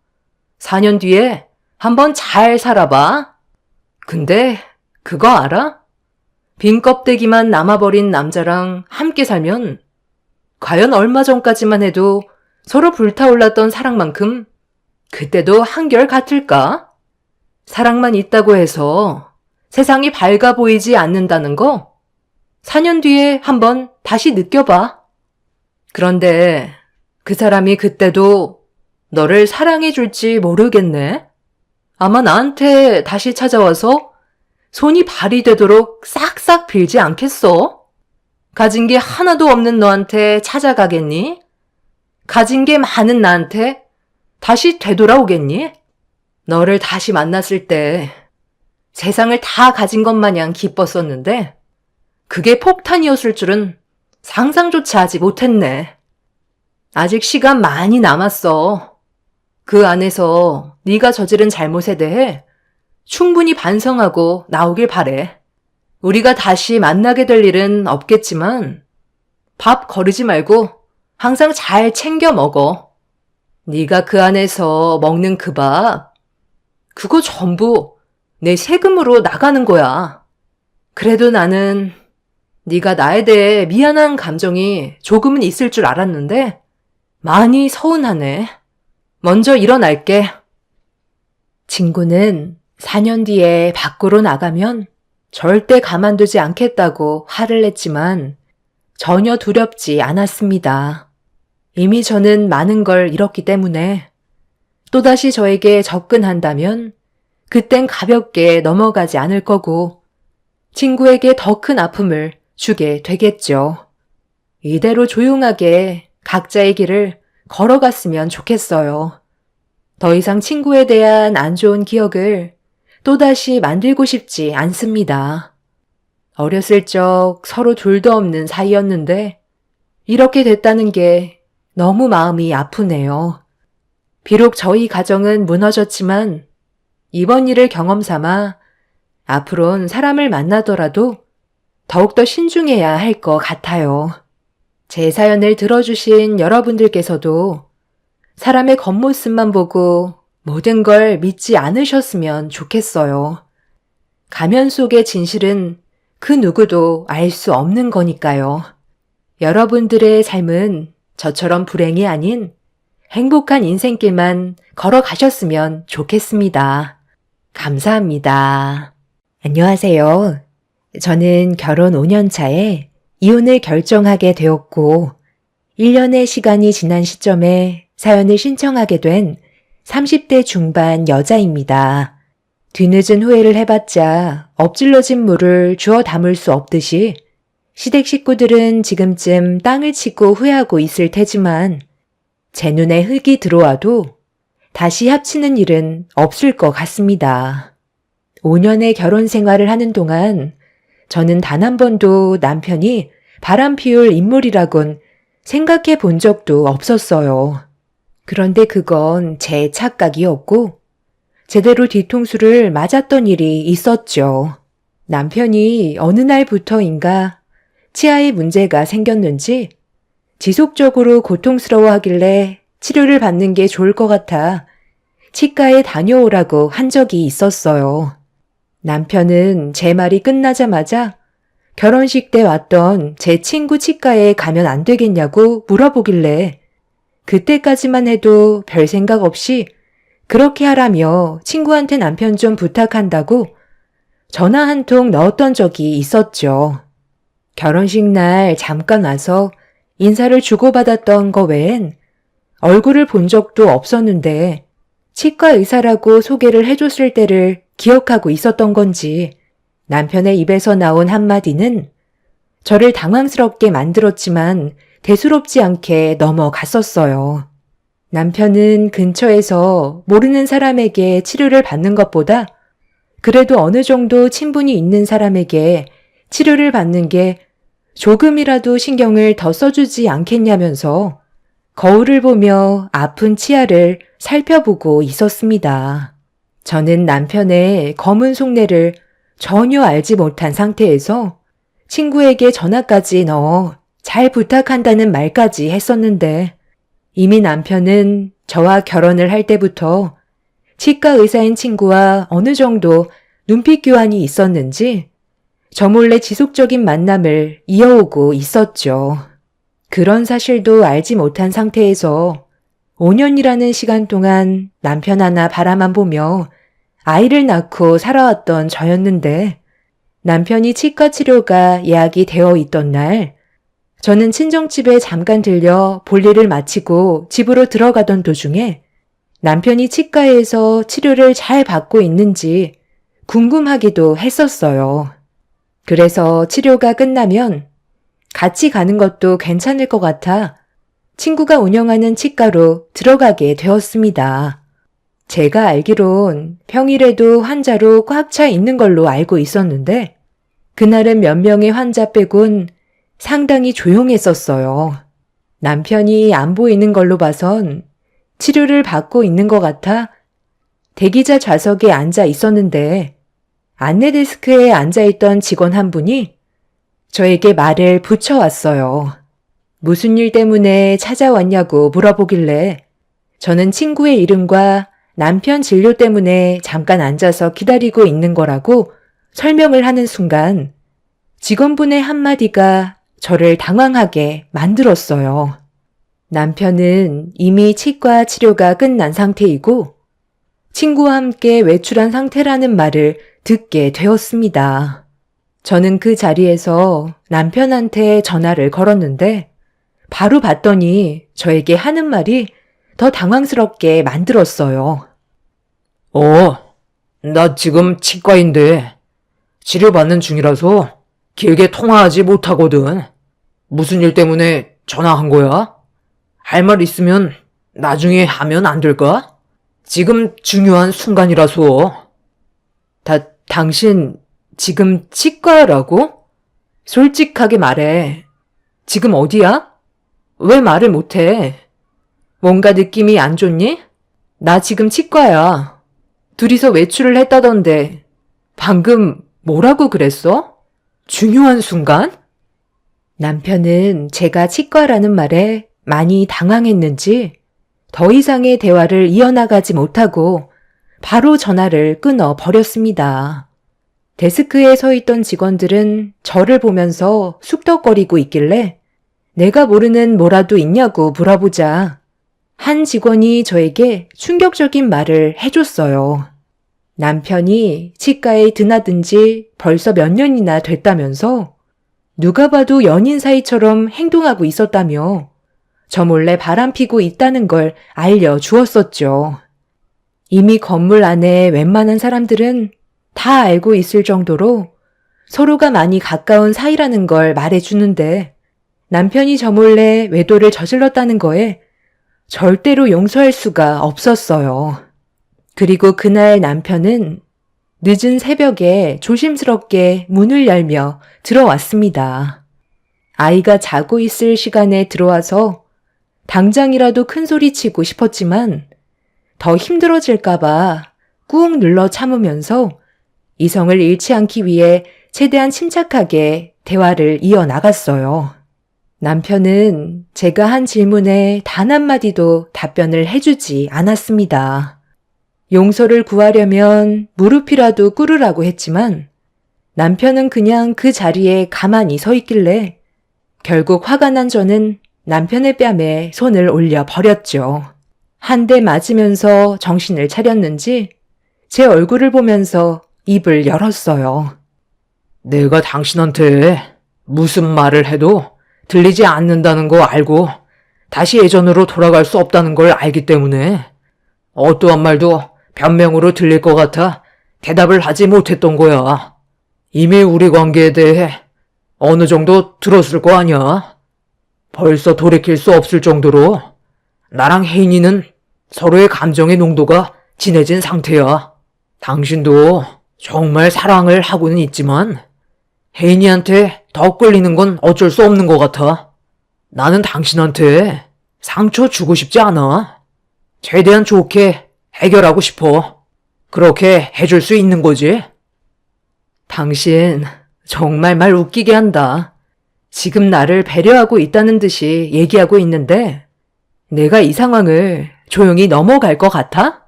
S2: 4년 뒤에 한번 잘 살아봐. 근데 그거 알아? 빈 껍데기만 남아버린 남자랑 함께 살면 과연 얼마 전까지만 해도 서로 불타올랐던 사랑만큼 그때도 한결 같을까? 사랑만 있다고 해서 세상이 밝아 보이지 않는다는 거 4년 뒤에 한번 다시 느껴봐. 그런데 그 사람이 그때도 너를 사랑해 줄지 모르겠네. 아마 나한테 다시 찾아와서 손이 발이 되도록 싹싹 빌지 않겠어? 가진 게 하나도 없는 너한테 찾아가겠니? 가진 게 많은 나한테 다시 되돌아오겠니? 너를 다시 만났을 때 세상을 다 가진 것 마냥 기뻤었는데 그게 폭탄이었을 줄은 상상조차 하지 못했네. 아직 시간 많이 남았어. 그 안에서 네가 저지른 잘못에 대해 충분히 반성하고 나오길 바래. 우리가 다시 만나게 될 일은 없겠지만 밥 거르지 말고 항상 잘 챙겨 먹어. 네가 그 안에서 먹는 그 밥, 그거 전부 내 세금으로 나가는 거야. 그래도 나는 네가 나에 대해 미안한 감정이 조금은 있을 줄 알았는데 많이 서운하네. 먼저 일어날게.
S1: 친구는 4년 뒤에 밖으로 나가면 절대 가만두지 않겠다고 화를 냈지만 전혀 두렵지 않았습니다. 이미 저는 많은 걸 잃었기 때문에 또다시 저에게 접근한다면 그땐 가볍게 넘어가지 않을 거고 친구에게 더 큰 아픔을 주게 되겠죠. 이대로 조용하게 각자의 길을 걸어갔으면 좋겠어요. 더 이상 친구에 대한 안 좋은 기억을 또다시 만들고 싶지 않습니다. 어렸을 적 서로 둘도 없는 사이였는데 이렇게 됐다는 게 너무 마음이 아프네요. 비록 저희 가정은 무너졌지만 이번 일을 경험 삼아 앞으론 사람을 만나더라도 더욱더 신중해야 할 것 같아요. 제 사연을 들어주신 여러분들께서도 사람의 겉모습만 보고 모든 걸 믿지 않으셨으면 좋겠어요. 가면 속의 진실은 그 누구도 알 수 없는 거니까요. 여러분들의 삶은 저처럼 불행이 아닌 행복한 인생길만 걸어가셨으면 좋겠습니다. 감사합니다. 안녕하세요. 저는 결혼 5년 차에 이혼을 결정하게 되었고 1년의 시간이 지난 시점에 사연을 신청하게 된 30대 중반 여자입니다. 뒤늦은 후회를 해봤자 엎질러진 물을 주워 담을 수 없듯이 시댁 식구들은 지금쯤 땅을 치고 후회하고 있을 테지만 제 눈에 흙이 들어와도 다시 합치는 일은 없을 것 같습니다. 5년의 결혼 생활을 하는 동안 저는 단 한 번도 남편이 바람 피울 인물이라곤 생각해 본 적도 없었어요. 그런데 그건 제 착각이었고 제대로 뒤통수를 맞았던 일이 있었죠. 남편이 어느 날부터인가 치아에 문제가 생겼는지 지속적으로 고통스러워하길래 치료를 받는 게 좋을 것 같아 치과에 다녀오라고 한 적이 있었어요. 남편은 제 말이 끝나자마자 결혼식 때 왔던 제 친구 치과에 가면 안 되겠냐고 물어보길래 그때까지만 해도 별 생각 없이 그렇게 하라며 친구한테 남편 좀 부탁한다고 전화 한 통 넣었던 적이 있었죠. 결혼식 날 잠깐 와서 인사를 주고받았던 거 외엔 얼굴을 본 적도 없었는데 치과 의사라고 소개를 해줬을 때를 기억하고 있었던 건지 남편의 입에서 나온 한마디는 저를 당황스럽게 만들었지만 대수롭지 않게 넘어갔었어요. 남편은 근처에서 모르는 사람에게 치료를 받는 것보다 그래도 어느 정도 친분이 있는 사람에게 치료를 받는 게 조금이라도 신경을 더 써주지 않겠냐면서 거울을 보며 아픈 치아를 살펴보고 있었습니다. 저는 남편의 검은 속내를 전혀 알지 못한 상태에서 친구에게 전화까지 넣어 잘 부탁한다는 말까지 했었는데 이미 남편은 저와 결혼을 할 때부터 치과 의사인 친구와 어느 정도 눈빛 교환이 있었는지 저 몰래 지속적인 만남을 이어오고 있었죠. 그런 사실도 알지 못한 상태에서 5년이라는 시간 동안 남편 하나 바라만 보며 아이를 낳고 살아왔던 저였는데 남편이 치과 치료가 예약이 되어 있던 날 저는 친정집에 잠깐 들려 볼일을 마치고 집으로 들어가던 도중에 남편이 치과에서 치료를 잘 받고 있는지 궁금하기도 했었어요. 그래서 치료가 끝나면 같이 가는 것도 괜찮을 것 같아 친구가 운영하는 치과로 들어가게 되었습니다. 제가 알기론 평일에도 환자로 꽉 차 있는 걸로 알고 있었는데 그날은 몇 명의 환자 빼곤 상당히 조용했었어요. 남편이 안 보이는 걸로 봐선 치료를 받고 있는 것 같아 대기자 좌석에 앉아 있었는데 안내 데스크에 앉아있던 직원 한 분이 저에게 말을 붙여왔어요. 무슨 일 때문에 찾아왔냐고 물어보길래 저는 친구의 이름과 남편 진료 때문에 잠깐 앉아서 기다리고 있는 거라고 설명을 하는 순간 직원분의 한마디가 저를 당황하게 만들었어요. 남편은 이미 치과 치료가 끝난 상태이고 친구와 함께 외출한 상태라는 말을 듣게 되었습니다. 저는 그 자리에서 남편한테 전화를 걸었는데 바로 받더니 저에게 하는 말이 더 당황스럽게 만들었어요.
S2: 나 지금 치과인데 치료받는 중이라서 길게 통화하지 못하거든. 무슨 일 때문에 전화한 거야? 할 말 있으면 나중에 하면 안 될까? 지금 중요한 순간이라서.
S1: 당신 지금 치과라고? 솔직하게 말해. 지금 어디야? 왜 말을 못해? 뭔가 느낌이 안 좋니? 나 지금 치과야. 둘이서 외출을 했다던데 방금 뭐라고 그랬어? 중요한 순간? 남편은 제가 치과라는 말에 많이 당황했는지 더 이상의 대화를 이어나가지 못하고 바로 전화를 끊어 버렸습니다. 데스크에 서 있던 직원들은 저를 보면서 쑥덕거리고 있길래 내가 모르는 뭐라도 있냐고 물어보자 한 직원이 저에게 충격적인 말을 해줬어요. 남편이 치과에 드나든 지 벌써 몇 년이나 됐다면서 누가 봐도 연인 사이처럼 행동하고 있었다며 저 몰래 바람피고 있다는 걸 알려주었었죠. 이미 건물 안에 웬만한 사람들은 다 알고 있을 정도로 서로가 많이 가까운 사이라는 걸 말해주는데 남편이 저 몰래 외도를 저질렀다는 거에 절대로 용서할 수가 없었어요. 그리고 그날 남편은 늦은 새벽에 조심스럽게 문을 열며 들어왔습니다. 아이가 자고 있을 시간에 들어와서 당장이라도 큰 소리 치고 싶었지만 더 힘들어질까봐 꾹 눌러 참으면서 이성을 잃지 않기 위해 최대한 침착하게 대화를 이어나갔어요. 남편은 제가 한 질문에 단 한마디도 답변을 해주지 않았습니다. 용서를 구하려면 무릎이라도 꿇으라고 했지만 남편은 그냥 그 자리에 가만히 서 있길래 결국 화가 난 저는 남편의 뺨에 손을 올려 버렸죠. 한 대 맞으면서 정신을 차렸는지 제 얼굴을 보면서 입을 열었어요.
S2: 내가 당신한테 무슨 말을 해도 들리지 않는다는 거 알고 다시 예전으로 돌아갈 수 없다는 걸 알기 때문에 어떠한 말도 변명으로 들릴 것 같아 대답을 하지 못했던 거야. 이미 우리 관계에 대해 어느 정도 들었을 거 아니야. 벌써 돌이킬 수 없을 정도로 나랑 혜인이는 서로의 감정의 농도가 진해진 상태야. 당신도 정말 사랑을 하고는 있지만 혜인이한테 더 끌리는 건 어쩔 수 없는 것 같아. 나는 당신한테 상처 주고 싶지 않아. 최대한 좋게 해결하고 싶어. 그렇게 해줄 수 있는 거지.
S1: 당신 정말 말 웃기게 한다. 지금 나를 배려하고 있다는 듯이 얘기하고 있는데 내가 이 상황을 조용히 넘어갈 것 같아?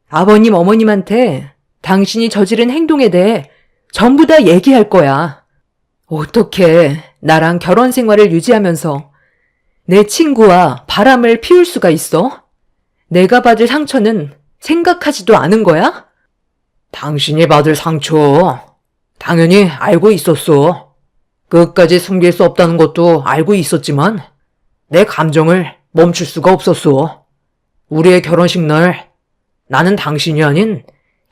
S1: 아버님, 어머님한테 당신이 저지른 행동에 대해 전부 다 얘기할 거야. 어떻게 나랑 결혼 생활을 유지하면서 내 친구와 바람을 피울 수가 있어? 내가 받을 상처는 생각하지도 않은 거야?
S2: 당신이 받을 상처 당연히 알고 있었어. 끝까지 숨길 수 없다는 것도 알고 있었지만 내 감정을 멈출 수가 없었어. 우리의 결혼식 날 나는 당신이 아닌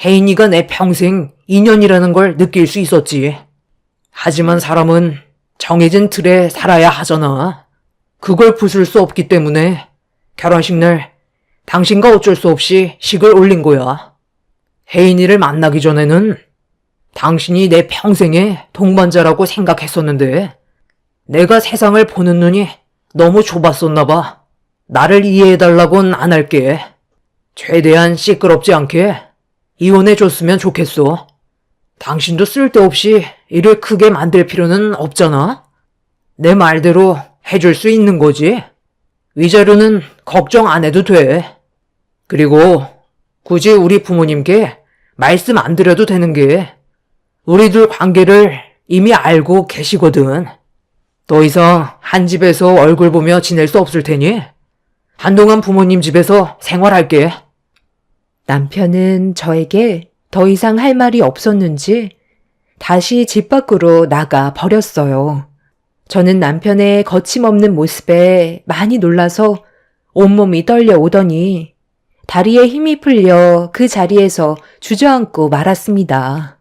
S2: 혜인이가 내 평생 인연이라는 걸 느낄 수 있었지. 하지만 사람은 정해진 틀에 살아야 하잖아. 그걸 부술 수 없기 때문에 결혼식 날 당신과 어쩔 수 없이 식을 올린 거야. 혜인이를 만나기 전에는 당신이 내 평생의 동반자라고 생각했었는데 내가 세상을 보는 눈이 너무 좁았었나 봐. 나를 이해해달라고는 안 할게. 최대한 시끄럽지 않게 이혼해줬으면 좋겠어. 당신도 쓸데없이 일을 크게 만들 필요는 없잖아. 내 말대로 해줄 수 있는 거지. 위자료는 걱정 안 해도 돼. 그리고 굳이 우리 부모님께 말씀 안 드려도 되는 게 우리들 관계를 이미 알고 계시거든. 더 이상 한 집에서 얼굴 보며 지낼 수 없을 테니 한동안 부모님 집에서 생활할게.
S1: 남편은 저에게 더 이상 할 말이 없었는지 다시 집 밖으로 나가 버렸어요. 저는 남편의 거침없는 모습에 많이 놀라서 온몸이 떨려오더니 다리에 힘이 풀려 그 자리에서 주저앉고 말았습니다.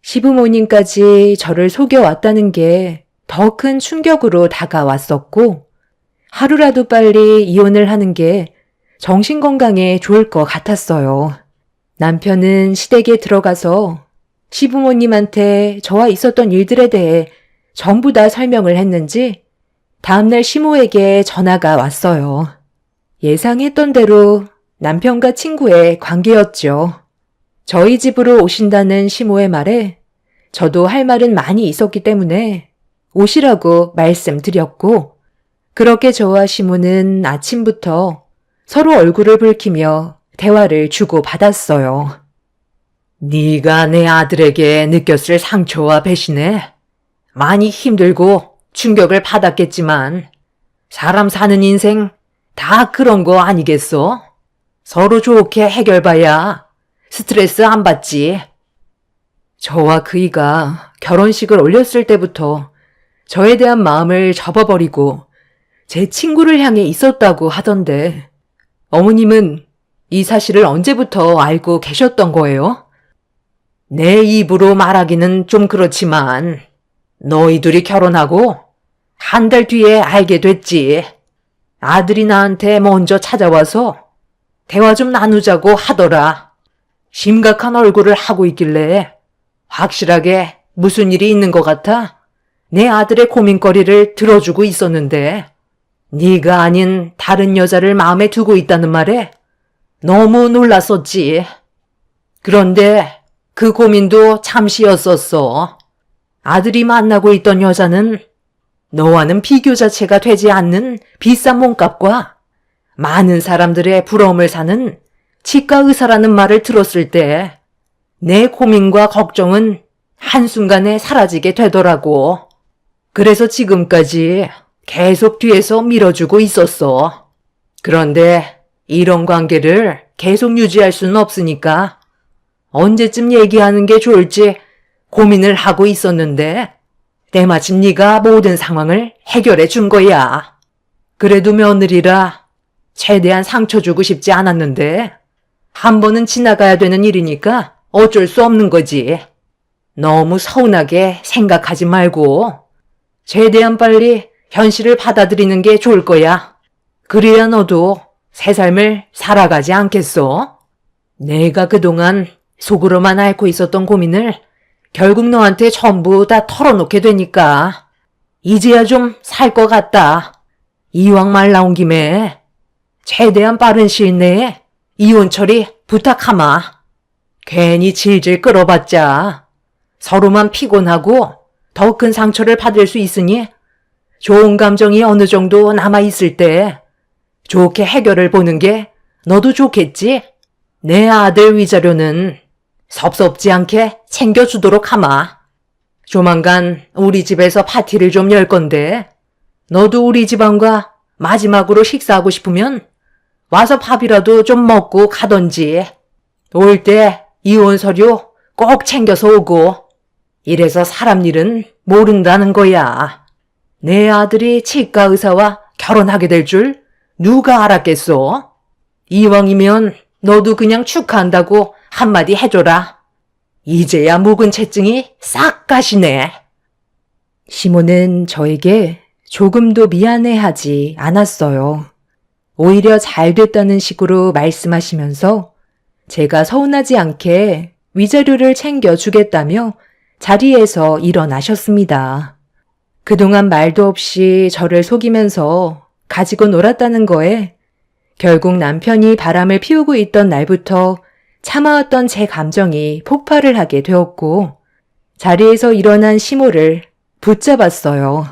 S1: 시부모님까지 저를 속여왔다는 게 더 큰 충격으로 다가왔었고 하루라도 빨리 이혼을 하는 게 정신건강에 좋을 것 같았어요. 남편은 시댁에 들어가서 시부모님한테 저와 있었던 일들에 대해 전부 다 설명을 했는지 다음날 시모에게 전화가 왔어요. 예상했던 대로 남편과 친구의 관계였죠. 저희 집으로 오신다는 시모의 말에 저도 할 말은 많이 있었기 때문에 오시라고 말씀드렸고 그렇게 저와 시모는 아침부터 서로 얼굴을 붉히며 대화를 주고받았어요.
S2: 네가 내 아들에게 느꼈을 상처와 배신에 많이 힘들고 충격을 받았겠지만 사람 사는 인생 다 그런 거 아니겠어? 서로 좋게 해결봐야 스트레스 안 받지. 저와 그이가 결혼식을 올렸을 때부터 저에 대한 마음을 접어버리고 제 친구를 향해 있었다고 하던데 어머님은 이 사실을 언제부터 알고 계셨던 거예요? 내 입으로 말하기는 좀 그렇지만 너희 둘이 결혼하고 한 달 뒤에 알게 됐지. 아들이 나한테 먼저 찾아와서 대화 좀 나누자고 하더라. 심각한 얼굴을 하고 있길래 확실하게 무슨 일이 있는 것 같아 내 아들의 고민거리를 들어주고 있었는데 네가 아닌 다른 여자를 마음에 두고 있다는 말에 너무 놀랐었지. 그런데 그 고민도 잠시였었어. 아들이 만나고 있던 여자는 너와는 비교 자체가 되지 않는 비싼 몸값과 많은 사람들의 부러움을 사는 치과 의사라는 말을 들었을 때 내 고민과 걱정은 한순간에 사라지게 되더라고. 그래서 지금까지 계속 뒤에서 밀어주고 있었어. 그런데 이런 관계를 계속 유지할 수는 없으니까 언제쯤 얘기하는 게 좋을지 고민을 하고 있었는데 때마침 네가 모든 상황을 해결해 준 거야. 그래도 며느리라 최대한 상처 주고 싶지 않았는데 한 번은 지나가야 되는 일이니까 어쩔 수 없는 거지. 너무 서운하게 생각하지 말고 최대한 빨리 현실을 받아들이는 게 좋을 거야. 그래야 너도 새 삶을 살아가지 않겠어? 내가 그동안 속으로만 앓고 있었던 고민을 결국 너한테 전부 다 털어놓게 되니까 이제야 좀 살 것 같다. 이왕 말 나온 김에 최대한 빠른 시일 내에 이혼 처리 부탁하마. 괜히 질질 끌어봤자 서로만 피곤하고 더 큰 상처를 받을 수 있으니 좋은 감정이 어느 정도 남아있을 때 좋게 해결을 보는 게 너도 좋겠지? 내 아들 위자료는 섭섭지 않게 챙겨주도록 하마. 조만간 우리 집에서 파티를 좀 열 건데 너도 우리 집안과 마지막으로 식사하고 싶으면 와서 밥이라도 좀 먹고 가던지. 올 때 이혼 서류 꼭 챙겨서 오고. 이래서 사람 일은 모른다는 거야. 내 아들이 치과 의사와 결혼하게 될 줄 누가 알았겠어? 이왕이면 너도 그냥 축하한다고 한마디 해줘라. 이제야 묵은 채증이 싹 가시네.
S1: 시모는 저에게 조금도 미안해하지 않았어요. 오히려 잘 됐다는 식으로 말씀하시면서 제가 서운하지 않게 위자료를 챙겨주겠다며 자리에서 일어나셨습니다. 그동안 말도 없이 저를 속이면서 가지고 놀았다는 거에 결국 남편이 바람을 피우고 있던 날부터 참아왔던 제 감정이 폭발을 하게 되었고 자리에서 일어난 시모를 붙잡았어요.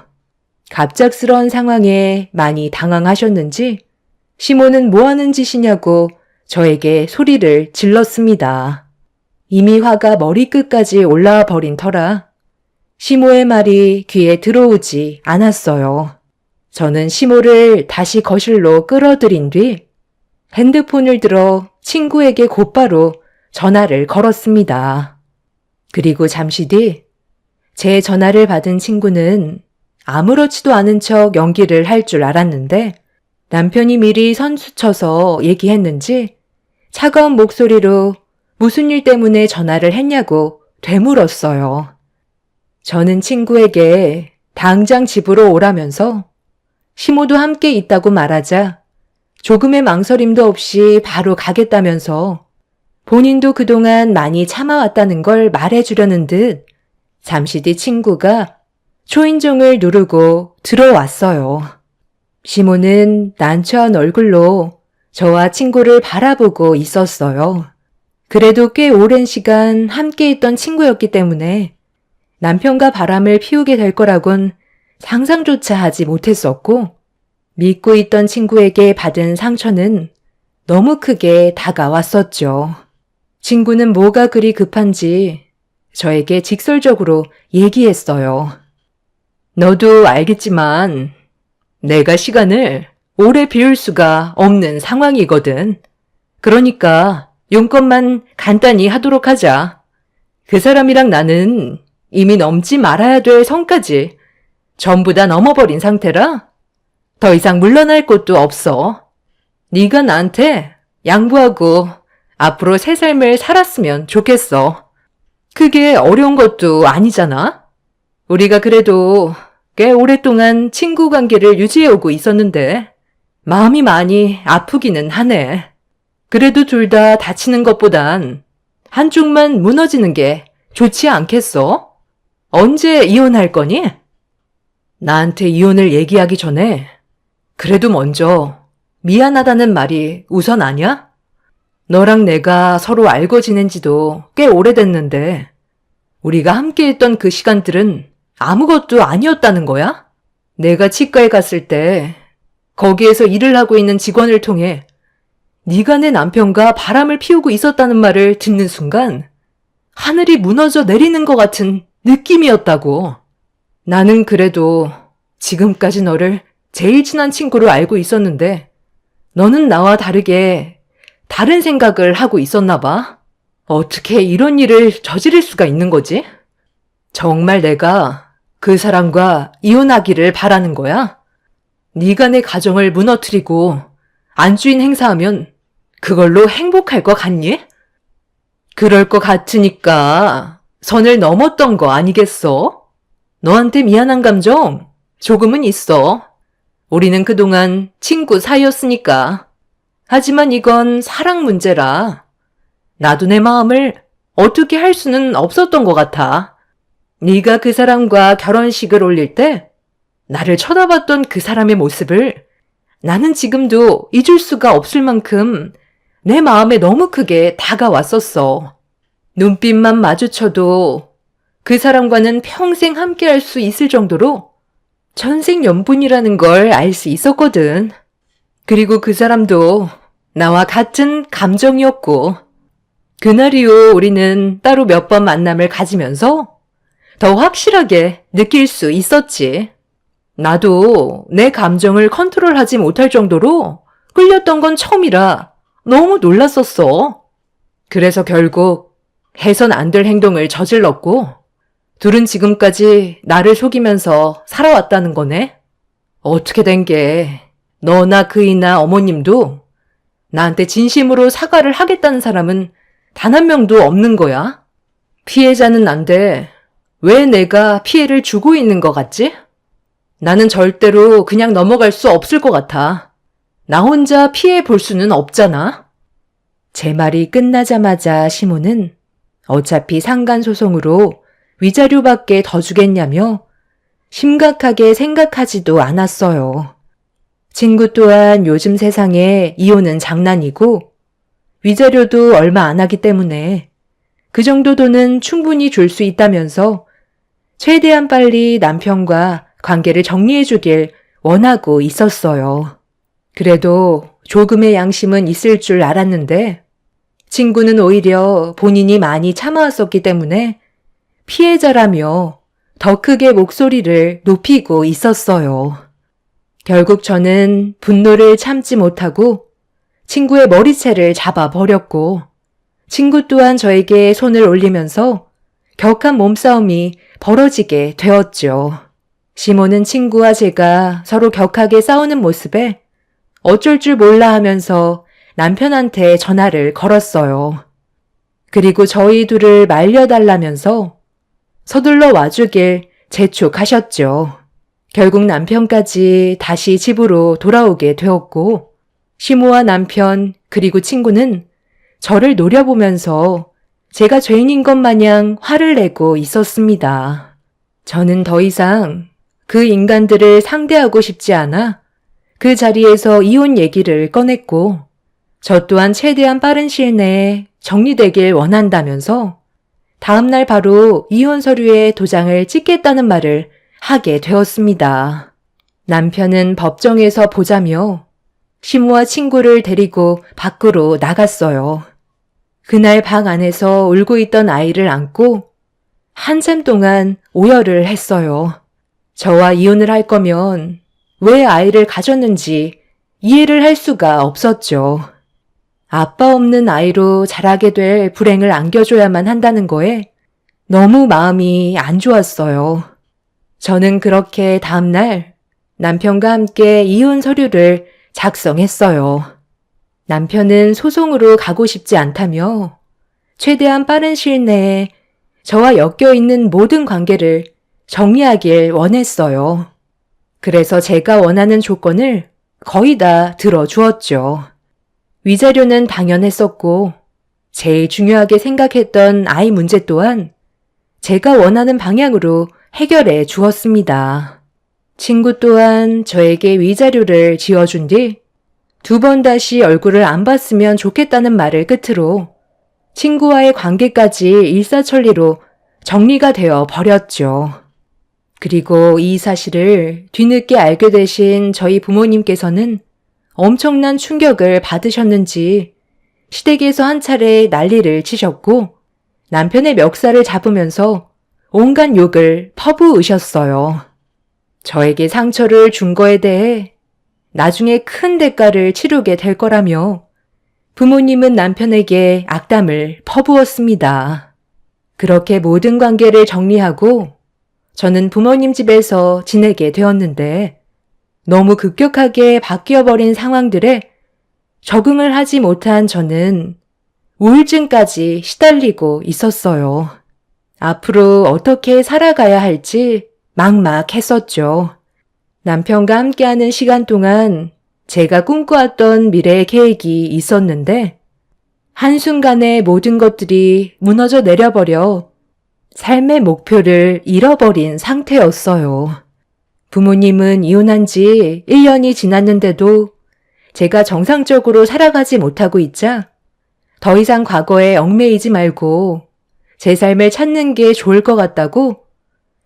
S1: 갑작스러운 상황에 많이 당황하셨는지 시모는 뭐 하는 짓이냐고 저에게 소리를 질렀습니다. 이미 화가 머리끝까지 올라와 버린 터라 시모의 말이 귀에 들어오지 않았어요. 저는 시모를 다시 거실로 끌어들인 뒤 핸드폰을 들어 친구에게 곧바로 전화를 걸었습니다. 그리고 잠시 뒤 제 전화를 받은 친구는 아무렇지도 않은 척 연기를 할 줄 알았는데 남편이 미리 선수쳐서 얘기했는지 차가운 목소리로 무슨 일 때문에 전화를 했냐고 되물었어요. 저는 친구에게 당장 집으로 오라면서 시모도 함께 있다고 말하자 조금의 망설임도 없이 바로 가겠다면서 본인도 그동안 많이 참아왔다는 걸 말해주려는 듯 잠시 뒤 친구가 초인종을 누르고 들어왔어요. 시모는 난처한 얼굴로 저와 친구를 바라보고 있었어요. 그래도 꽤 오랜 시간 함께 있던 친구였기 때문에 남편과 바람을 피우게 될 거라곤 상상조차 하지 못했었고 믿고 있던 친구에게 받은 상처는 너무 크게 다가왔었죠. 친구는 뭐가 그리 급한지 저에게 직설적으로 얘기했어요. 너도 알겠지만 내가 시간을 오래 비울 수가 없는 상황이거든. 그러니까 용건만 간단히 하도록 하자. 그 사람이랑 나는 이미 넘지 말아야 될 선까지 전부 다 넘어버린 상태라 더 이상 물러날 곳도 없어. 네가 나한테 양보하고 앞으로 새 삶을 살았으면 좋겠어. 그게 어려운 것도 아니잖아. 우리가 그래도 꽤 오랫동안 친구 관계를 유지해오고 있었는데 마음이 많이 아프기는 하네. 그래도 둘 다 다치는 것보단 한쪽만 무너지는 게 좋지 않겠어? 언제 이혼할 거니? 나한테 이혼을 얘기하기 전에 그래도 먼저 미안하다는 말이 우선 아냐? 너랑 내가 서로 알고 지낸 지도 꽤 오래됐는데 우리가 함께 했던 그 시간들은 아무것도 아니었다는 거야? 내가 치과에 갔을 때 거기에서 일을 하고 있는 직원을 통해 네가 내 남편과 바람을 피우고 있었다는 말을 듣는 순간 하늘이 무너져 내리는 것 같은 느낌이었다고. 나는 그래도 지금까지 너를 제일 친한 친구로 알고 있었는데 너는 나와 다르게 다른 생각을 하고 있었나 봐. 어떻게 이런 일을 저지를 수가 있는 거지? 정말 내가 그 사람과 이혼하기를 바라는 거야? 네가 내 가정을 무너뜨리고 안주인 행사하면 그걸로 행복할 것 같니? 그럴 것 같으니까 선을 넘었던 거 아니겠어? 너한테 미안한 감정 조금은 있어. 우리는 그동안 친구 사이였으니까. 하지만 이건 사랑 문제라 나도 내 마음을 어떻게 할 수는 없었던 것 같아. 네가 그 사람과 결혼식을 올릴 때 나를 쳐다봤던 그 사람의 모습을 나는 지금도 잊을 수가 없을 만큼 내 마음에 너무 크게 다가왔었어. 눈빛만 마주쳐도 그 사람과는 평생 함께할 수 있을 정도로 천생연분이라는 걸 알 수 있었거든. 그리고 그 사람도 나와 같은 감정이었고 그날 이후 우리는 따로 몇 번 만남을 가지면서 더 확실하게 느낄 수 있었지. 나도 내 감정을 컨트롤하지 못할 정도로 끌렸던 건 처음이라 너무 놀랐었어. 그래서 결국 해선 안 될 행동을 저질렀고 둘은 지금까지 나를 속이면서 살아왔다는 거네. 어떻게 된 게 너나 그이나 어머님도 나한테 진심으로 사과를 하겠다는 사람은 단 한 명도 없는 거야. 피해자는 난데 왜 내가 피해를 주고 있는 것 같지? 나는 절대로 그냥 넘어갈 수 없을 것 같아. 나 혼자 피해 볼 수는 없잖아. 제 말이 끝나자마자 시모는 어차피 상간소송으로 위자료밖에 더 주겠냐며 심각하게 생각하지도 않았어요. 친구 또한 요즘 세상에 이혼은 장난이고 위자료도 얼마 안 하기 때문에 그 정도 돈은 충분히 줄 수 있다면서 최대한 빨리 남편과 관계를 정리해 주길 원하고 있었어요. 그래도 조금의 양심은 있을 줄 알았는데 친구는 오히려 본인이 많이 참아왔었기 때문에 피해자라며 더 크게 목소리를 높이고 있었어요. 결국 저는 분노를 참지 못하고 친구의 머리채를 잡아버렸고 친구 또한 저에게 손을 올리면서 격한 몸싸움이 벌어지게 되었죠. 시몬은 친구와 제가 서로 격하게 싸우는 모습에 어쩔 줄 몰라 하면서 남편한테 전화를 걸었어요. 그리고 저희 둘을 말려달라면서 서둘러 와주길 재촉하셨죠. 결국 남편까지 다시 집으로 돌아오게 되었고 시모와 남편 그리고 친구는 저를 노려보면서 제가 죄인인 것 마냥 화를 내고 있었습니다. 저는 더 이상 그 인간들을 상대하고 싶지 않아 그 자리에서 이혼 얘기를 꺼냈고 저 또한 최대한 빠른 시일 내에 정리되길 원한다면서 다음날 바로 이혼 서류에 도장을 찍겠다는 말을 하게 되었습니다. 남편은 법정에서 보자며 시모와 친구를 데리고 밖으로 나갔어요. 그날 방 안에서 울고 있던 아이를 안고 한참 동안 오열을 했어요. 저와 이혼을 할 거면 왜 아이를 가졌는지 이해를 할 수가 없었죠. 아빠 없는 아이로 자라게 될 불행을 안겨줘야만 한다는 거에 너무 마음이 안 좋았어요. 저는 그렇게 다음날 남편과 함께 이혼 서류를 작성했어요. 남편은 소송으로 가고 싶지 않다며 최대한 빠른 시일 내에 저와 엮여있는 모든 관계를 정리하길 원했어요. 그래서 제가 원하는 조건을 거의 다 들어주었죠. 위자료는 당연했었고 제일 중요하게 생각했던 아이 문제 또한 제가 원하는 방향으로 해결해 주었습니다. 친구 또한 저에게 위자료를 지어준 뒤 2번 다시 얼굴을 안 봤으면 좋겠다는 말을 끝으로 친구와의 관계까지 일사천리로 정리가 되어 버렸죠. 그리고 이 사실을 뒤늦게 알게 되신 저희 부모님께서는 엄청난 충격을 받으셨는지 시댁에서 한 차례 난리를 치셨고 남편의 멱살을 잡으면서 온갖 욕을 퍼부으셨어요. 저에게 상처를 준 거에 대해 나중에 큰 대가를 치르게 될 거라며 부모님은 남편에게 악담을 퍼부었습니다. 그렇게 모든 관계를 정리하고 저는 부모님 집에서 지내게 되었는데 너무 급격하게 바뀌어버린 상황들에 적응을 하지 못한 저는 우울증까지 시달리고 있었어요. 앞으로 어떻게 살아가야 할지 막막했었죠. 남편과 함께하는 시간 동안 제가 꿈꿔왔던 미래의 계획이 있었는데 한순간에 모든 것들이 무너져 내려버려 삶의 목표를 잃어버린 상태였어요. 부모님은 이혼한 지 1년이 지났는데도 제가 정상적으로 살아가지 못하고 있자 더 이상 과거에 얽매이지 말고 제 삶을 찾는 게 좋을 것 같다고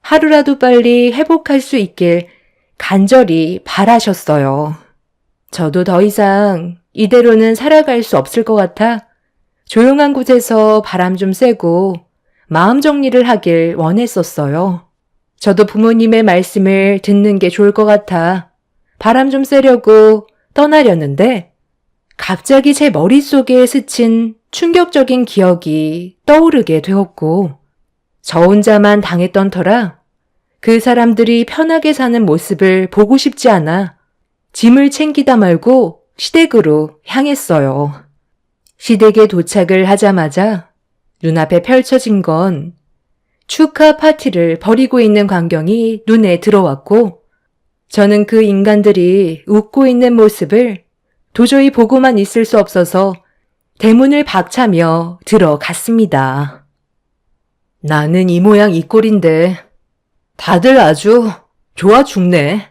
S1: 하루라도 빨리 회복할 수 있길 간절히 바라셨어요. 저도 더 이상 이대로는 살아갈 수 없을 것 같아 조용한 곳에서 바람 좀 쐬고 마음 정리를 하길 원했었어요. 저도 부모님의 말씀을 듣는 게 좋을 것 같아 바람 좀 쐬려고 떠나려는데 갑자기 제 머릿속에 스친 충격적인 기억이 떠오르게 되었고 저 혼자만 당했던 터라 그 사람들이 편하게 사는 모습을 보고 싶지 않아 짐을 챙기다 말고 시댁으로 향했어요. 시댁에 도착을 하자마자 눈앞에 펼쳐진 건 축하 파티를 벌이고 있는 광경이 눈에 들어왔고 저는 그 인간들이 웃고 있는 모습을 도저히 보고만 있을 수 없어서 대문을 박차며 들어갔습니다. 나는 이 모양 이 꼴인데 다들 아주 좋아 죽네.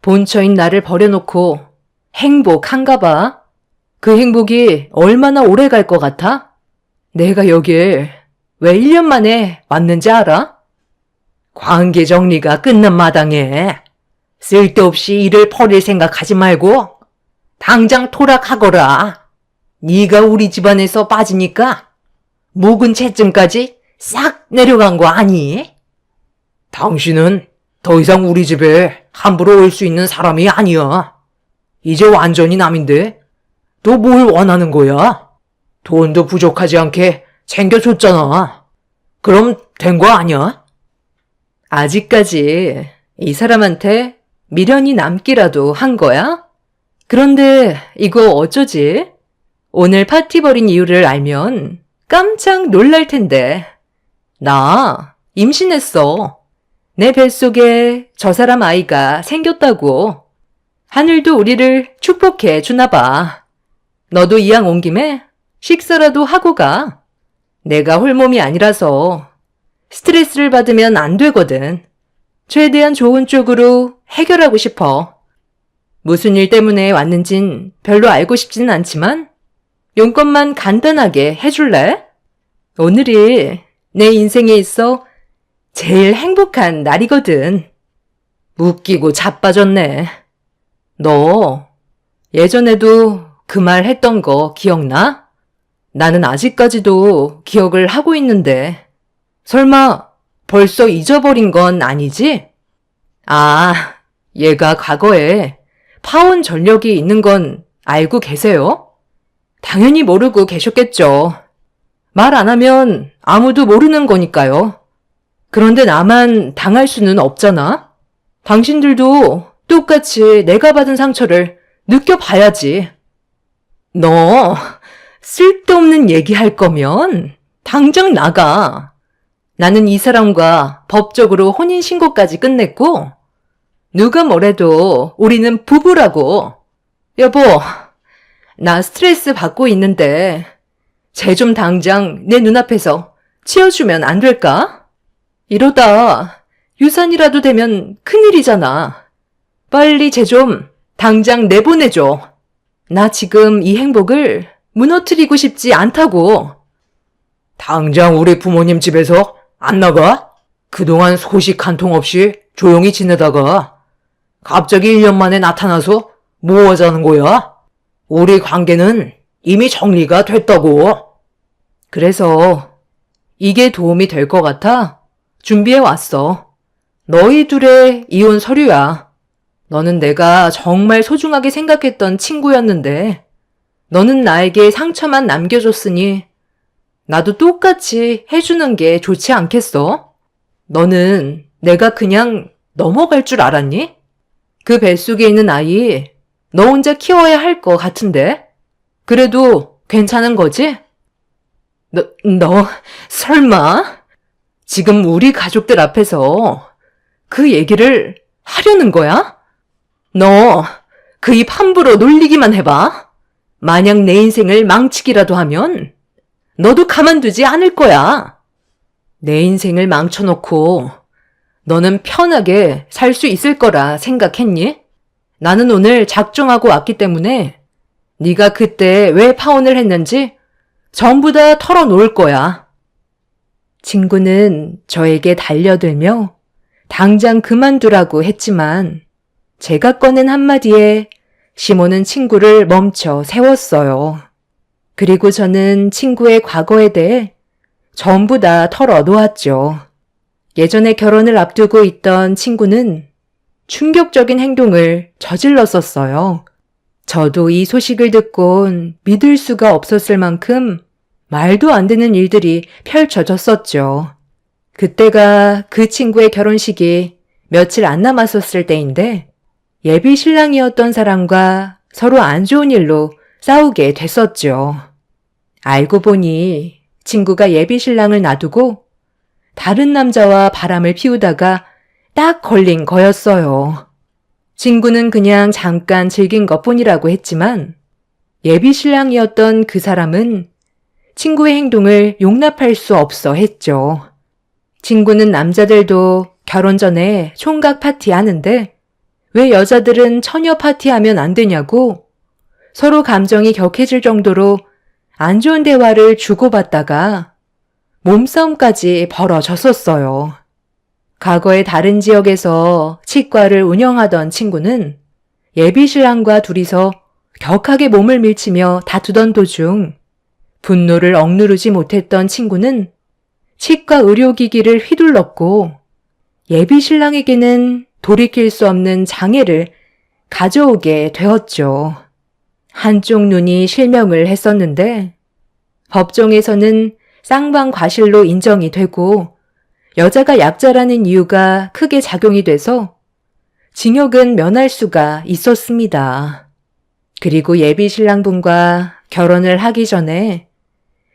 S1: 본처인 나를 버려놓고 행복한가 봐. 그 행복이 얼마나 오래 갈 것 같아? 내가 여길 왜 1년 만에 왔는지 알아? 관계 정리가 끝난 마당에 쓸데없이 일을 벌일 생각하지 말고 당장 토락하거라. 네가 우리 집안에서 빠지니까 묵은 채증까지 싹 내려간 거 아니?
S2: 당신은 더 이상 우리 집에 함부로 올 수 있는 사람이 아니야. 이제 완전히 남인데 너 뭘 원하는 거야? 돈도 부족하지 않게 챙겨줬잖아. 그럼 된 거 아니야?
S1: 아직까지 이 사람한테 미련이 남기라도 한 거야? 그런데 이거 어쩌지? 오늘 파티 벌인 이유를 알면 깜짝 놀랄 텐데. 나 임신했어. 내 뱃속에 저 사람 아이가 생겼다고. 하늘도 우리를 축복해 주나 봐. 너도 이왕 온 김에 식사라도 하고 가. 내가 홀몸이 아니라서 스트레스를 받으면 안 되거든. 최대한 좋은 쪽으로 해결하고 싶어. 무슨 일 때문에 왔는진 별로 알고 싶지는 않지만 용건만 간단하게 해줄래? 오늘이 내 인생에 있어 제일 행복한 날이거든. 웃기고 자빠졌네. 너 예전에도 그 말 했던 거 기억나? 나는 아직까지도 기억을 하고 있는데 설마 벌써 잊어버린 건 아니지? 아, 얘가 과거에 파혼 전력이 있는 건 알고 계세요? 당연히 모르고 계셨겠죠. 말 안 하면 아무도 모르는 거니까요. 그런데 나만 당할 수는 없잖아. 당신들도 똑같이 내가 받은 상처를 느껴봐야지. 너 쓸데없는 얘기할 거면 당장 나가. 나는 이 사람과 법적으로 혼인신고까지 끝냈고 누가 뭐래도 우리는 부부라고. 여보, 나 스트레스 받고 있는데 쟤 좀 당장 내 눈앞에서 치워주면 안 될까? 이러다 유산이라도 되면 큰일이잖아. 빨리 쟤 좀 당장 내보내줘. 나 지금 이 행복을 무너뜨리고 싶지 않다고.
S2: 당장 우리 부모님 집에서 안 나가? 그동안 소식 한 통 없이 조용히 지내다가 갑자기 1년 만에 나타나서 뭐 하자는 거야? 우리 관계는 이미 정리가 됐다고.
S1: 그래서 이게 도움이 될 것 같아 준비해 왔어. 너희 둘의 이혼 서류야. 너는 내가 정말 소중하게 생각했던 친구였는데 너는 나에게 상처만 남겨줬으니 나도 똑같이 해주는 게 좋지 않겠어? 너는 내가 그냥 넘어갈 줄 알았니? 그 뱃속에 있는 아이 너 혼자 키워야 할 것 같은데? 그래도 괜찮은 거지? 너 설마 지금 우리 가족들 앞에서 그 얘기를 하려는 거야? 너 그 입 함부로 놀리기만 해봐. 만약 내 인생을 망치기라도 하면 너도 가만두지 않을 거야. 내 인생을 망쳐놓고 너는 편하게 살 수 있을 거라 생각했니? 나는 오늘 작정하고 왔기 때문에 네가 그때 왜 파혼을 했는지 전부 다 털어놓을 거야. 친구는 저에게 달려들며 당장 그만두라고 했지만 제가 꺼낸 한마디에 시몬은 친구를 멈춰 세웠어요. 그리고 저는 친구의 과거에 대해 전부 다 털어놓았죠. 예전에 결혼을 앞두고 있던 친구는 충격적인 행동을 저질렀었어요. 저도 이 소식을 듣곤 믿을 수가 없었을 만큼 말도 안 되는 일들이 펼쳐졌었죠. 그때가 그 친구의 결혼식이 며칠 안 남았었을 때인데 예비 신랑이었던 사람과 서로 안 좋은 일로 싸우게 됐었죠. 알고 보니 친구가 예비 신랑을 놔두고 다른 남자와 바람을 피우다가 딱 걸린 거였어요. 친구는 그냥 잠깐 즐긴 것뿐이라고 했지만 예비 신랑이었던 그 사람은 친구의 행동을 용납할 수 없어 했죠. 친구는 남자들도 결혼 전에 총각 파티 하는데 왜 여자들은 처녀 파티하면 안 되냐고 서로 감정이 격해질 정도로 안 좋은 대화를 주고받다가 몸싸움까지 벌어졌었어요. 과거에 다른 지역에서 치과를 운영하던 친구는 예비 신랑과 둘이서 격하게 몸을 밀치며 다투던 도중 분노를 억누르지 못했던 친구는 치과 의료기기를 휘둘렀고 예비 신랑에게는 돌이킬 수 없는 장애를 가져오게 되었죠. 한쪽 눈이 실명을 했었는데 법정에서는 쌍방과실로 인정이 되고 여자가 약자라는 이유가 크게 작용이 돼서 징역은 면할 수가 있었습니다. 그리고 예비 신랑분과 결혼을 하기 전에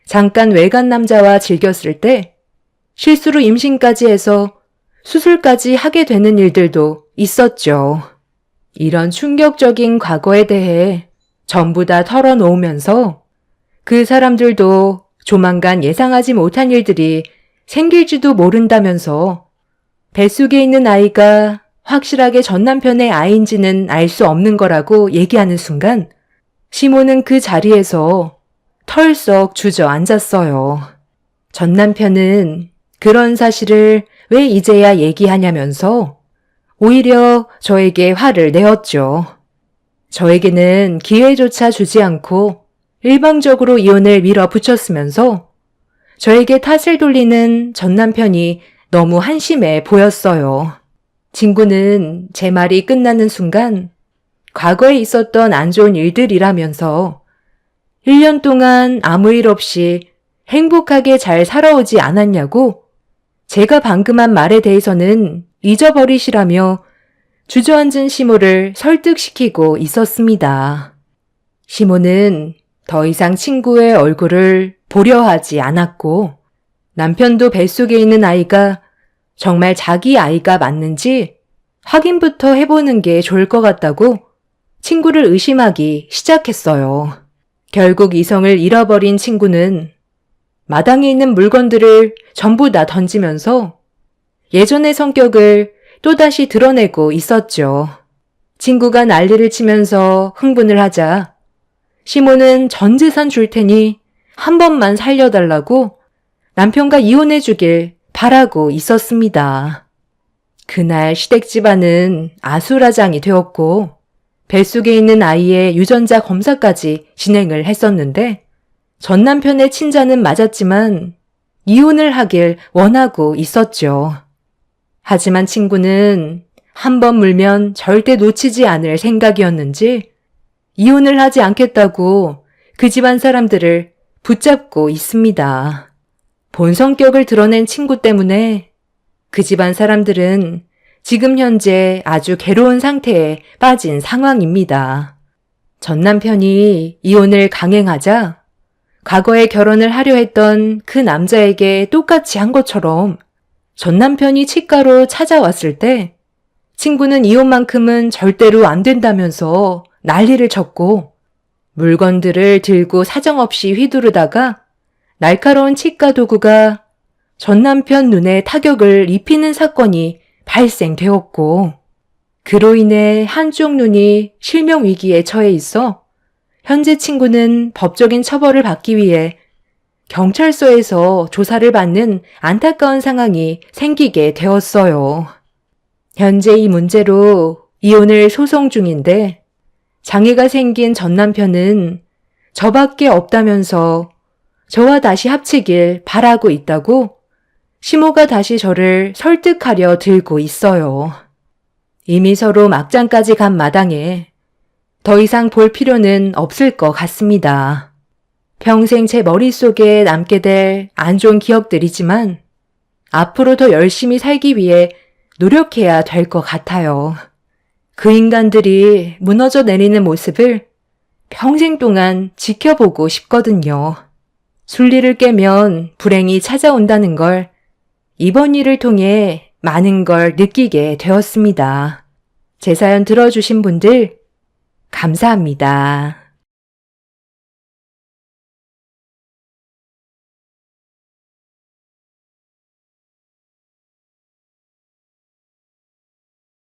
S1: 잠깐 외간 남자와 즐겼을 때 실수로 임신까지 해서 수술까지 하게 되는 일들도 있었죠. 이런 충격적인 과거에 대해 전부 다 털어놓으면서 그 사람들도 조만간 예상하지 못한 일들이 생길지도 모른다면서 뱃속에 있는 아이가 확실하게 전 남편의 아이인지는 알 수 없는 거라고 얘기하는 순간 시몬은 그 자리에서 털썩 주저앉았어요. 전 남편은 그런 사실을 왜 이제야 얘기하냐면서 오히려 저에게 화를 내었죠. 저에게는 기회조차 주지 않고 일방적으로 이혼을 밀어붙였으면서 저에게 탓을 돌리는 전 남편이 너무 한심해 보였어요. 친구는 제 말이 끝나는 순간 과거에 있었던 안 좋은 일들이라면서 1년 동안 아무 일 없이 행복하게 잘 살아오지 않았냐고 제가 방금 한 말에 대해서는 잊어버리시라며 주저앉은 시모를 설득시키고 있었습니다. 시모는 더 이상 친구의 얼굴을 보려 하지 않았고 남편도 뱃속에 있는 아이가 정말 자기 아이가 맞는지 확인부터 해보는 게 좋을 것 같다고 친구를 의심하기 시작했어요. 결국 이성을 잃어버린 친구는 마당에 있는 물건들을 전부 다 던지면서 예전의 성격을 또다시 드러내고 있었죠. 친구가 난리를 치면서 흥분을 하자 시몬은 전 재산 줄 테니 한 번만 살려달라고 남편과 이혼해 주길 바라고 있었습니다. 그날 시댁 집안은 아수라장이 되었고 뱃속에 있는 아이의 유전자 검사까지 진행을 했었는데 전 남편의 친자는 맞았지만 이혼을 하길 원하고 있었죠. 하지만 친구는 한 번 물면 절대 놓치지 않을 생각이었는지 이혼을 하지 않겠다고 그 집안 사람들을 붙잡고 있습니다. 본 성격을 드러낸 친구 때문에 그 집안 사람들은 지금 현재 아주 괴로운 상태에 빠진 상황입니다. 전 남편이 이혼을 강행하자 과거에 결혼을 하려 했던 그 남자에게 똑같이 한 것처럼 전 남편이 치과로 찾아왔을 때 친구는 이혼만큼은 절대로 안 된다면서 난리를 쳤고 물건들을 들고 사정없이 휘두르다가 날카로운 치과 도구가 전 남편 눈에 타격을 입히는 사건이 발생되었고 그로 인해 한쪽 눈이 실명 위기에 처해 있어 현재 친구는 법적인 처벌을 받기 위해 경찰서에서 조사를 받는 안타까운 상황이 생기게 되었어요. 현재 이 문제로 이혼을 소송 중인데 장애가 생긴 전 남편은 저밖에 없다면서 저와 다시 합치길 바라고 있다고 시모가 다시 저를 설득하려 들고 있어요. 이미 서로 막장까지 간 마당에 더 이상 볼 필요는 없을 것 같습니다. 평생 제 머릿속에 남게 될 안 좋은 기억들이지만 앞으로 더 열심히 살기 위해 노력해야 될 것 같아요. 그 인간들이 무너져 내리는 모습을 평생 동안 지켜보고 싶거든요. 순리를 깨면 불행이 찾아온다는 걸 이번 일을 통해 많은 걸 느끼게 되었습니다. 제 사연 들어주신 분들 감사합니다.